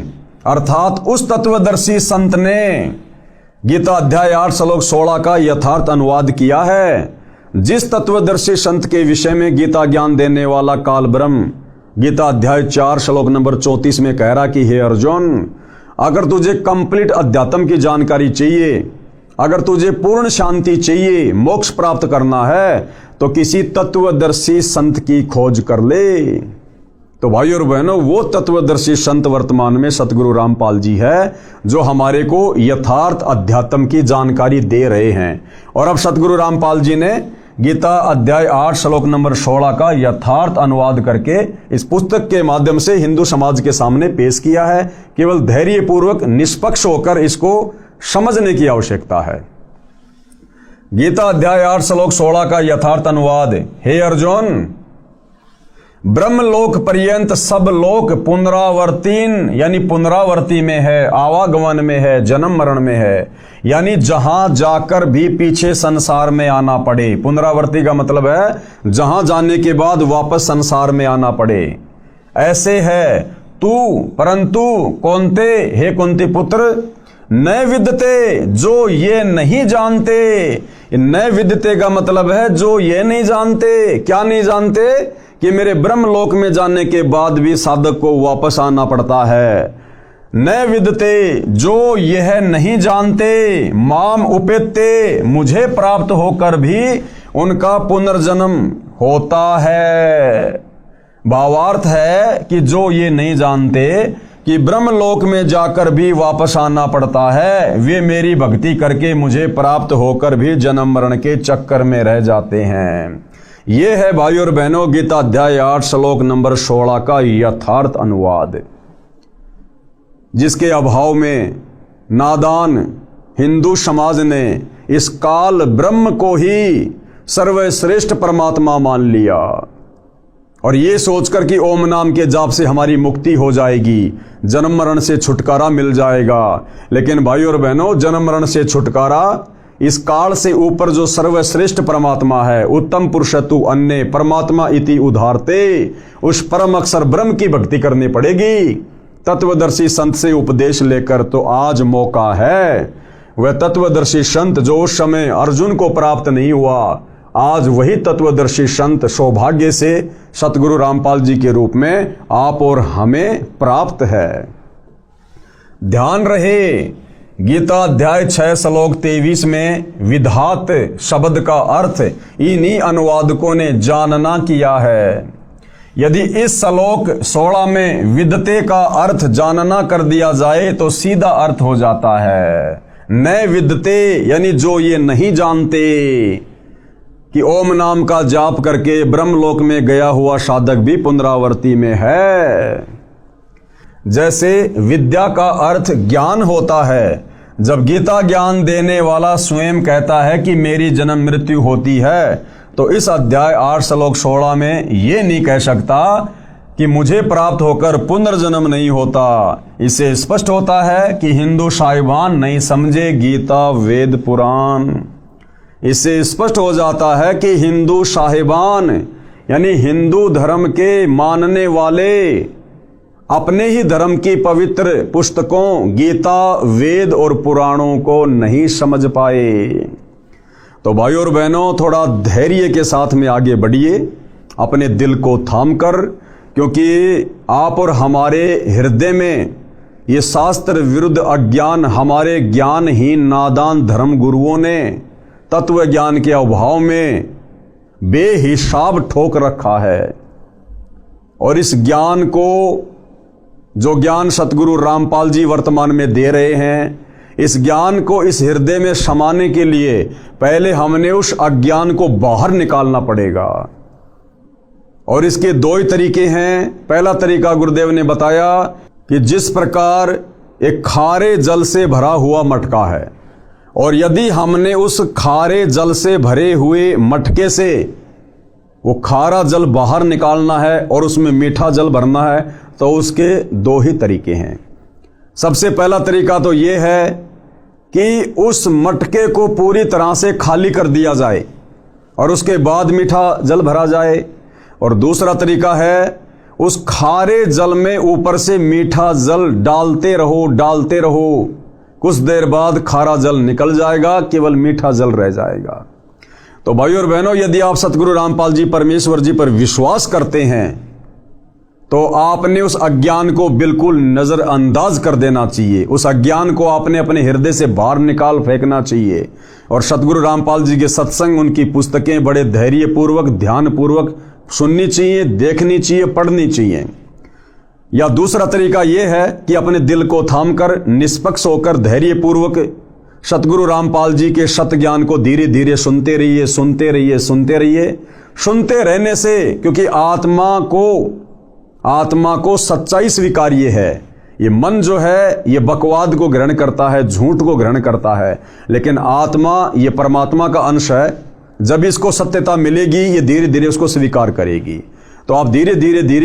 अर्थात उस तत्वदर्शी संत ने गीता अध्याय 8 श्लोक 16 का यथार्थ अनुवाद किया है। जिस तत्वदर्शी संत के विषय में गीता ज्ञान देने वाला काल ब्रह्म गीता अध्याय 4 श्लोक नंबर 34 में कह रहा कि हे अर्जुन, अगर तुझे कंप्लीट अध्यात्म की जानकारी चाहिए, अगर तुझे पूर्ण शांति चाहिए, मोक्ष प्राप्त करना है तो किसी तत्वदर्शी संत की खोज कर ले। तो भाइयों और बहनों, वो तत्वदर्शी संत वर्तमान में सतगुरु रामपाल जी है जो हमारे को यथार्थ अध्यात्म की जानकारी दे रहे हैं। और अब सतगुरु रामपाल जी ने गीता अध्याय 8 श्लोक नंबर 16 का यथार्थ अनुवाद करके इस पुस्तक के माध्यम से हिंदू समाज के सामने पेश किया है। केवल धैर्यपूर्वक निष्पक्ष होकर इसको समझने की आवश्यकता है। गीता अध्याय 8 श्लोक 16 का यथार्थ अनुवाद, हे अर्जुन, ब्रह्मलोक पर्यंत सब लोक पुनरावर्तीन यानी पुनरावर्ती में है, आवागमन में है, जन्म मरण में है, यानी जहां जाकर भी पीछे संसार में आना पड़े। पुनरावर्ती का मतलब है जहां जाने के बाद वापस संसार में आना पड़े। ऐसे है तू, परंतु कौनते, हे कुंती पुत्र, न विदते, जो ये नहीं जानते। न विदते का मतलब है जो ये नहीं जानते। क्या नहीं जानते? कि मेरे ब्रह्मलोक में जाने के बाद भी साधक को वापस आना पड़ता है। न विदते, जो यह नहीं जानते, माम उपेते, मुझे प्राप्त होकर भी उनका पुनर्जन्म होता है। भावार्थ है कि जो ये नहीं जानते कि ब्रह्मलोक में जाकर भी वापस आना पड़ता है, वे मेरी भक्ति करके मुझे प्राप्त होकर भी जन्म मरण के चक्कर में रह जाते हैं। ये है भाई और बहनों गीता अध्याय 8 श्लोक नंबर 16 का यथार्थ अनुवाद, जिसके अभाव में नादान हिंदू समाज ने इस काल ब्रह्म को ही सर्वश्रेष्ठ परमात्मा मान लिया और ये सोचकर कि ओम नाम के जाप से हमारी मुक्ति हो जाएगी, जन्म मरण से छुटकारा मिल जाएगा। लेकिन भाई और बहनों, जन्म मरण से छुटकारा इस काल से ऊपर जो सर्वश्रेष्ठ परमात्मा है, उत्तम पुरुषतु अन्य परमात्मा इति उधारते, उस परम अक्षर ब्रह्म की भक्ति करनी पड़ेगी। तत्वदर्शी संत से उपदेश लेकर तो आज मौका है। वह तत्वदर्शी संत जो उस समय अर्जुन को प्राप्त नहीं हुआ, आज वही तत्वदर्शी संत सौभाग्य से सतगुरु रामपाल जी के रूप में आप और हमें प्राप्त है। ध्यान रहे, गीता अध्याय 6 श्लोक 23 में विधात शब्द का अर्थ इन्हीं अनुवादकों ने जानना किया है। यदि इस श्लोक 16 में विदते का अर्थ जानना कर दिया जाए तो सीधा अर्थ हो जाता है न विदते, यानी जो ये नहीं जानते कि ओम नाम का जाप करके ब्रह्मलोक में गया हुआ साधक भी पुनरावर्ती में है। जैसे विद्या का अर्थ ज्ञान होता है, जब गीता ज्ञान देने वाला स्वयं कहता है कि मेरी जन्म मृत्यु होती है, तो इस अध्याय 8 श्लोक 16 में ये नहीं कह सकता कि मुझे प्राप्त होकर पुनर्जन्म नहीं होता। इससे स्पष्ट होता है कि हिंदू साहिबान नहीं समझे गीता वेद पुराण। इससे स्पष्ट हो जाता है कि हिंदू साहिबान यानी हिंदू धर्म के मानने वाले अपने ही धर्म की पवित्र पुस्तकों गीता वेद और पुराणों को नहीं समझ पाए। तो भाई और बहनों, थोड़ा धैर्य के साथ में आगे बढ़िए, अपने दिल को थाम कर, क्योंकि आप और हमारे हृदय में ये शास्त्र विरुद्ध अज्ञान हमारे ज्ञानहीन नादान धर्म गुरुओं ने तत्व ज्ञान के अभाव में बेहिसाब ठोक रखा है। और इस ज्ञान को, जो ज्ञान सतगुरु रामपाल जी वर्तमान में दे रहे हैं, इस ज्ञान को इस हृदय में समाने के लिए पहले हमने उस अज्ञान को बाहर निकालना पड़ेगा। और इसके दो ही तरीके हैं। पहला तरीका गुरुदेव ने बताया कि जिस प्रकार एक खारे जल से भरा हुआ मटका है, और यदि हमने उस खारे जल से भरे हुए मटके से वो खारा जल बाहर निकालना है और उसमें मीठा जल भरना है, तो उसके दो ही तरीके हैं। सबसे पहला तरीका तो ये है कि उस मटके को पूरी तरह से खाली कर दिया जाए और उसके बाद मीठा जल भरा जाए। और दूसरा तरीका है उस खारे जल में ऊपर से मीठा जल डालते रहो, कुछ देर बाद खारा जल निकल जाएगा, केवल मीठा जल रह जाएगा। तो भाई और बहनों, यदि आप सतगुरु रामपाल जी परमेश्वर जी पर विश्वास करते हैं तो आपने उस अज्ञान को बिल्कुल नजरअंदाज कर देना चाहिए। उस अज्ञान को आपने अपने हृदय से बाहर निकाल फेंकना चाहिए। और सतगुरु रामपाल जी के सत्संग, उनकी पुस्तकें बड़े धैर्यपूर्वक ध्यानपूर्वक सुननी चाहिए, देखनी चाहिए, पढ़नी चाहिए। या दूसरा तरीका यह है कि अपने दिल को थामकर निष्पक्ष होकर धैर्यपूर्वक सतगुरु रामपाल जी के सत ज्ञान को धीरे धीरे सुनते रहिए। सुनते रहने से, क्योंकि आत्मा को सच्चाई स्वीकार्य है। ये मन जो है ये बकवाद को ग्रहण करता है, झूठ को ग्रहण करता है, लेकिन आत्मा ये परमात्मा का अंश है। जब इसको सत्यता मिलेगी, ये धीरे धीरे उसको स्वीकार करेगी। तो आप धीरे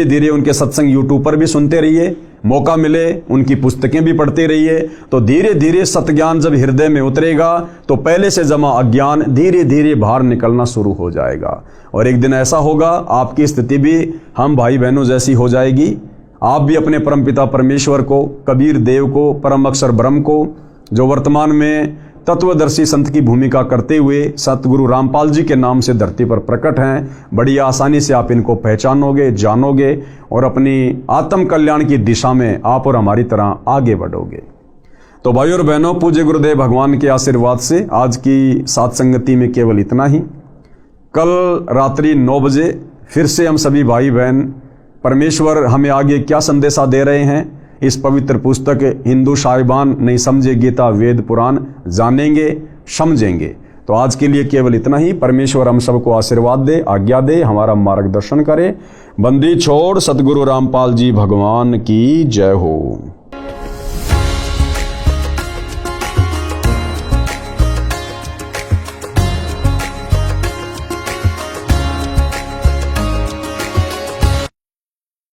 धीरे उनके सत्संग यूट्यूब पर भी सुनते रहिए, मौका मिले उनकी पुस्तकें भी पढ़ते रहिए। तो धीरे धीरे सतज्ञान जब हृदय में उतरेगा तो पहले से जमा अज्ञान धीरे धीरे बाहर निकलना शुरू हो जाएगा, और एक दिन ऐसा होगा आपकी स्थिति भी हम भाई बहनों जैसी हो जाएगी। आप भी अपने परमपिता परमेश्वर को, कबीर देव को, परम अक्षर ब्रह्म को, जो वर्तमान में तत्वदर्शी संत की भूमिका करते हुए सतगुरु रामपाल जी के नाम से धरती पर प्रकट हैं, बड़ी आसानी से आप इनको पहचानोगे, जानोगे और अपनी आत्म कल्याण की दिशा में आप और हमारी तरह आगे बढ़ोगे। तो भाई और बहनों, पूज्य गुरुदेव भगवान के आशीर्वाद से आज की सात संगति में केवल इतना ही। कल रात्रि 9 बजे फिर से हम सभी भाई बहन परमेश्वर हमें आगे क्या संदेशा दे रहे हैं इस पवित्र पुस्तक हिंदू साहिबान नहीं समझे गीता वेद पुराण जानेंगे, समझेंगे। तो आज के लिए केवल इतना ही। परमेश्वर हम सबको आशीर्वाद दे, आज्ञा दे, हमारा मार्गदर्शन करे। बंदी छोड़ सतगुरु रामपाल जी भगवान की जय हो।